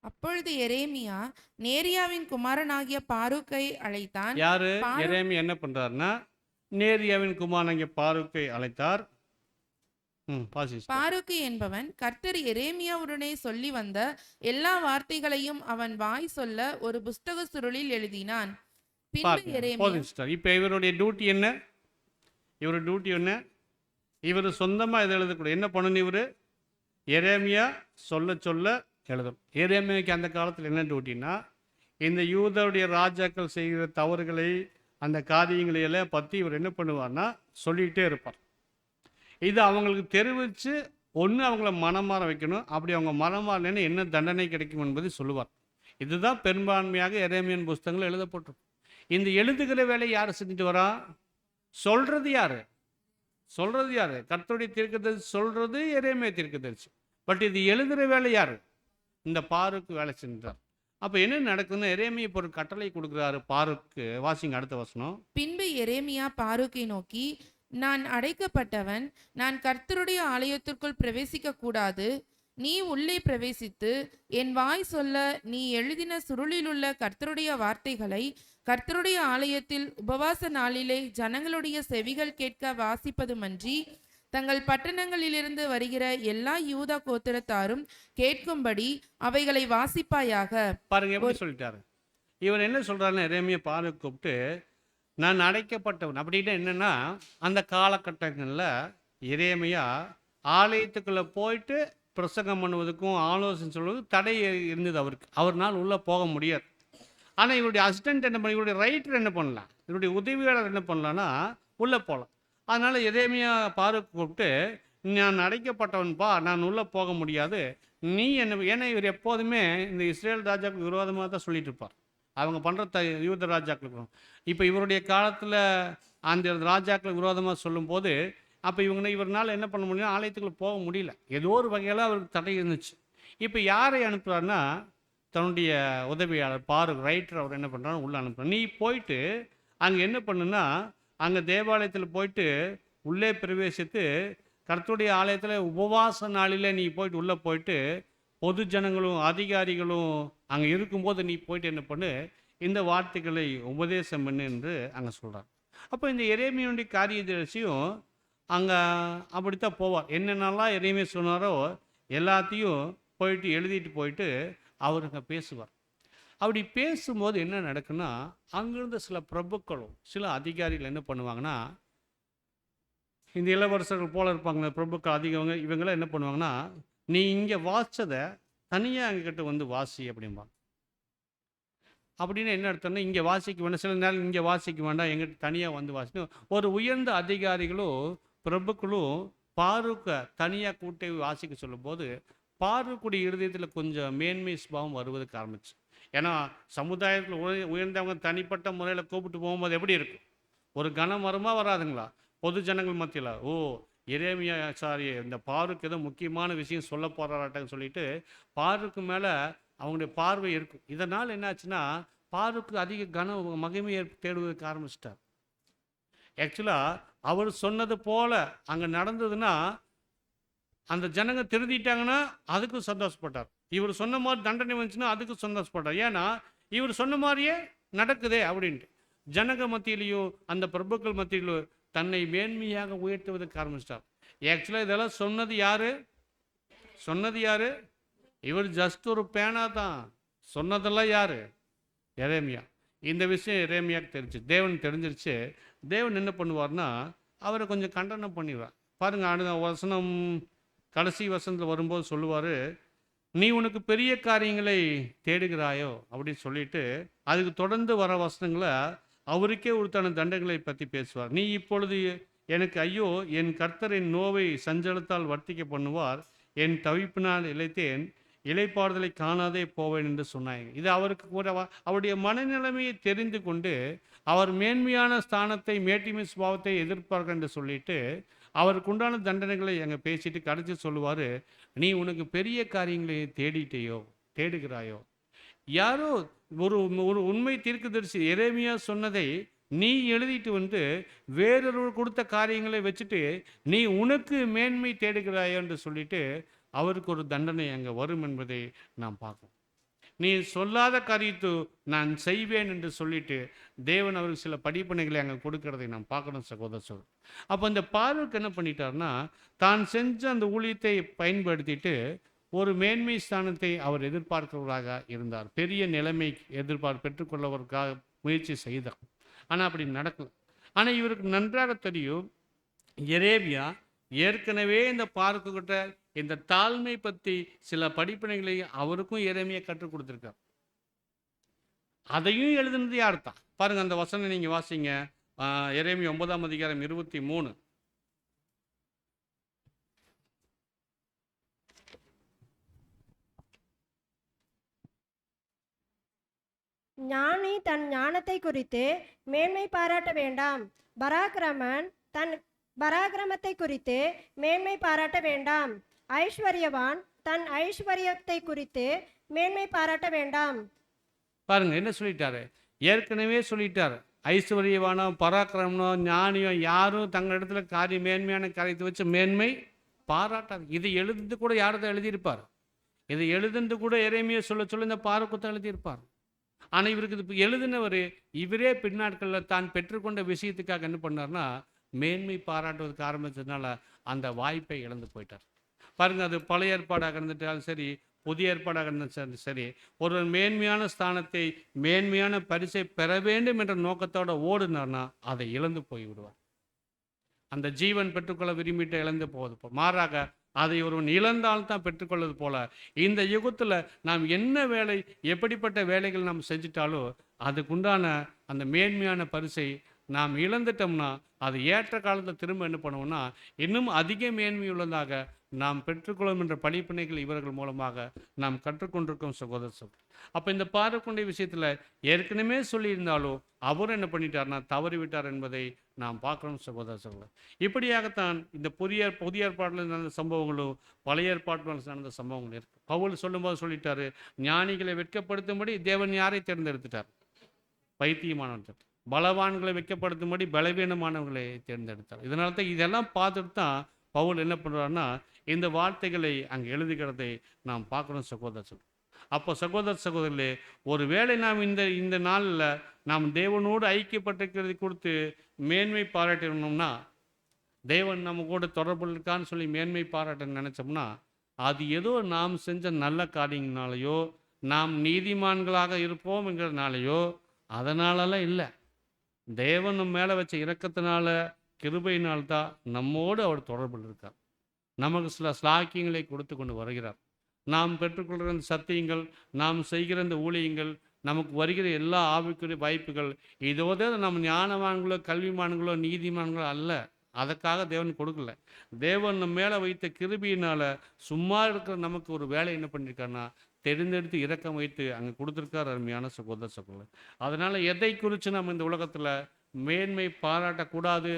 அப்பொழுது எரேமியா நேரியாவின் குமாரனாகிய பாரூக்கை அழைத்தான். யாரு? எரேமியா என்ன பண்றாருன்னா நேரியாவின் குமாரனாகிய பாரூக்கை அழைத்தார். பாரூக்கு என்பவன் கர்த்தர் எரேமியாவுடனே சொல்லி வந்த எல்லா வார்த்தைகளையும் அவன் வாய் சொல்ல ஒரு புஸ்தக சுருளில் எழுதினான். பின்பு எரேமியா, இப்ப இவருடைய டியூட்டி என்ன? இவருடைய டியூட்டி என்ன? இவர் சொந்தமா இதை எழுதக்கூடாது. என்ன பண்ணணும்? இவர் எரேமியா சொல்ல சொல்ல எழுதும். எரேமியாவுக்கு அந்த காலத்தில் என்ன டியூட்டின்னா, இந்த யூதருடைய ராஜாக்கள் செய்கிற தவறுகளை, அந்த காரியங்களை எல்லாம் பற்றி இவர் என்ன பண்ணுவார்னா சொல்லிகிட்டே இருப்பார். இது அவங்களுக்கு தெரிவித்து ஒன்று அவங்கள மனமாற வைக்கணும். அப்படி அவங்க மனமாறலைன்னு என்ன தண்டனை கிடைக்கும் என்பதை சொல்லுவார். இதுதான் பெரும்பான்மையாக எரேமியன் புஸ்தகங்கள் எழுதப்பட்டிருக்கும். இந்த எழுதுகிற வேலையை யார் செஞ்சுட்டு வரா? சொல்கிறது யார்? சொல்கிறது யார்? கர்த்தருடைய தீர்க்கதரிசி சொல்கிறது எரேமியா தீர்க்கதரிசி. பட் இது எழுதுகிற வேலை யார்? இந்த பாருக்கு வேலை செஞ்சார். அப்போ என்ன நடக்குதுன்னா, எரேமியா இப்போ ஒரு கட்டளை கொடுக்குறாரு பாருக்கு. வாசிங்க அடுத்த வசனம். பின்பு எரேமியா பாருக்கை நோக்கி, நான் அடைக்கப்பட்டவன், நான் கர்த்தருடைய ஆலயத்திற்குள் பிரவேசிக்க கூடாது. நீ உள்ளே பிரவேசித்து என் வாய் சொல்ல நீ எழுதின சுருளிலுள்ள கர்த்தருடைய வார்த்தைகளை கர்த்தருடைய ஆலயத்தில் உபவாச நாளிலே ஜனங்களுடைய செவிகள் கேட்க வாசிப்பதுமன்றி தங்கள் பட்டணங்களிலிருந்து வருகிற எல்லா யூதா கோத்திரத்தாரும் கேட்கும்படி அவைகளை வாசிப்பாயாக. பாருங்க எப்படி சொல்லிட்டாரு. இவர் என்ன சொல்றாருன்னா, எரேமியா பாருக்கு கூப்பிட்டு, நான் அடைக்கப்பட்டவன் அப்படின்னா என்னன்னா, அந்த காலகட்டங்களில் எரேமியா ஆலயத்துக்குள்ளே போயிட்டு பிரசங்கம் பண்ணுவதுக்கும் ஆலோசனை சொல்வதுக்கும் தடை இருந்தது அவருக்கு. அவர்னால் உள்ளே போக முடியாது. ஆனால் இவருடைய அசிஸ்டன்ட் என்ன பண்ண, இவருடைய ரைட்டர் என்ன பண்ணலாம், இவருடைய உதவியாளர் என்ன பண்ணலான்னா உள்ளே போகலாம். அதனால் எரேமியா பாருக்கு கூப்பிட்டு, நான் அடைக்கப்பட்டவன்பா, நான் உள்ளே போக முடியாது, நீ என்ன. ஏன்னா இவர் எப்போதுமே இந்த இஸ்ரேல் ராஜாவுக்கு விரோதமாக தான் சொல்லிட்டு இருப்பார். அவங்க பண்ணுற யூத ராஜாக்களுக்கும். இப்போ இவருடைய காலத்தில் அந்த ராஜாக்கள் விரோதமாக சொல்லும்போது, அப்போ இவர்னால என்ன பண்ண முடியும், ஆலயத்துக்குள்ள போக முடியல. ஏதோ ஒரு வகையில் அவருக்கு தடை இருந்துச்சு. இப்போ யாரை அனுப்புகிறாருன்னா, தன்னுடைய உதவியாளர் ரைட்டர் அவர் என்ன பண்ணுறாரு, உள்ளே அனுப்புகிறார். நீ போயிட்டு அங்கே என்ன பண்ணுன்னா, அங்கே தேவாலயத்தில் போயிட்டு உள்ளே பிரவேசித்து கர்த்தருடைய ஆலயத்தில் உபவாச நாளில் நீ போயிட்டு உள்ளே போயிட்டு பொது ஜனங்களும் அதிகாரிகளும் அங்கே இருக்கும்போது நீ போயிட்டு என்ன பண்ணு, இந்த வார்த்தைகளை உபதேசம் பண்ணு என்று அங்கே சொல்கிறார். அப்போ இந்த எரேமியாவுடைய காரியதரிசியும் அங்கே அப்படித்தான் போவார். என்னென்னலாம் எரேமியா சொன்னாரோ எல்லாத்தையும் போயிட்டு எழுதிட்டு போயிட்டு அவர் அங்கே பேசுவார். அப்படி பேசும்போது என்ன நடக்குன்னா, அங்கிருந்த சில பிரபுக்களும் சில அதிகாரிகள் என்ன பண்ணுவாங்கன்னா, இந்த இளவரசர்கள் போல இருப்பாங்க பிரபுக்கள் அதிகவங்க, இவங்களாம் என்ன பண்ணுவாங்கன்னா, நீ இங்கே வாசிச்சதை தனியாக எங்ககிட்ட வந்து வாசி அப்படிம்பாங்க. அப்படின்னு என்ன அர்த்தம்னா, இங்கே வாசிக்க வேண்டாம், சில நேரம் இங்கே வாசிக்க வேண்டாம், எங்கிட்ட தனியாக வந்து வாசிக்கணும். ஒரு உயர்ந்த அதிகாரிகளும் பிரபுக்களும் பாருக்கை தனியாக கூட்டி வாசிக்க சொல்லும்போது பாருக்குடைய இருதயத்தில் கொஞ்சம் மேன்மை சுபாவம் வருவதற்கு ஆரம்பிச்சு. ஏன்னா சமுதாயத்தில் உயர்ந்தவங்க தனிப்பட்ட முறையில் கூப்பிட்டு போகும்போது எப்படி இருக்கும், ஒரு கனம் வருமா வராதுங்களா பொது ஜனங்கள் மத்தியில்? ஓ, எரேமியா சாரி இந்த பாருக்கு ஏதோ முக்கியமான விஷயம் சொல்ல போகிறாட்டான்னு சொல்லிட்டு பாருக்கு மேலே அவங்களுடைய பார்வை இருக்கும். இதனால் என்னாச்சுன்னா, பாருக்கு அதிக மகிமையை தேடுவதற்கு ஆரம்பிச்சிட்டார். ஆக்சுவலாக அவர் சொன்னது போல அங்கே நடந்ததுன்னா அந்த ஜனங்க திருந்திட்டாங்கன்னா அதுக்கும் சந்தோஷப்பட்டார். இவர் சொன்ன மாதிரி தண்டனை வந்துச்சுன்னா அதுக்கும் சந்தோஷப்பட்டார். ஏன்னா இவர் சொன்ன மாதிரியே நடக்குதே அப்படின்ட்டு ஜனங்க மத்தியிலையும் அந்த பிரபுக்கள் மத்தியிலும் தன்னை மேன்மையாக உயர்த்துவதற்கு ஆரம்பிச்சிட்டார். ஆக்சுவலாக இதெல்லாம் சொன்னது யாரு? இவர் ஜஸ்ட் ஒரு பேனா தான். சொன்னதெல்லாம் யாரு? எரேமியா. இந்த விஷயம் எரேமியாவுக்கு தெரிஞ்சு, தேவன் தெரிஞ்சிருச்சு. தேவன் என்ன பண்ணுவார்னா, அவரை கொஞ்சம் கண்டனம் பண்ணிடுவார். பாருங்க, அடுத்த வசனம் கடைசி வசனத்தில் வரும்போது சொல்லுவார், நீ உனக்கு பெரிய காரியங்களை தேடுகிறாயோ அப்படின்னு சொல்லிட்டு அதுக்கு தொடர்ந்து வர வசனங்களை அவருக்கே உறுத்தான தண்டங்களை பற்றி பேசுவார். நீ இப்பொழுது எனக்கு ஐயோ, என் கர்த்தர் என் நோவை சஞ்சலத்தால் வர்த்திக்க பண்ணுவார், என் தவிப்பினால் இளைத்தேன், இளைப்பாறுதலை காணாதே போவேன் என்று சொன்னாங்க. இது அவருக்கு கூட அவருடைய மனநிலைமையை தெரிந்து கொண்டு அவர் மேன்மையான ஸ்தானத்தை மேட்டிமை சுபாவத்தை எதிர்ப்பார்கள் என்று சொல்லிட்டு அவருக்கு உண்டான தண்டனைகளை அங்கே பேசிட்டு கடைசி சொல்லுவார், நீ உனக்கு பெரிய காரியங்களை தேடுகிறாயோ. யாரோ ஒரு உண்மை தீர்க்கதரிசி எரேமியா சொன்னதை நீ எழுதிட்டு வந்து வேறொரு கொடுத்த காரியங்களை வச்சுட்டு நீ உனக்கு மேன்மை தேடுகிறாயோ என்று சொல்லிட்டு அவருக்கு ஒரு தண்டனை அங்கே வரும் என்பதை நாம் பார்க்கணும். நீ சொல்லாத காரியத்தை நான் செய்வேன் என்று சொல்லிட்டு தேவன் அவருக்கு சில படிப்பனைகளை அங்கே கொடுக்கறதை நாம் பார்க்கணும் சகோதரர். அப்போ இந்த பாருக்கு என்ன பண்ணிட்டார்னா, தான் செஞ்ச அந்த ஊழியத்தை பயன்படுத்திட்டு ஒரு மேன்மை ஸ்தானத்தை அவர் எதிர்பார்க்கிறவராக இருந்தார். பெரிய நிலைமை பெற்றுக்கொள்ளவருக்காக முயற்சி செய்தார். ஆனால் அப்படி நடக்கல. ஆனால் இவருக்கு நன்றாக தெரியும், எரேமியா ஏற்கனவே இந்த பார்க்கிட்ட இந்த தாழ்மை பற்றி சில படிப்பினைகளை அவருக்கும் எரேமியா கற்றுக் கொடுத்துருக்கார். அதையும் எழுதுனது யார் தான் பாருங்க. அந்த வசனம் நீங்க வாசிங்க, எரேமியா 9ஆம் அதிகாரம் 23. ஞானி தன் ஞானத்தை குறித்து மேன்மை பாராட்ட வேண்டாம், பராக்கிரமன் தன் பராக்கிரமத்தை குறித்து மேன்மை பாராட்ட வேண்டாம், ஐஸ்வர்யவான் தன் ஐஸ்வர்யத்தை குறித்து மேன்மை பாராட்ட வேண்டாம். பாருங்க என்ன சொல்லிட்டாரு, ஏற்கனவே சொல்லிட்டாரு. ஐஸ்வர்யவானோ பராக்கிரமனோ ஞானியோ யாரும் தங்கள் இடத்துல மேன்மையான காரியத்தை வச்சு மேன்மை பாராட்டாது. இதை எழுதுந்து கூட யார்தான் எழுதியிருப்பார்? இதை எழுதுந்து கூட எரேமியா சொல்ல இந்த பாருக்குத்தான் எழுதியிருப்பார். ஆனால் இவருக்கு இது எழுதினவர் இவரே பின்னாட்களில் தான் பெற்றுக்கொண்ட விஷயத்துக்காக என்ன பண்ணார்னா மேன்மை பாராட்டுவதற்கு ஆரம்பித்ததுனால அந்த வாய்ப்பை இழந்து போயிட்டார். பாருங்கள், அது பழைய ஏற்பாடாக இருந்துட்டாலும் சரி, புதிய ஏற்பாடாக இருந்தாலும் சரி, ஒரு மேன்மையான ஸ்தானத்தை மேன்மையான பரிசை பெற வேண்டும் என்ற நோக்கத்தோடு ஓடுனார்னா அதை இழந்து போய் விடுவார். அந்த ஜீவன் பெற்றுக்கொள்ள விரும்பிட்டு இழந்து போவது மாறாக அதை ஒருவன் இழந்தால்தான் பெற்றுக்கொள்வது போல இந்த யுகத்தில் நாம் என்ன வேலை எப்படிப்பட்ட வேலைகள் நாம் செஞ்சிட்டாலோ அதுக்குண்டான அந்த மேன்மையான பரிசை நாம் இழந்துட்டோம்னா அது ஏற்ற காலத்தில் திரும்ப என்ன பண்ணுவோம்னா இன்னும் அதிக மேன்மையுள்ளதாக நாம் பெற்றுக்கொள்ளும் என்ற படிப்பினைகள் இவர்கள் மூலமாக நாம் கற்றுக்கொண்டிருக்கோம் சகோதர சகோதரி. அப்போ இந்த பார்க்கக்கூடிய விஷயத்தில் ஏற்கனவே சொல்லியிருந்தாலும் அவரும் என்ன பண்ணிட்டார்னா தவறி விட்டார் என்பதை நாம் பார்க்கணும் சகோதர சகோதரி. இப்படியாகத்தான் இந்த புதிய ஏற்பாட்டில் நடந்த சம்பவங்களும் பழைய ஏற்பாட்டில் நடந்த சம்பவங்களும் இருக்கு. பவுல் சொல்லும்போது சொல்லிட்டாரு, ஞானிகளை வெட்கப்படுத்தும்படி தேவன் யாரை தேர்ந்தெடுத்துட்டார்? பைத்தியமானவர்கள். பலவான்களை வெட்கப்படுத்தும்படி பலவீனமானவர்களை தேர்ந்தெடுத்தார். இதனால தான் இதெல்லாம் பார்த்துட்டு தான் பவுல் என்ன பண்ணுறாருன்னா இந்த வார்த்தைகளை அங்கே எழுதுகிறதை நாம் பார்க்கணும் சகோதர சகோதரி. அப்போ சகோதர சகோதரிகளே, ஒரு வேளை நாம் இந்த இந்த நாளில் நாம் தேவனோடு ஐக்கியப்பட்டிருக்கிறதை கொடுத்து மேன்மை பாராட்டணும்னா, தேவன் நம்ம கூட தொடர்பு இருக்கான்னு சொல்லி மேன்மை பாராட்ட நினச்சோம்னா, அது ஏதோ நாம் செஞ்ச நல்ல காரியங்களாலேயோ நாம் நீதிமான்களாக இருப்போம் என்கிறதுனாலையோ அதனாலலாம் இல்லை. தேவன் நம்ம மேலே வச்ச இரக்கத்தினால கிருபையினால்தான் நம்மோடு அவர் தொடர்பில் இருக்கார். நமக்கு சில ஸ்லாக்கியங்களை கொடுத்து கொண்டு வருகிறார். நாம் பெற்றுக்கொள்கிற இந்த சத்தியங்கள், நாம் செய்கிற இந்த ஊழியங்கள், நமக்கு வருகிற எல்லா ஆவிக்குரிய வாய்ப்புகள் இதோட நம்ம ஞானவான்களோ கல்விமான்களோ நீதிமான்களோ அல்ல. அதற்காக தேவன் கொடுக்கல. தேவன் நம்ம மேலே வைத்த கிருபியினால் சும்மா இருக்கிற நமக்கு ஒரு வேலை என்ன பண்ணியிருக்காருன்னா தெரிந்தெடுத்து இரக்கம் வைத்து அங்கே கொடுத்துருக்கார் அருமையான சகோதர சகோதரர். அதனால் எதை குறித்து நம்ம இந்த உலகத்தில் மேன்மை பாராட்டக்கூடாது,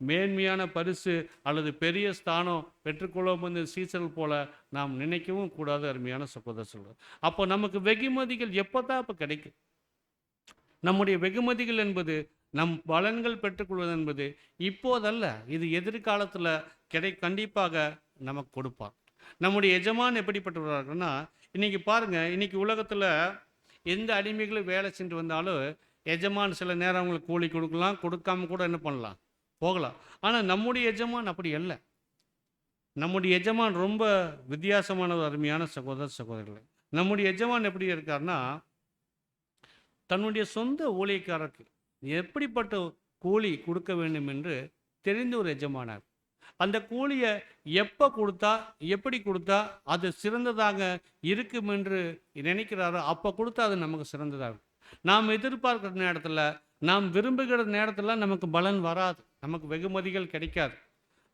மேன்மையான பரிசு அல்லது பெரிய ஸ்தானம் பெற்றுக்கொள்ளும் இந்த சீசர்கள் போல நாம் நினைக்கவும் கூடாது அருமையான சகோதர சகோதரர். அப்போ நமக்கு வெகுமதிகள் எப்போ தான் இப்போ கிடைக்கும்? நம்முடைய வெகுமதிகள் என்பது நம் பலன்கள் பெற்றுக்கொள்வது என்பது இப்போதல்ல, இது எதிர்காலத்தில் கண்டிப்பாக நமக்கு கொடுப்பார். நம்முடைய எஜமான் எப்படிப்பட்டவர்கள்னா, இன்னைக்கு பாருங்க, இன்னைக்கு உலகத்தில் எந்த அடிமைகளும் வேலை சென்று வந்தாலும் எஜமான் சில நேரம் அவங்களுக்கு கூலி கொடுக்கலாம், கொடுக்காம கூட என்ன பண்ணலாம், போகலாம். ஆனால் நம்முடைய எஜமான் அப்படி அல்ல. நம்முடைய எஜமான் ரொம்ப வித்தியாசமான ஒரு அருமையான சகோதர சகோதரிகளை. நம்முடைய எஜமான் எப்படி இருக்காருன்னா, தன்னுடைய சொந்த ஊழியக்காரருக்கு எப்படிப்பட்ட கூலி கொடுக்க வேண்டும் என்று தெரிந்த ஒரு எஜமானார். அந்த கூலியை எப்போ கொடுத்தா எப்படி கொடுத்தா அது சிறந்ததாக இருக்கும் என்று நினைக்கிறாரோ அப்போ கொடுத்தா அது நமக்கு சிறந்ததாகும். நாம் எதிர்பார்க்கிற நேரத்தில், நாம் விரும்புகிற நேரத்தில் நமக்கு பலன் வராது, நமக்கு வெகுமதிகள் கிடைக்காது.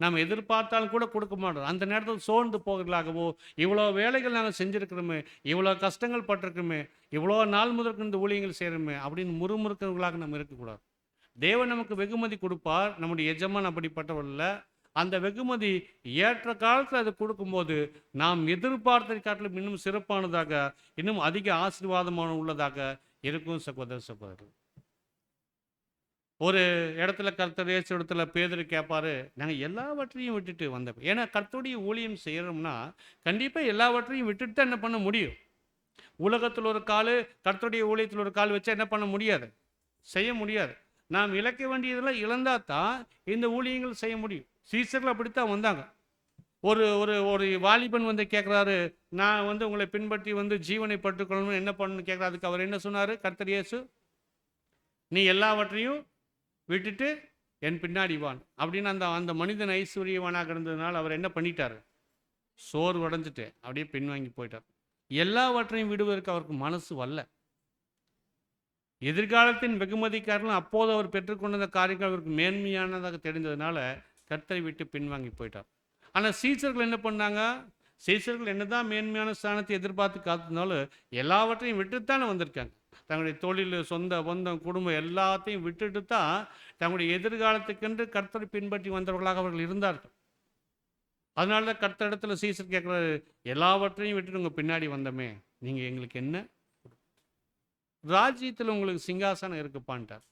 நாம் எதிர்பார்த்தாலும் கூட கொடுக்க மாட்டோம். அந்த நேரத்தில் சோர்ந்து போகிறதாகவோ, இவ்வளோ வேலைகள் நாங்கள் செஞ்சுருக்கிறோமே, இவ்வளோ கஷ்டங்கள் பட்டிருக்கோமே, இவ்வளோ நாள் முதற்கு இந்த ஊழியங்கள் செய்கிறோமே அப்படின்னு முறுமுறுக்கிறவர்களாக நம்ம இருக்கக்கூடாது. தேவன் நமக்கு வெகுமதி கொடுப்பார். நம்முடைய எஜமான் அப்படிப்பட்டவர்கள். அந்த வெகுமதி ஏற்ற காலத்தில் அது கொடுக்கும்போது நாம் எதிர்பார்த்ததை காட்டிலும் இன்னும் சிறப்பானதாக, இன்னும் அதிக ஆசீர்வாதமான உள்ளதாக இருக்கும் சகோதர சகோதரர். ஒரு இடத்துல கர்த்தர் இயேசு இடத்துல பேதுரு கேட்பாரு, நாங்கள் எல்லாவற்றையும் விட்டுட்டு வந்த, ஏன்னா கர்த்தருடைய ஊழியம் செய்கிறோம்னா கண்டிப்பாக எல்லாவற்றையும் விட்டுட்டு தான் என்ன பண்ண முடியும். உலகத்தில் ஒரு கால், கர்த்தருடைய ஊழியத்தில் ஒரு கால் வச்சா என்ன பண்ண முடியாது, செய்ய முடியாது. நாம் இழக்க வேண்டியதெல்லாம் இழந்தா தான் இந்த ஊழியங்கள் செய்ய முடியும். சீசர்கள் அப்படித்தான் வந்தாங்க. ஒரு ஒரு ஒரு வாலிபன் வந்து கேட்குறாரு, நான் வந்து உங்களை பின்பற்றி வந்து ஜீவனை பற்றுக்கொள்ளணும்னு என்ன பண்ணணும்னு கேட்குறாரு. அதுக்கு அவர் என்ன சொன்னார்? கர்த்தர் இயேசு, நீ எல்லாவற்றையும் விட்டுட்டு என் பின்னாடி வான் அப்படின்னு அந்த அந்த மனிதன் ஐஸ்வர்யவானாக இருந்ததுனால அவர் என்ன பண்ணிட்டார்? சோர்வு அடைஞ்சிட்டு அப்படியே பின்வாங்கி போயிட்டார். எல்லாவற்றையும் விடுவதற்கு அவருக்கு மனசு வரல. எதிர்காலத்தின் வெகுமதிக்காரர்களும் அப்போது அவர் பெற்றுக்கொண்ட காரியங்கள் அவருக்கு மேன்மையானதாக தெரிந்ததுனால கர்த்தரை விட்டு பின்வாங்கி போயிட்டார். ஆனால் சீசர்கள் என்ன பண்ணாங்க? சீசர்கள் என்னதான் மேன்மையான ஸ்தானத்தை எதிர்பார்த்து காத்திருந்தாலும் எல்லாவற்றையும் விட்டுத்தானே வந்திருக்காங்க. தங்களுடைய தொழில், சொந்த பந்தம், குடும்பம் எல்லாத்தையும் விட்டுட்டு தான் தங்களுடைய எதிர்காலத்துக்கென்று கர்த்தரை பின்பற்றி வந்தவர்களாக அவர்கள் இருந்தார்கள். அதனால தான் கர்த்தரிடத்துல சீசர் கேட்குறாரு, எல்லாவற்றையும் விட்டுட்டு உங்கள் பின்னாடி வந்தோமே, நீங்கள் எங்களுக்கு என்ன? ராஜ்யத்தில் உங்களுக்கு சிங்காசனம் இருக்குப்பான்ட்டார்.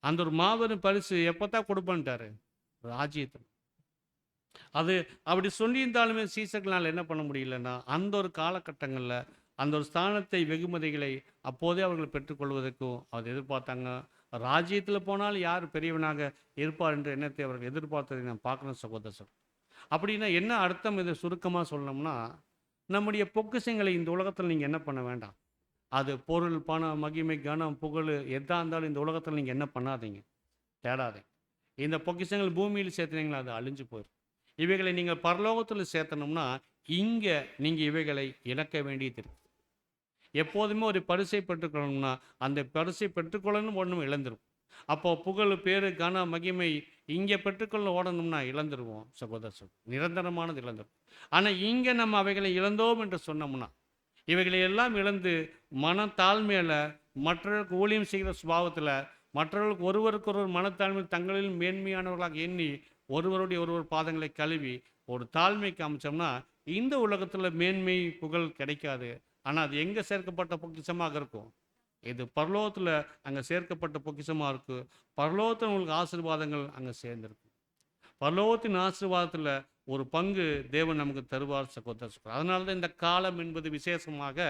அந்த ஒரு மாபெரும் பரிசு எப்போ தான் கொடுப்பான்ட்டாரு? ராஜ்யத்தில். அது அப்படி சொல்லியிருந்தாலுமே சீசர்களால் என்ன பண்ண முடியலன்னா, அந்த ஒரு காலகட்டங்களில் அந்த ஒரு ஸ்தானத்தை, வெகுமதிகளை அப்போதே அவர்கள் பெற்றுக்கொள்வதற்கும் அவர் எதிர்பார்த்தாங்க. ராஜ்யத்தில் போனால் யார் பெரியவனாக இருப்பார் என்ற எண்ணத்தை அவர்கள் எதிர்பார்த்ததை நான் பார்க்கணும் சகோதரர். அப்படின்னா என்ன அர்த்தம்? இதை சுருக்கமாக சொல்லணும்னா, நம்முடைய பொக்கிஷங்களை இந்த உலகத்தில் நீங்கள் என்ன பண்ண வேண்டாம். அது பொருள், பணம், மகிமை, கனம், புகழ் எதாக இருந்தாலும் இந்த உலகத்தில் நீங்கள் என்ன பண்ணாதீங்க, தேடாதீங்க. இந்த பொக்கிஷங்கள் பூமியில் சேர்த்துனீங்களா அது அழிஞ்சு போயிடும். இவைகளை நீங்கள் பரலோகத்தில் சேர்த்தணும்னா இங்கே நீங்கள் இவைகளை இழக்க வேண்டியது இருக்கு. எப்போதுமே ஒரு பரிசை பெற்றுக்கொள்ளணும்னா அந்த பரிசை பெற்றுக்கொள்ளணும் ஒன்றும் இழந்துடும். அப்போ புகழ், பேரு, கன, மகிமை இங்கே பெற்றுக்கொள்ள ஓடணும்னா இழந்துருவோம் சகோதர நிரந்தரமானது இழந்துரும். ஆனால் இங்கே நம்ம அவைகளை இழந்தோம் என்று சொன்னோம்னா, இவைகளை எல்லாம் இழந்து மனத்தாழ்மையில, மற்றவர்களுக்கு ஊழியம் செய்கிற சுபாவத்தில், மற்றவர்களுக்கு ஒருவருக்கொருவர் மனத்தாழ்மை தங்களில் மேன்மையானவர்களாக எண்ணி ஒருவருடைய ஒருவர் பாதங்களை கழுவி ஒரு தாழ்மை காமிச்சோம்னா இந்த உலகத்தில் மேன்மை புகழ் கிடைக்காது. ஆனால் அது எங்கே சேர்க்கப்பட்ட பொக்கிஷமாக இருக்கும்? இது பரலோகத்தில் அங்கே சேர்க்கப்பட்ட பொக்கிஷமாக இருக்குது. பரலோகத்தில் உங்களுக்கு ஆசீர்வாதங்கள் அங்கே சேர்ந்துருக்கு. பரலோகத்தின் ஆசீர்வாதத்தில் ஒரு பங்கு தேவன் நமக்கு தருவார் சகோதரர். அதனால தான் இந்த காலம் என்பது விசேஷமாக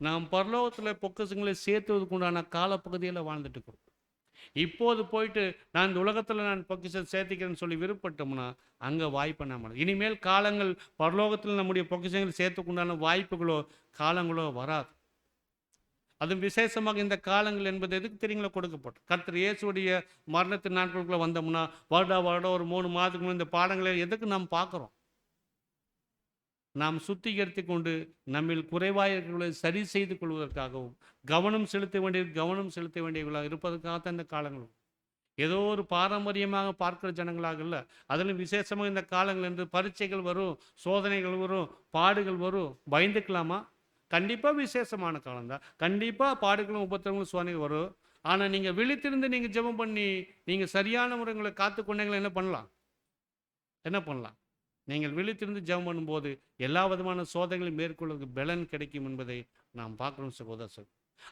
நாம் பரலோகத்தில் பொக்கிஷங்களை சேர்த்துவதற்கு உண்டான காலப்பகுதியில் வாழ்ந்துட்டு இருக்கிறோம். இப்போது போயிட்டு நான் இந்த உலகத்தில் நான் பொக்கிஷம் சேர்த்திக்கிறேன்னு சொல்லி விருப்பப்பட்டோம்னா அங்கே வாய்ப்பை நம்ம இனிமேல் காலங்கள் பரலோகத்தில் நம்முடைய பொக்கிஷங்கள் சேர்த்துக்குண்டான வாய்ப்புகளோ காலங்களோ வராது. அதுவும் விசேஷமாக இந்த காலங்கள் என்பது எதுக்கு தெரியுங்களா கொடுக்கப்பட்டது? கர்த்தர் இயேசுடைய மரணத்தின் நாட்களுக்குள்ளே வந்தோம்னா வருடம் ஒரு 3 மாதத்துக்கு இந்த பாடங்களை எதுக்கு நாம் பார்க்குறோம்? நாம் சுத்திகரித்து கொண்டு நம்மில் குறைவாயர்களை சரி செய்து கொள்வதற்காகவும் கவனம் செலுத்த வேண்டியவர்களாக இருப்பதற்காகத்தான் இந்த காலங்கள். ஏதோ ஒரு பாரம்பரியமாக பார்க்கிற ஜனங்களாக இல்லை. அதிலும் விசேஷமாக இந்த காலங்கள் என்று பரீட்சைகள் வரும், சோதனைகள் வரும், பாடுகள் வரும். பயந்துக்கலாமா? கண்டிப்பாக விசேஷமான காலம்தான். கண்டிப்பாக பாடுகளும் உபத்திரங்களும் சோதனைகள் வரும். ஆனால் நீங்கள் விழித்திருந்து நீங்கள் ஜெபம் பண்ணி நீங்கள் சரியான முறைகளை காத்து கொண்டீங்களா என்ன பண்ணலாம்? நீங்கள் விழித்திருந்து ஜெபம் பண்ணும்போது எல்லா விதமான சோதனைகளையும் மேற்கொள்வதற்கு பலன் கிடைக்கும் என்பதை நாம் பார்க்கணும் சகோதரர்.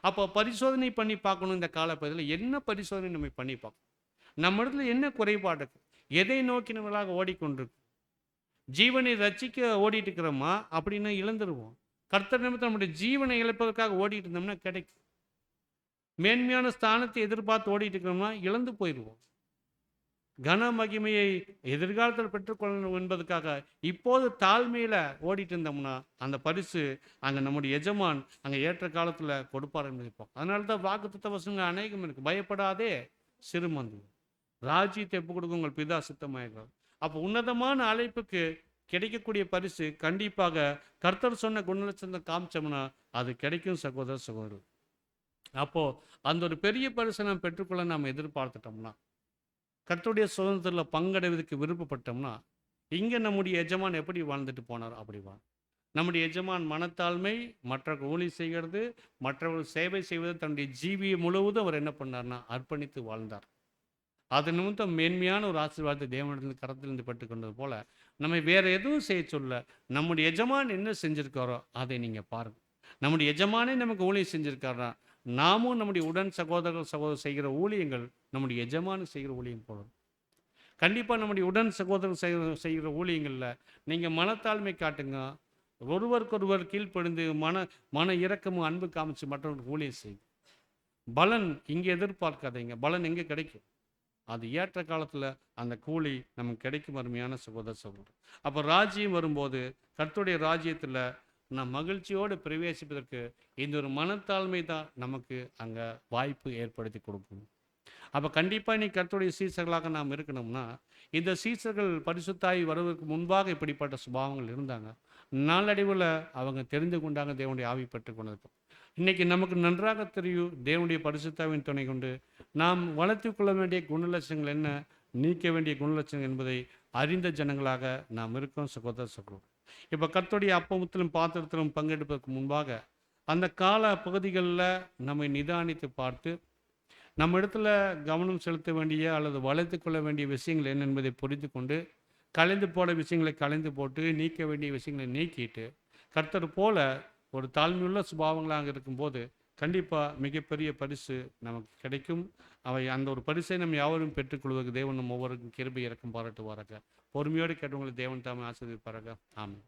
அப்போ பரிசோதனை பண்ணி பார்க்கணும். இந்த காலப்பகுதியில் என்ன பரிசோதனை நம்ம பண்ணி பார்க்கணும்? நம்ம இடத்துல என்ன குறைபாடு இருக்கு? எதை நோக்கி நம்மளாக ஓடிக்கொண்டிருக்கு? ஜீவனை ரட்சிக்க ஓடிட்டு இருக்கிறோமா? அப்படின்னா இழந்துருவோம். கர்த்தர் நிமித்தம் நம்முடைய ஜீவனை இழப்பதற்காக ஓடிட்டு இருந்தோம்னா கிடைக்கும். மேன்மையான ஸ்தானத்தை எதிர்பார்த்து ஓடிட்டு இருக்கிறோம்னா இழந்து போயிடுவோம். கன மகிமையை எதிர்காலத்தில் பெற்றுக்கொள்ளணும் என்பதற்காக இப்போது தாழ்மையில் ஓடிட்டு இருந்தோம்னா அந்த பரிசு அங்கே நம்முடைய எஜமான் அங்கே ஏற்ற காலத்தில் கொடுப்பார் என்று இருப்போம். அதனால தான் வாக்குத்தத்த வசனங்கள் அநேகம் இருக்குது. பயப்படாதே சிறுமந்து ராஜ்யத்தை ஒப்பு கொடுக்க உங்கள் பிதா சித்தமாயிருக்கிறார். அப்போ உன்னதமான அழைப்புக்கு கிடைக்கக்கூடிய பரிசு கண்டிப்பாக கர்த்தர் சொன்ன குணலட்சணத்தை காமிச்சோம்னா அது கிடைக்கும் சகோதரர். அப்போது அந்த ஒரு பெரிய பரிசை நாம் பெற்றுக்கொள்ள நாம் எதிர்பார்த்துட்டோம்னா, கர்த்தருடைய சுதந்திரத்தில் பங்கடைவதற்கு விருப்பப்பட்டோம்னா, இங்கே நம்முடைய எஜமான் எப்படி வாழ்ந்துட்டு போனார் அப்படி நம்முடைய எஜமான் மனத்தாழ்மை, மற்றவர்கள் ஊழி செய்கிறது, மற்றவர்கள் சேவை செய்வது, தன்னுடைய ஜீவியை முழுவதும் அவர் என்ன பண்ணார்னா அர்ப்பணித்து வாழ்ந்தார். அது நிமித்தம் மேன்மையான ஒரு ஆசீர்வாதத்தை தேவனிடத்தில் கரத்திலிருந்து பெற்றுக்கொண்டது போல நம்மை வேற எதுவும் செய்ய சொல்ல, நம்முடைய எஜமான் என்ன செஞ்சிருக்காரோ அதை நீங்க பாருங்க. நம்முடைய எஜமானே நமக்கு ஊழியம் செஞ்சிருக்காரா, நாமும் நம்முடைய உடன் சகோதரர்கள் செய்கிற ஊழியங்கள் நம்முடைய எஜமானுக்கு செய்கிற ஊழியம் போல. கண்டிப்பாக நம்முடைய உடன் சகோதரர்கள் செய்கிற ஊழியங்களில் நீங்கள் மனத்தாழ்மை காட்டுங்க. ஒருவருக்கொருவர் கீழ்ப்படிந்து மன இரக்கமும் அன்பு காமிச்சு மற்றவர்களுக்கு ஊழியம் செய்யுங்க. பலன் இங்கே எதிர்பார்க்காதீங்க. பலன் எங்கே கிடைக்கும்? அது ஏற்ற காலத்தில் அந்த கூலி நமக்கு கிடைக்கும். அருமையான சகோதரர். அப்போ ராஜ்யம் வரும்போது கர்த்தருடைய ராஜ்யத்தில் நாம் மகிழ்ச்சியோடு பிரவேசிப்பதற்கு இந்த ஒரு மனத்தாழ்மை தான் நமக்கு அங்கே வாய்ப்பு ஏற்படுத்தி கொடுக்கும். அப்போ கண்டிப்பாக இன்னைக்கு கர்த்தருடைய சீசர்களாக நாம் இருக்கணும்னா, இந்த சீசர்கள் பரிசுத்தாய் வருவதற்கு முன்பாக இப்படிப்பட்ட சுபாவங்கள் இருந்தாங்க. நாளடைவில் அவங்க தெரிந்து கொண்டாங்க, தேவனுடைய ஆவி பெற்று கொண்டது. இன்னைக்கு நமக்கு நன்றாக தெரியும் தேவனுடைய பரிசுத்தாவின் துணை கொண்டு நாம் வளர்த்து கொள்ள வேண்டிய குணலட்சணங்கள் என்ன, நீக்க வேண்டிய குணலட்சணங்கள் என்பதை அறிந்த ஜனங்களாக நாம் இருக்கோம் சகோதரர். இப்போ கர்த்தருடைய அப்பமுத்திலும் பாத்திரத்திலும் பங்கெடுப்பதற்கு முன்பாக அந்த கால பகுதிகளில் நம்மை நிதானித்து பார்த்து நம்ம இடத்துல கவனம் செலுத்த வேண்டிய அல்லது வளர்த்து கொள்ள வேண்டிய விஷயங்கள் என்ன என்பதை புரிந்து கொண்டு கலைந்து போட விஷயங்களை கலைந்து போட்டு நீக்க வேண்டிய விஷயங்களை நீக்கிட்டு கர்த்தர் போல ஒரு தாழ்மையுள்ள சுபாவங்களாக இருக்கும்போது கண்டிப்பாக மிகப்பெரிய பரிசு நமக்கு கிடைக்கும். அவை அந்த ஒரு பரிசை நம்ம யாவரும் பெற்றுக்கொள்வதற்கு தேவன் நம்ம ஒவ்வொருக்கும் கிருபை இறக்கம் பாராட்டுவாராக. பொறுமையோடு கேட்டவங்களை தேவன் தாமே ஆசீர்வதிப்பாராக. ஆமென்.